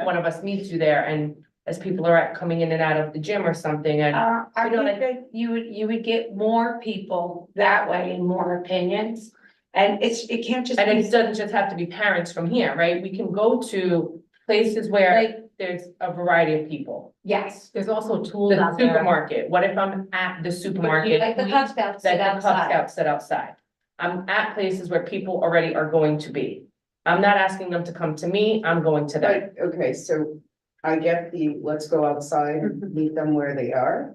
one of us meets you there and as people are coming in and out of the gym or something and. I You know, think that you would get more people that way and more opinions. And it can't just And be, it doesn't just have to be parents from here, right? We can go to places where there's a variety of people. yes, There's also tools The out there. supermarket, what if I'm at the supermarket? like the Cub Scouts That sit the Cub outside. Scouts sit outside. I'm at places where people already are going to be. I'm not asking them to come to me, I'm going to them. But, okay, so I get let's go outside and meet them where they are.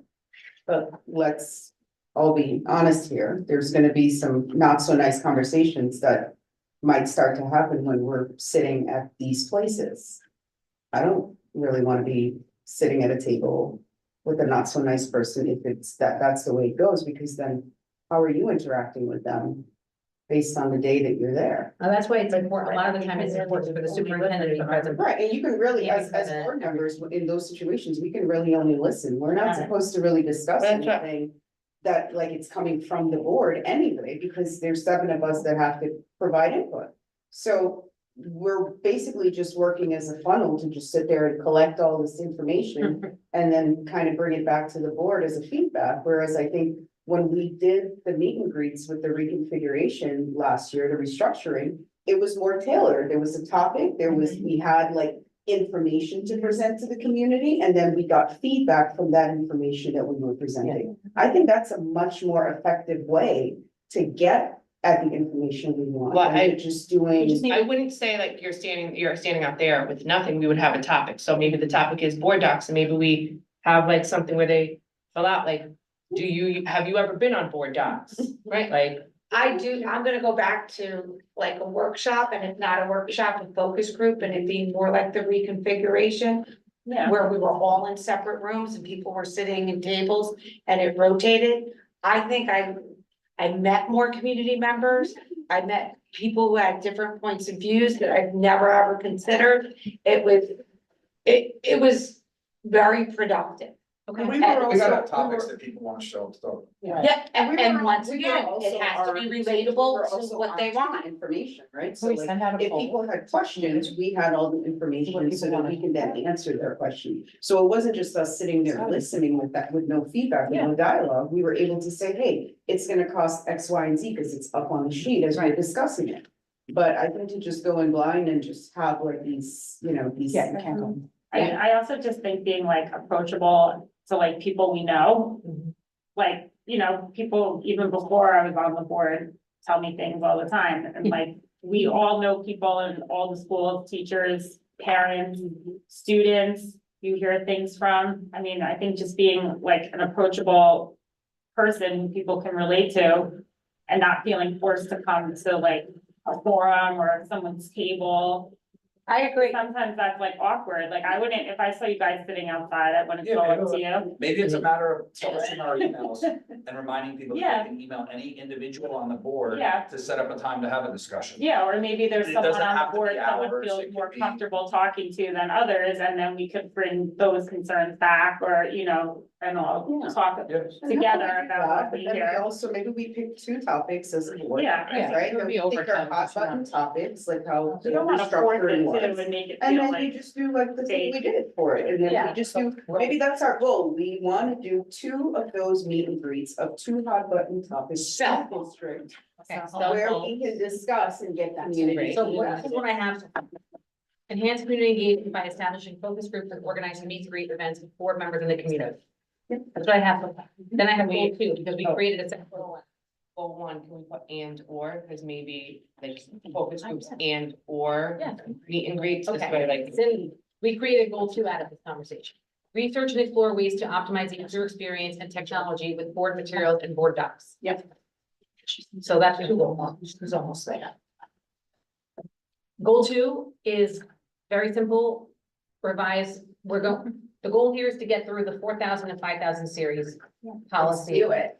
But let's all be honest here, there's gonna be some not so nice conversations that might start to happen when we're sitting at these places. I don't really wanna be sitting at a table with a not so nice person if that's the way it goes, because then how are you interacting with them? based on the day that you're there. That's why it's important, a lot of the time it's important for the superintendent to be present. Right, and you can really, Yeah, as because, board members, in those situations, we can really only listen. We're not supposed to really discuss That's right. anything that, like, it's coming from the board anyway, because there's 7 of us that have to provide input. So we're basically just working as a funnel to just sit there and collect all this information and then kind of bring it back to the board as a feedback, whereas I think when we did the meet and greets with the reconfiguration last year, the restructuring, it was more tailored. There was a topic, we had like information to present to the community, and then we got feedback from that information that we were presenting. I think that's a much more effective way to get at the information we want. Well, than just doing. I wouldn't say like you're standing out there with nothing, we would have a topic, so maybe the topic is board docs, and maybe we have like something where they fill out, like, have you ever been on board docs, right, like. I do, I'm gonna go back to like a workshop, and it's not a workshop, a focus group, and it being more like the reconfiguration. Yeah. Where we were all in separate rooms and people were sitting in tables and it rotated. I think I met more community members. I met people who had different points of views that I've never ever considered. It was very productive. And we And we got also- topics that people want to show, so. Yeah, and once We were again, also it has to be we were relatable also to what they on want. Information, right? So We like, send out a if poll. people had questions, we had all the information What so people that we wanted. can then answer their question. So it wasn't just us sitting there listening with that, with no feedback, with no dialogue. We were able to say, hey, it's gonna cost X, Y, and Z because it's up on the sheet as we're discussing it. But I think to just go in blind and just have like these, these. Yeah, you can't go. I also just think being like approachable to like people we know. Like, people even before I was on the board tell me things all the time, and like, we all know people in all the schools, teachers, parents, students, you hear things from. I mean, I think just being like an approachable person people can relate to and not feeling forced to come to like a forum or someone's table. I agree. Sometimes that's like awkward, like I wouldn't, if I saw you guys sitting outside, I wouldn't go up to you. Maybe it's a matter of publishing our emails and reminding people Yeah. that they can email any individual on the board. Yeah. To set up a time to have a discussion. Yeah, or maybe there's It someone doesn't on have the to board be someone hours, feels it could more be- comfortable talking to than others, and then we could bring those concerns back, or, and all talk together about what But we then we hear. also, maybe we pick 2 topics as a board. Yeah. Right, It would then be we pick our overtime, hot just not- button topics, like how. We don't wanna force it to and make it And feel then you like, just do like the thing we fake. did for it, and then Yeah. we just do, maybe that's our goal, we wanna do 2 of those meet and greets of 2 hot button topics. Self-district, Okay, where so, we can discuss and get community. so this is what I have. Enhance community engagement by establishing focus groups and organizing meet and greet events with board members in the community. That's what I have. Then I have goal 2, because we created a separate goal. Goal 1, can we put and or, because maybe like focus groups and or Yeah. meet and greets, this Okay, way, like. then we created goal 2 out of this conversation. Research and explore ways to optimize the user experience and technology with board materials and board docs. Yep. So that's 2 goals, it's almost there. Goal 2 is very simple, revise, the goal here is to get through the 4,000 and 5,000 series policy. Do it.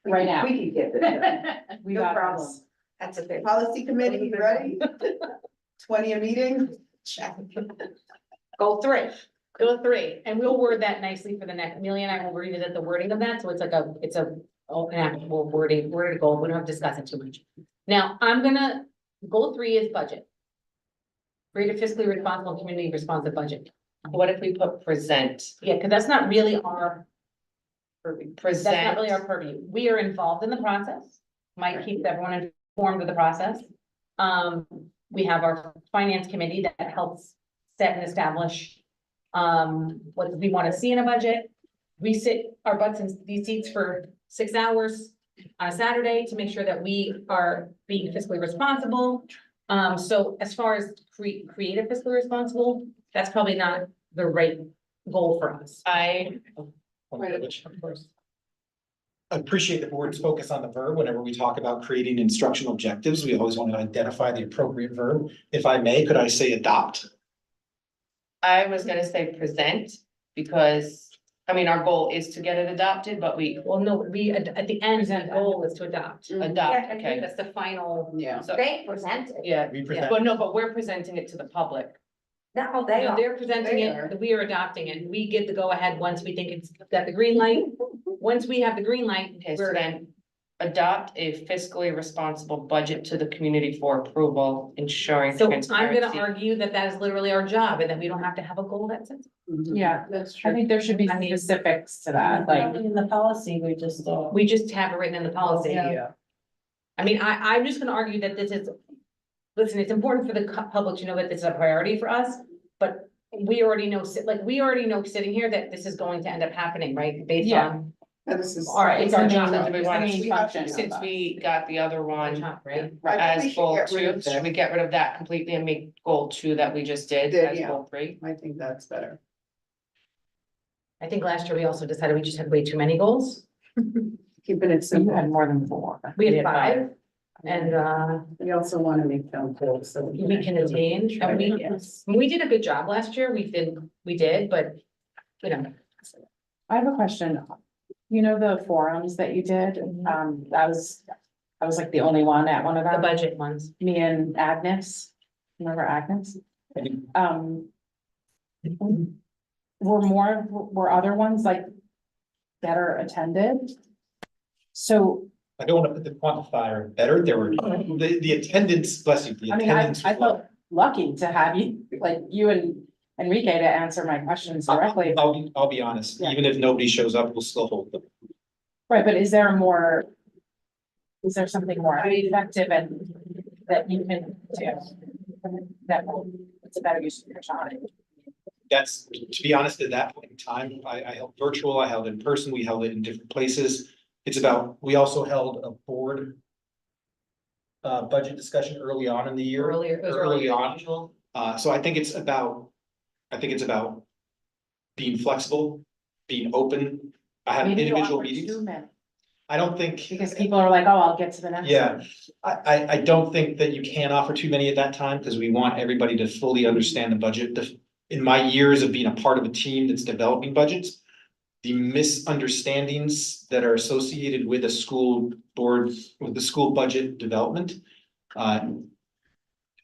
Right now. We can get this done. We No got problem. this. That's a big. Policy committee, you ready? 20 a meeting? Check. Goal 3. Goal 3, and we'll word that nicely for the next, Amelia and I will revisit the wording of that, so it's like we'll worded goal, we don't have to discuss it too much. Now, goal 3 is budget. Create a fiscally responsible, community responsive budget. What if we put present? Yeah, because that's not really our purview. That's not Present. really our purview. We are involved in the process. Mike keeps everyone informed of the process. We have our finance committee that helps set and establish what we want to see in a budget. We sit our butts in these seats for 6 hours on a Saturday to make sure that we are being fiscally responsible. So as far as creative fiscally responsible, that's probably not the right goal for us. Of course. I appreciate the board's focus on the verb whenever we talk about creating instructional objectives. We always want to identify the appropriate verb. If I may, could I say adopt? I was gonna say present, because I mean, our goal is to get it adopted, but we Well, no, we, at the end, the goal is to adopt. adopt, okay. That's the final. Yeah. So, They present it. yeah, We present. but no, but we're presenting it to the public. No, they No, are. they're presenting They it, are. we are adopting it, we get the go ahead once we think it's got the green light. Once we have the green light, Okay, so we're, then adopt a fiscally responsible budget to the community for approval, ensuring so I'm gonna transparency. argue that that is literally our job, and that we don't have to have a goal that says. Yeah, That's I think there should be I mean- specifics to that, like. In the policy, we just, We just have it written in the policy. Yeah. I mean, I'm just gonna argue that this is, listen, it's important for the public to know that this is a priority for us, but we already know, we already know sitting here that this is going to end up happening, right? Based Yeah. on. This is. All right, It's our It's the job, main- do we it's the want main to, function of since us. we got the other one Right? as goal get rid of 2, that. should we get rid of that completely and make goal 2 that we just did Did, as yeah. goal 3? I think that's better. I think last year we also decided we just had way too many goals. Keeping it You simple. had more than 4. We We had had 5, and We also want to make them full, so. we can attain, and we did a good job last year, we did, but, you know. I have a question. You know, the forums that you did, I was like the only one at one of The them, budget ones. me and Agnes, remember Agnes? Were other ones like better attended? So, I don't want to put the quantifier better, there were, the attendance, bless you, the I mean, attendance. I was low. felt lucky to have you, like you and Enrique to answer my questions directly. I'll be honest, Yeah. even if nobody shows up, we'll still hold them. Right, but is there something more effective and that you can do? That will, it's a better use of your time. That's, to be honest, at that point in time, I held virtual, I held in person, we held it in different places. It's about, we also held a board budget discussion early on in the year. Earlier, it was Early earlier than on. usual. So I think it's about being flexible, being open. I had Maybe you individual offer meetings. too many, I don't think. because people are like, oh, I'll get to the next. Yeah, I don't think that you can offer too many at that time, because we want everybody to fully understand the budget. In my years of being a part of a team that's developing budgets, the misunderstandings that are associated with a school board, with the school budget development,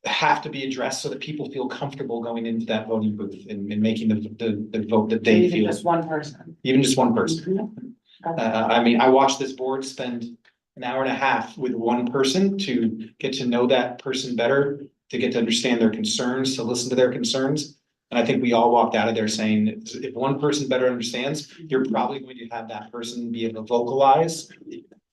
have to be addressed so that people feel comfortable going into that voting booth and making the vote that they Even feel, just one person. even just one person. I mean, I watched this board spend an hour and a half with one person to get to know that person better, to get to understand their concerns, to listen to their concerns. And I think we all walked out of there saying, if one person better understands, you're probably going to have that person be able to vocalize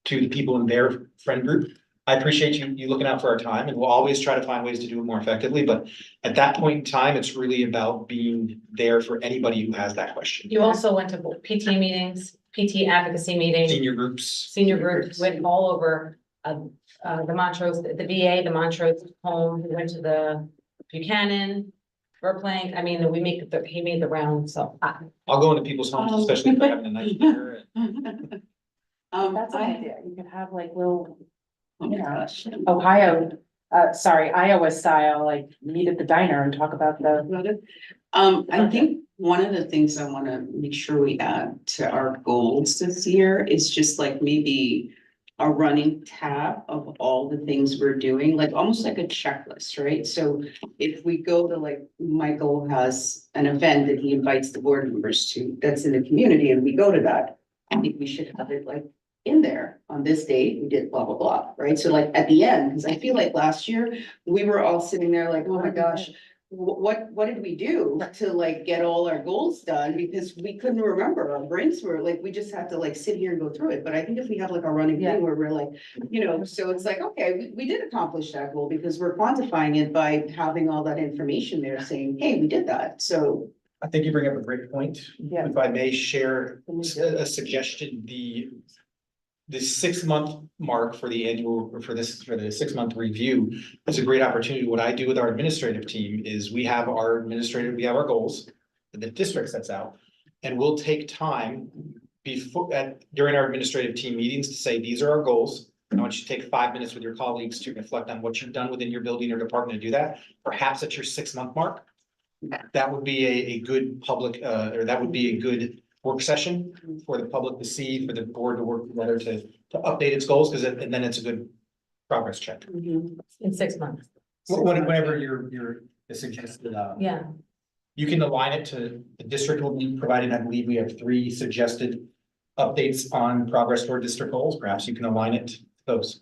to the people in their friend group. I appreciate you looking out for our time, and we'll always try to find ways to do it more effectively, but at that point in time, it's really about being there for anybody who has that question. You also went to PT meetings, PT advocacy meetings, Senior groups. senior groups, went all over, the Montrose, the VA, the Montrose home, we went to the Buchanan. Verplank, I mean, he made the round, so. I'll go into people's homes, especially if they're having a nice dinner. That's an I, idea. You could have like little, oh my gosh. Iowa style, like meet at the diner and talk about the. I think one of the things I want to make sure we add to our goals this year is just like maybe a running tab of all the things we're doing, like almost like a checklist, right? So if we go to, like, Michael has an event that he invites the board members to, that's in the community, and we go to that, I think we should have it like in there, on this date, we did blah, blah, blah, right? So like at the end, because I feel like last year, we were all sitting there like, oh my gosh, what did we do to like get all our goals done? Because we couldn't remember, our brains were like, we just had to like sit here and go through it. But I think if we have like a running thing where we're like, so it's like, okay, we did accomplish that goal because we're quantifying it by having all that information there saying, hey, we did that. So. I think you bring up a great point. Yeah. If I may share a suggestion, the 6-month mark for the annual, or for the 6-month review is a great opportunity. What I do with our administrative team is we have our goals that the district sets out. And we'll take time during our administrative team meetings to say, these are our goals. I want you to take 5 minutes with your colleagues to reflect on what you've done within your building or department to do that. Perhaps at your 6-month mark. That would be a good public, or that would be a good work session for the public to see, for the board to work together to update its goals, because and then it's a good progress check. In 6 months. Whenever you're suggested, Yeah, you can align it to, the district will be provided, I believe we have 3 suggested updates on progress toward district goals, perhaps you can align it to those.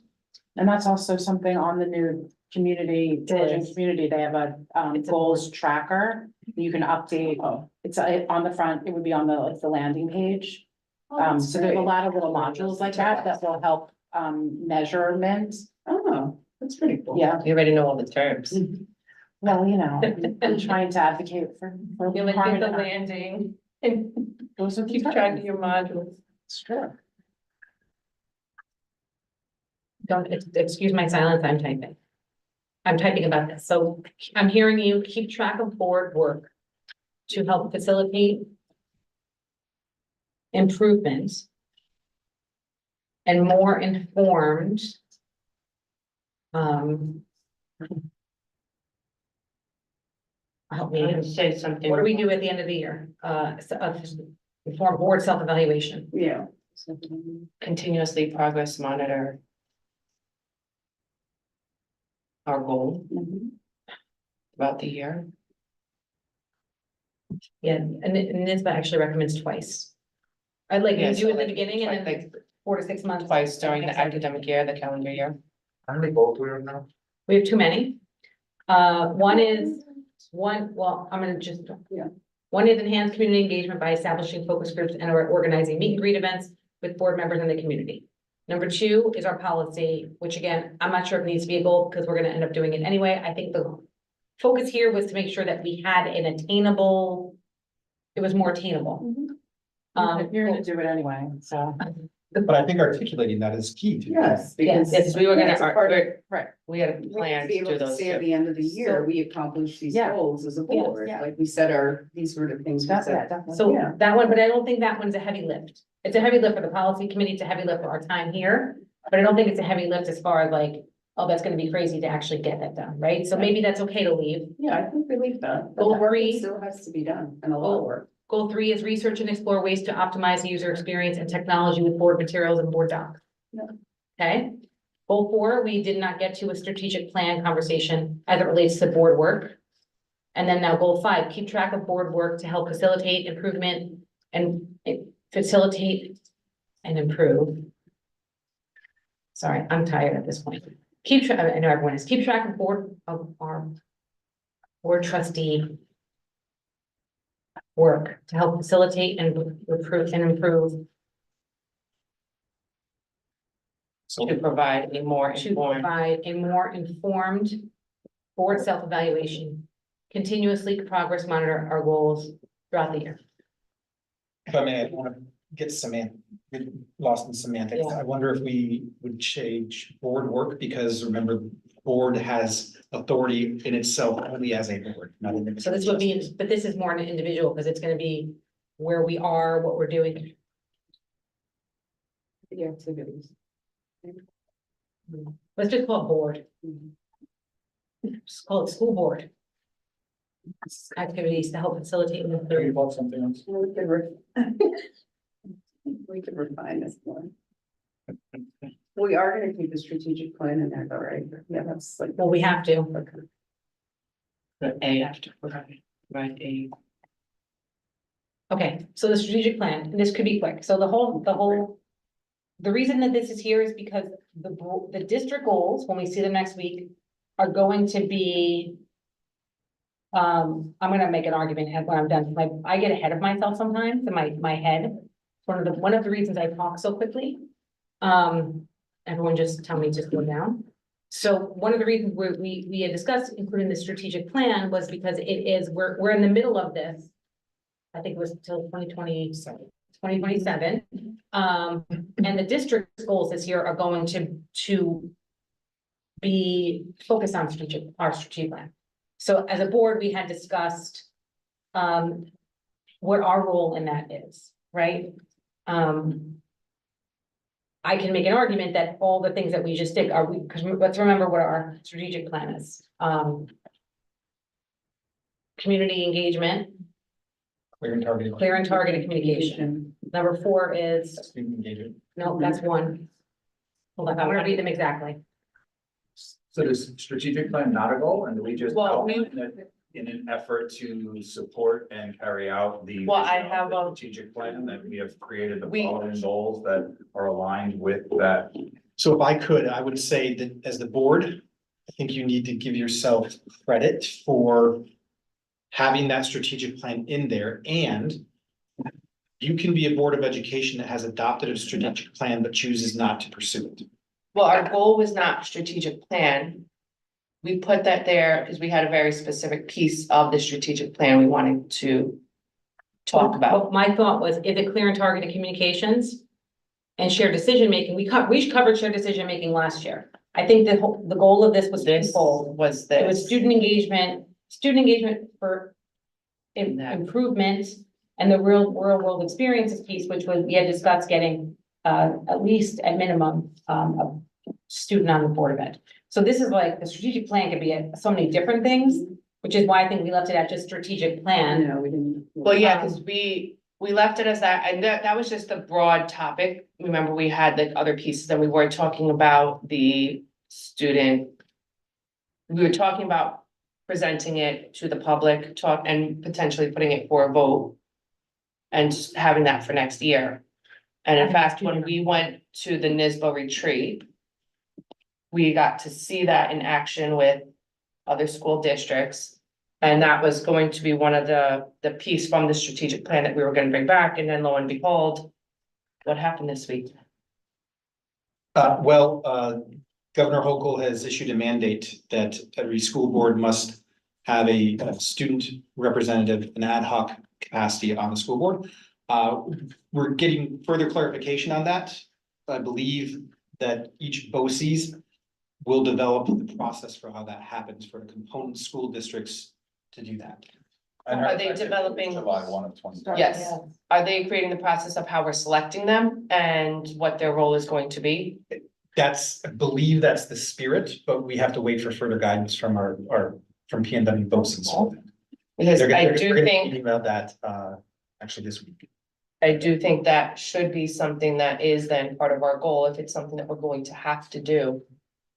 And that's also something on the new community, diligent community, they have a goals tracker. You can update, it's on the front, it would be on the like the landing page. So there's a lot of little modules like that will help measurement. Oh, that's pretty cool. Yeah, You already know all the terms. well, you know, I'm trying to advocate for. you're like, harmony. the landing. Those are Keep track of your modules. Sure. Don't, excuse my silence, I'm typing. I'm typing about this, so I'm hearing you keep track of board work to help facilitate improvements and more informed help me, Say something. what do we do at the end of the year? Inform board self-evaluation. Yeah. Continuously progress monitor our goal throughout the year. Yeah, and NISBA actually recommends twice. I'd like to do it in the beginning and then 4 to 6 months. Twice during the academic year, the calendar year. How many goals do we have now? We have too many. One is, well, I'm gonna just. Yeah. One is enhanced community engagement by establishing focus groups and or organizing meet and greet events with board members in the community. Number 2 is our policy, which again, I'm not sure if it needs to be a goal because we're gonna end up doing it anyway. I think the focus here was to make sure that we had an attainable, it was more attainable. You're gonna do it anyway, so. But I think articulating that is key to. Yes, Yes, because. yes, we were gonna, It's a part of- Right. we had a We plan have to be to able do to those. say at the end of the year, we accomplished these Yeah. goals as a Yeah, board, yeah. like we said these were the things we That's said. definitely. So Yeah. that one, but I don't think that one's a heavy lift. It's a heavy lift for the policy committee, it's a heavy lift for our time here. But I don't think it's a heavy lift as far as like, oh, that's gonna be crazy to actually get that done, right? So maybe that's okay to leave. Yeah, I think we leave that. Goal But the work 3. still has to be done and a lot of work. Goal 3 is research and explore ways to optimize the user experience and technology with board materials and board docs. Yeah. Okay. Goal 4, we did not get to a strategic plan conversation as it relates to board work. And then now goal 5, keep track of board work to help facilitate improvement and facilitate and improve. Sorry, I'm tired at this point. Keep track, I know everyone is, keep track of our board trustee work to help facilitate and improve. To provide a more To informed. provide a more informed board self-evaluation, continuously progress monitor our goals throughout the year. If I may, I want to get lost in semantics. Yeah. I wonder if we would change board work, because remember, board has authority in itself only as a board, not an So individual. this would be, but this is more an individual, because it's gonna be where we are, what we're doing. The activities. Let's just call it board. Just call it school board. Activities to help facilitate and Maybe improve. about something else. We could refine this one. We are gonna keep the strategic plan in there, though, right? Yeah, that's like. Well, we have to. Okay. Okay, so the strategic plan, and this could be quick, so the reason that this is here is because the district goals, when we see them next week, are going to be. I'm gonna make an argument when I'm done, like, I get ahead of myself sometimes in my head. One of the reasons I talk so quickly. Everyone just tell me to slow down. So one of the reasons we had discussed including the strategic plan was because we're in the middle of this. I think it was till 2027. And the district goals this year are going to be focused on our strategic plan. So as a board, we had discussed what our role in that is, right? I can make an argument that all the things that we just did because let's remember what our strategic plan is. Community engagement, Clear and targeted. clear and targeted communication. Number 4 is, Student engagement. no, that's 1. Hold on, I want to read them exactly. So does strategic plan not a goal, and do we just Well, outline it in an effort to support and carry out the Well, I vision of have the a- strategic plan that we have created the We- following goals that are aligned with that? So if I could, I would say that as the board, I think you need to give yourself credit for having that strategic plan in there, and you can be a board of education that has adopted a strategic plan but chooses not to pursue it. Well, our goal was not strategic plan. We put that there because we had a very specific piece of the strategic plan we wanted to talk about. Well, my thought was, is it clear and targeted communications? And shared decision-making, we covered shared decision-making last year. I think the goal of this was This twofold. was It was this. student engagement for improvement and the real world experiences piece, which was, we had discussed getting at least at minimum a student on the Board of Ed. So this is like, the strategic plan could be so many different things, which is why I think we left it at just strategic plan. No, we didn't. Well, yeah, because we left it as that, and that was just a broad topic. Remember, we had like other pieces and we were talking about the student. We were talking about presenting it to the public, and potentially putting it for a vote. And just having that for next year. And in fact, when we went to the NISBA retreat. We got to see that in action with other school districts. And that was going to be one of the piece from the strategic plan that we were gonna bring back, and then lo and behold. What happened this week? Governor Hochul has issued a mandate that every school board must have a student representative, an ad hoc capacity on the school board. We're getting further clarification on that. I believe that each BOCES will develop the process for how that happens for the component school districts to do that. Are they developing? July 1 of 2020. Yes, are they creating the process of how we're selecting them and what their role is going to be? I believe that's the spirit, but we have to wait for further guidance from from PNW BOCES. Because They're I gonna- do they're gonna be think. meeting about that, actually this week. I do think that should be something that is then part of our goal, if it's something that we're going to have to do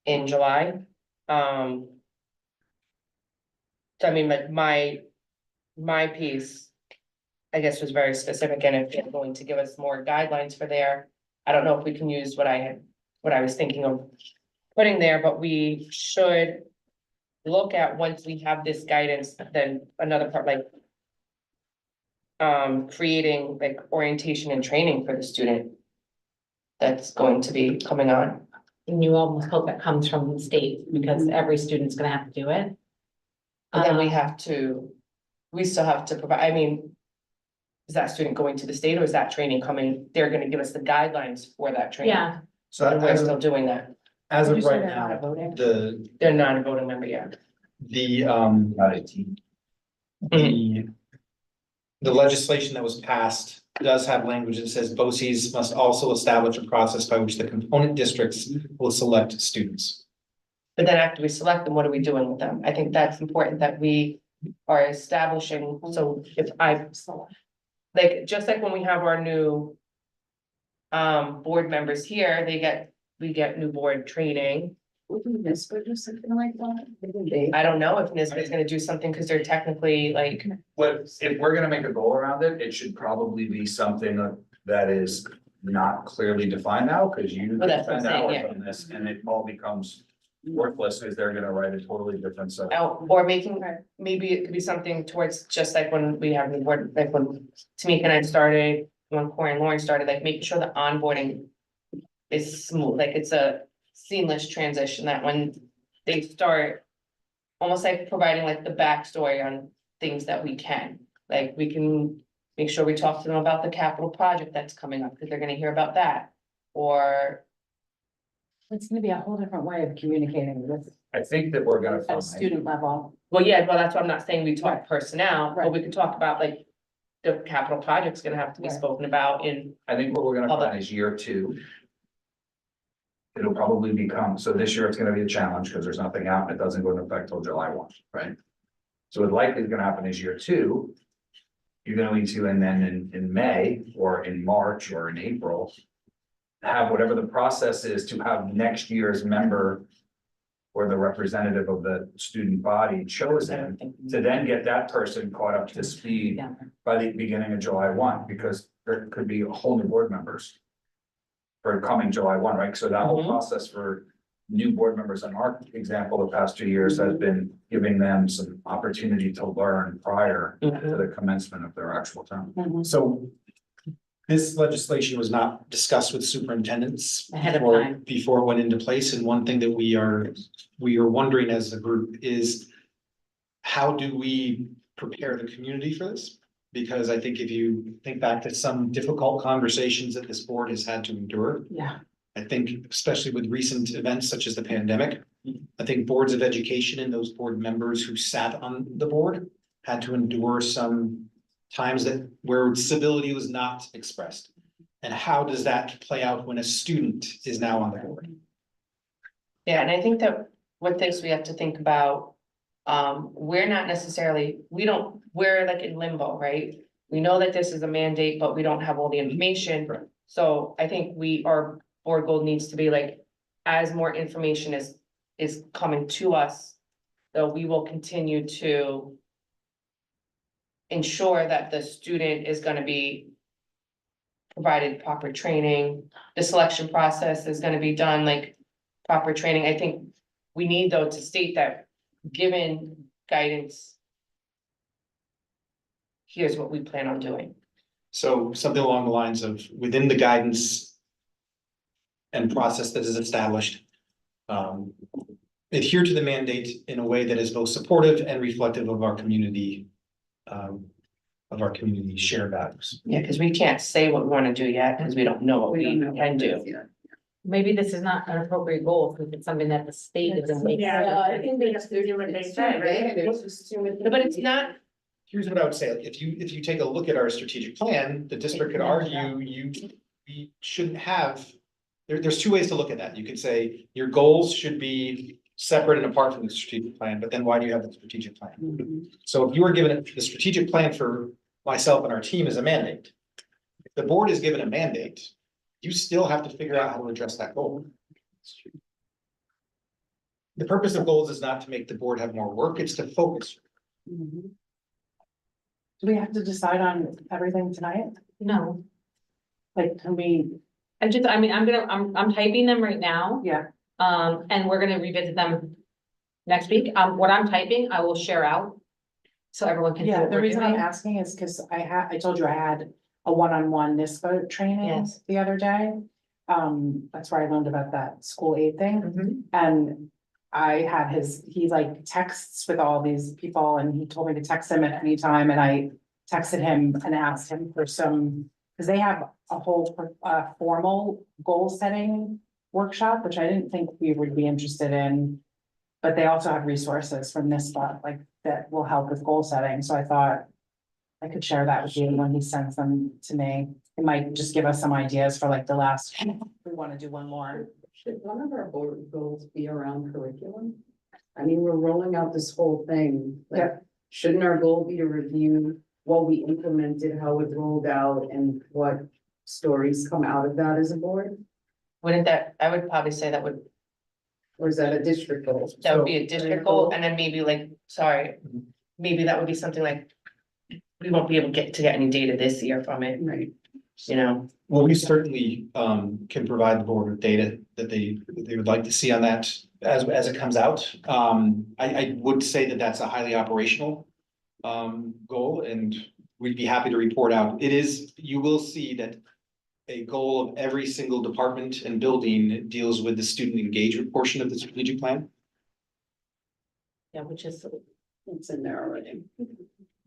in July. So I mean, my piece, I guess, was very specific, and if they're going to give us more guidelines for there, I don't know if we can use what I was thinking of putting there, but we should look at, once we have this guidance, then another part, like creating like orientation and training for the student that's going to be coming on. And you almost hope that comes from the state, because every student's gonna have to do it. But then we still have to provide, I mean, is that student going to the state, or is that training coming? They're gonna give us the guidelines for that training. Yeah, So And we're still doing that. as Did of you say right they're not now, voting? They're not a voting member yet. Not 18. The legislation that was passed does have language that says BOCES must also establish a process by which the component districts will select students. But then after we select them, what are we doing with them? I think that's important that we are establishing, so if like, just like when we have our new. Board members here, we get new board training. Wouldn't NISBA do something like that? I don't know if NISBA is gonna do something, because they're technically like, If we're gonna make a goal around it, it should probably be something that is not clearly defined now, because you Well, that's what I'm spend saying, hours yeah. on this, and it all becomes worthless, because they're gonna write a totally different set. or making, maybe it could be something towards, just like when we have the board, like when Tamika and I started. When Corey and Lauren started, like making sure the onboarding is smooth, like it's a seamless transition, that when they start. Almost like providing like the backstory on things that we can, like we can make sure we talk to them about the capital project that's coming up, because they're gonna hear about that. Or, It's gonna be a whole different way of communicating with I think that we're gonna at a find, student level. well, yeah, well, that's what I'm not saying we talk Right. personnel, but Right. we can talk about like. The capital project's gonna have to be Right. spoken about in, I think what we're gonna Although- find is year 2. It'll probably become, so this year it's gonna be a challenge, because there's nothing out, and it doesn't go into effect till July 1, right? So what likely is gonna happen is year 2. you're gonna need to, and then in May or in March or in April. Have whatever the process is to have next year's member. Or the representative of the student body chosen, to then get that person caught up to speed by the beginning of July 1, because there could be a whole new board members. For coming July 1, right? So that whole process for new board members, in our example, the past 2 years has been giving them some opportunity to learn prior to the commencement of their actual term. So this legislation was not discussed with superintendents Ahead of before, time. before it went into place. And one thing that we are wondering as a group is how do we prepare the community for this? Because I think if you think back to some difficult conversations that this board has had to endure, Yeah. I think especially with recent events such as the pandemic, I think boards of education and those board members who sat on the board had to endure some times that where civility was not expressed. And how does that play out when a student is now on the board? Yeah, and I think that with this, we have to think about, we're not necessarily, we're like in limbo, right? We know that this is a mandate, but we don't have all the information. So I think our board goal needs to be like, as more information is coming to us, though we will continue to ensure that the student is gonna be provided proper training, the selection process is gonna be done like proper training. I think we need though to state that, given guidance, here's what we plan on doing. So something along the lines of within the guidance and process that is established, adhere to the mandate in a way that is both supportive and reflective of our community, shared values. Yeah, because we can't say what we want to do yet, because we don't know what we can do. Maybe this is not an appropriate goal, because it's something that the state is. Yeah, I think they have to do what they say, right? But it's not, Here's what I would say, if you take a look at our strategic plan, the district could argue we shouldn't have. There's two ways to look at that. You could say your goals should be separate and apart from the strategic plan, but then why do you have the strategic plan? So if you were given the strategic plan for myself and our team as a mandate, if the board is given a mandate, you still have to figure out how to address that goal. The purpose of goals is not to make the board have more work, it's to focus. Do we have to decide on everything tonight? No, Like, can we? I'm typing them right now. Yeah. And we're gonna revisit them next week. What I'm typing, I will share out. So everyone can. see Yeah, what the we're reason I'm doing. asking is because I told you I had a one-on-one NISBA training Yes. the other day. That's where I learned about that school aid thing. Mhm. And I had he like texts with all these people and he told me to text him at any time and I texted him and asked him for some, because they have a whole formal goal setting workshop, which I didn't think we would be interested in. But they also have resources from this spot, like that will help with goal setting. So I thought I could share that with you when he sends them to me. It might just give us some ideas for like the last, we want to do one more. Should one of our board goals be around curriculum? I mean, we're rolling out this whole thing. Like, Yeah. shouldn't our goal be to review what we implemented, how it rolled out, and what stories come out of that as a board? wouldn't that, I would probably say that would Or is that a district goal? That would be a district goal, and then maybe like, maybe that would be something like. We won't be able to get any data this year from it, Right. you know, Well, we certainly can provide the board with data that they would like to see on that as it comes out. I would say that that's a highly operational goal, and we'd be happy to report out. You will see that a goal of every single department and building deals with the student engagement portion of the strategic plan. Yeah, which is. It's in there already.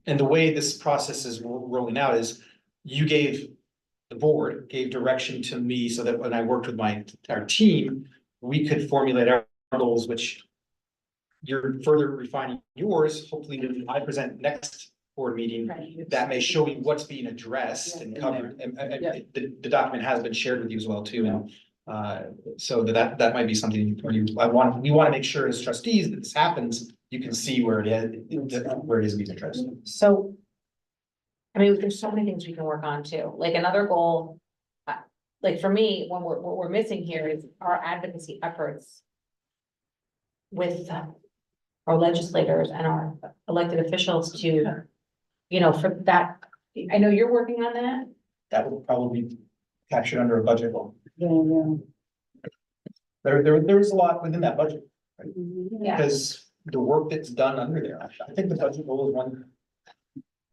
And the way this process is rolling out is the board gave direction to me so that when I worked with our team, we could formulate our goals, which you're further refining yours. Hopefully, when I present next board meeting, that may show you what's being addressed and covered. And the document has been shared with you as well too. So that might be something we want to make sure as trustees that this happens, you can see where it is being addressed. So. I mean, there's so many things we can work on too, like another goal. Like for me, what we're missing here is our advocacy efforts. With our legislators and our elected officials to, you know, for that, I know you're working on that. That will probably be captured under a budget goal. Yeah. There is a lot within that budget, Yeah. because the work that's done under there, I think the budget goal is one.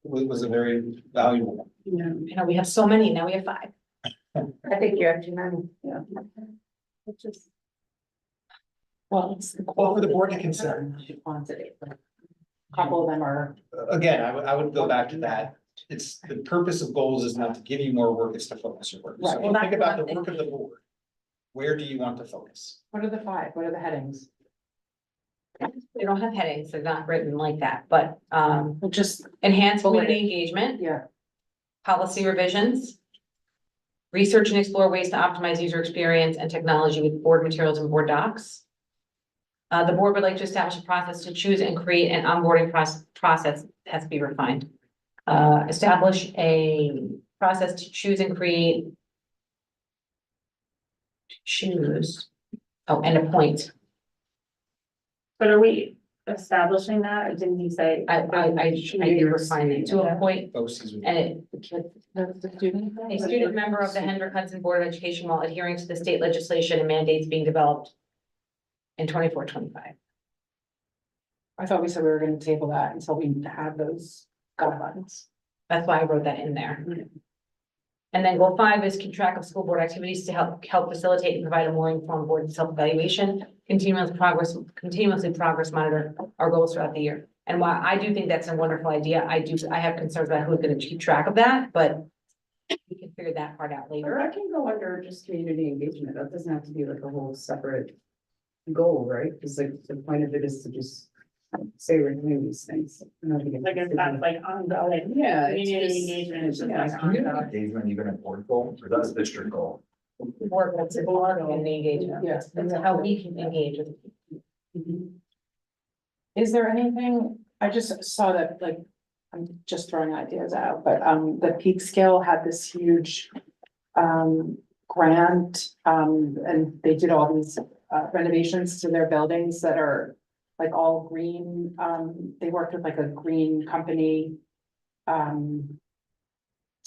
Was a very valuable one. Yeah. You know, we have so many, now we have 5. I think you have too many. Yeah. Which is. Well, it's the Well, for the board to consider. not the quantity. A couple of them are, Again, I would go back to that. It's, the purpose of goals is not to give you more work, it's to focus your work. Right. So Well, think that's about one the work thing. of the board. Where do you want to focus? what are the 5? What are the headings? They don't have headings, they're not written like that, but Well, just, enhance Bullet community it. engagement, yeah, policy revisions. Research and explore ways to optimize user experience and technology with board materials and board docs. The board would like to establish a process to choose and create an onboarding process has to be refined. Establish a process to choose and create. Choose, and appoint. But are we establishing that, or didn't you say? I do refine it to appoint BOCES would- and it the student. a student member of the Hendrick Hudson Board of Education while adhering to the state legislation and mandates being developed in 24-25. I thought we said we were gonna table that until we have those guidelines. That's why I wrote that in there. And then goal 5 is keep track of school board activities to help facilitate and provide a more informed board self-evaluation. Continuously progress monitor our goals throughout the year. And while I do think that's a wonderful idea, I have concerns about who's gonna keep track of that, but we can figure that part out Or later. that can go under just community engagement. That doesn't have to be like a whole separate goal, right? Because like the point of it is to just say we're doing these things. Like if that's like ongoing. Yeah, it's Community just- engagement is just yeah, like Community ongoing. engagement, even a board goal, or that's district goal. Work that's community engagement. Yeah. That's how we can engage with. Is there anything, I just saw that, like, I'm just throwing ideas out, but, the Peak Scale had this huge, grant, and they did all these, renovations to their buildings that are like all green, they worked with like a green company,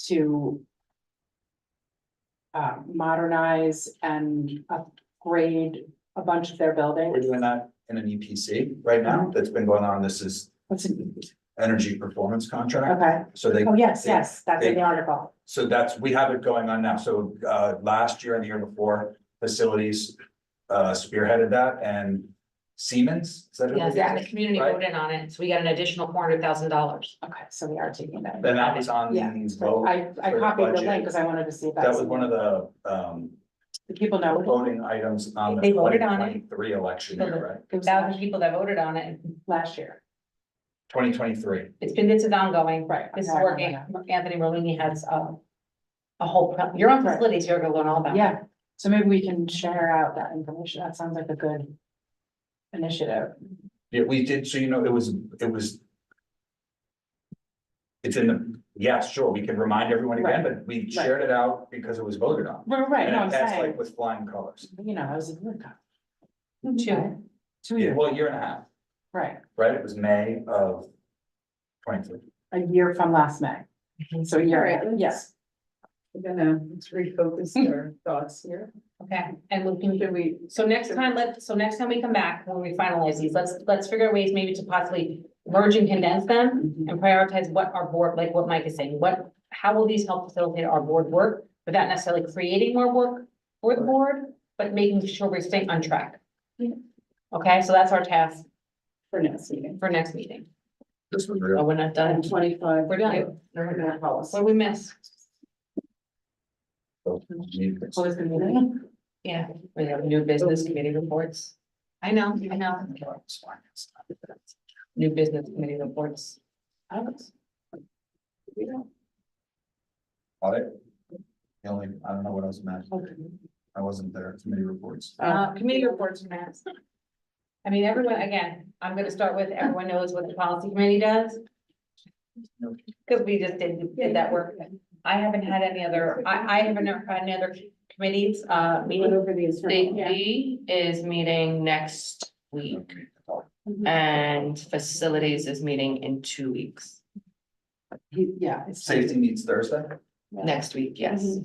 to modernize and upgrade a bunch of their We're buildings. doing that in an EPC right now, that's been going on, this is What's it? energy performance contract, Okay, so they. oh, yes, they- yes, that's in the article. So that's, we have it going on now, so last year and the year before, facilities spearheaded that, and Siemens, is that who Yes, they and did? the community Right. voted on it, so we got an additional $400,000. Okay, so we are taking that. Then that was on Yeah, the so vote, I for the copied the budget. link because I wanted to see if that that's. was one of the The people know. voting items on the They twenty voted on it. twenty-three election So year, right? It was 1,000 people that voted on it. last year. 2023. This is ongoing. Right. This is Okay, working. Anthony Rolini has a whole, you're on facilities, you're gonna learn all about. it. Yeah, so maybe we can share out that information. That sounds like a good initiative. Yeah, we did, so you know, it was. It's in the, yes, sure, we can remind everyone again, but we shared it out because it was voted on. Right, And no, I'm it passed saying, like with flying colors. you know, I was a year ago. 2 Yeah, years, well, a year and a half, right, right? It was May of 23. a year from last May. So a year, Alright, yes. We're gonna let's refocus our thoughts here. Okay, and we can, Should we? so next time we come back, when we finalize these, let's figure out ways maybe to possibly merge and condense them and prioritize what our board, like what Mike is saying, how will these help facilitate our board work without necessarily creating more work for the board, but making sure we're staying on track. Okay, so that's our task For next meeting. for next meeting. This was Oh, real. we're not done. And 25. We're done. Internet policy. What did we miss? Close the meeting. Yeah, we have new business committee reports. I know. New business committee reports. Audit. The only, I don't know what else meant. I wasn't there, committee reports. Committee reports, Matt. I mean, everyone, again, I'm gonna start with, everyone knows what the policy committee does. Cause we just did that work. I haven't had any other, I haven't had any other committees, meeting. Over the Safety is meeting next week. And facilities is meeting in 2 weeks, Yeah. it's- Safety meets Thursday? next week, yes.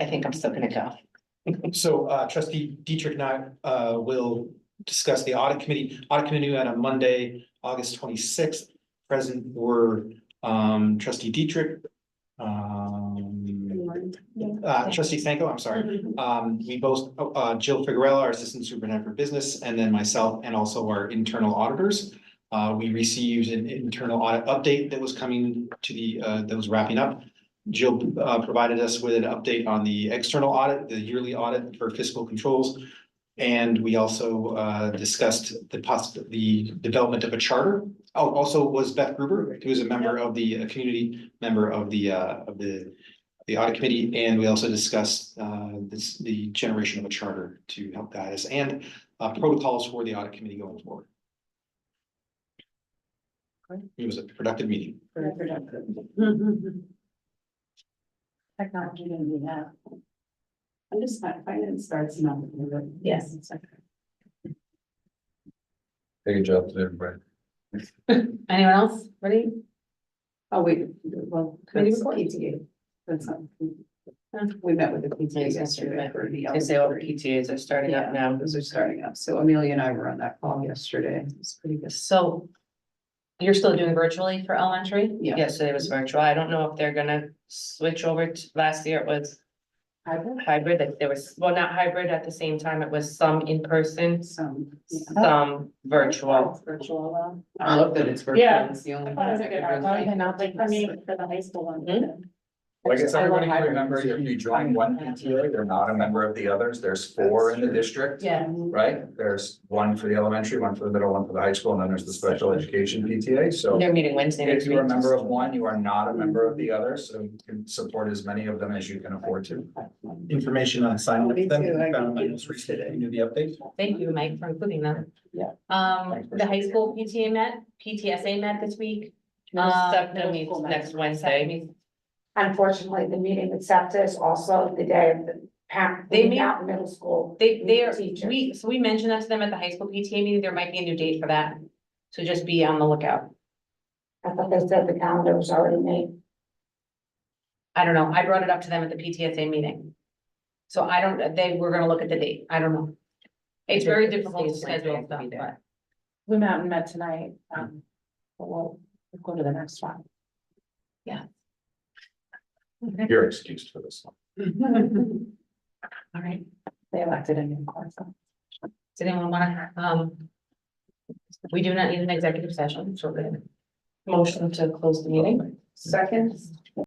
I think I'm still gonna go. So trustee Dietrich and I will discuss the audit committee. Audit committee on a Monday, August 26th. Present were trustee Dietrich. Trustee Sanko, I'm sorry. We both, Jill Figueroa, our assistant superintendent for business, and then myself and also our internal auditors. We received an internal audit update that was coming to the, that was wrapping up. Jill provided us with an update on the external audit, the yearly audit for fiscal controls. And we also discussed the development of a charter. Oh, also was Beth Gruber, who is a member of the community member of the audit committee. And we also discussed the generation of a charter to help guide us and protocols for the audit committee going forward. It was a productive meeting. Very productive. Technology didn't do that. I'm just not, finance starts now. Yes. It's like- Good job to everybody. Anyone else ready? Oh, wait, well, Committee that's report? PTA. That's not. We met with the PTA yesterday. for the I say all the elementary. PTAs are starting up now. Those are starting up. So Amelia and I were on that call yesterday. It's pretty good. So you're still doing virtually for elementary? Yeah. Yesterday was virtual. I don't know if they're gonna switch over to, last year it was hybrid, that there was, well, not hybrid at the same time, it was some in person, Some. some virtual. Virtual. I love that it's virtual. Yeah. It's the only. I thought it was a good idea. And I'll take For me, for the high school one. Well, I guess I love everybody hybrid. remembers if you join one PTA, they're not a member of the others. There's 4 in the district. Yeah. Right? There's one for the elementary, one for the middle, one for the high school, and then there's the special education PTA. So They're meeting Wednesday if next you're a week. member of one, you are not a member of the other, so you can support as many of them as you can afford to. Information on signing up Me for them. too. I Found my can most get recent, today. you know, the update. Thank you, Mike, for including them. Yeah. The high school PTSA met this week. SEPTA meets next Wednesday. Unfortunately, the meeting with SEPTA is also the day of the parent. They may- Out middle school. They are, Teachers. we mentioned that to them at the high school PTA meeting, there might be a new date for that. So just be on the lookout. I thought they said the calendar was already made. I don't know, I brought it up to them at the PTSA meeting. So I don't, they were gonna look at the date, I don't know. It's very difficult to schedule stuff, but. We met and met tonight. But we'll go to the next one. You're excused for this one. All right, They elected a new course. does anyone wanna, we do not need an executive session, so the motion to close the meeting. Second.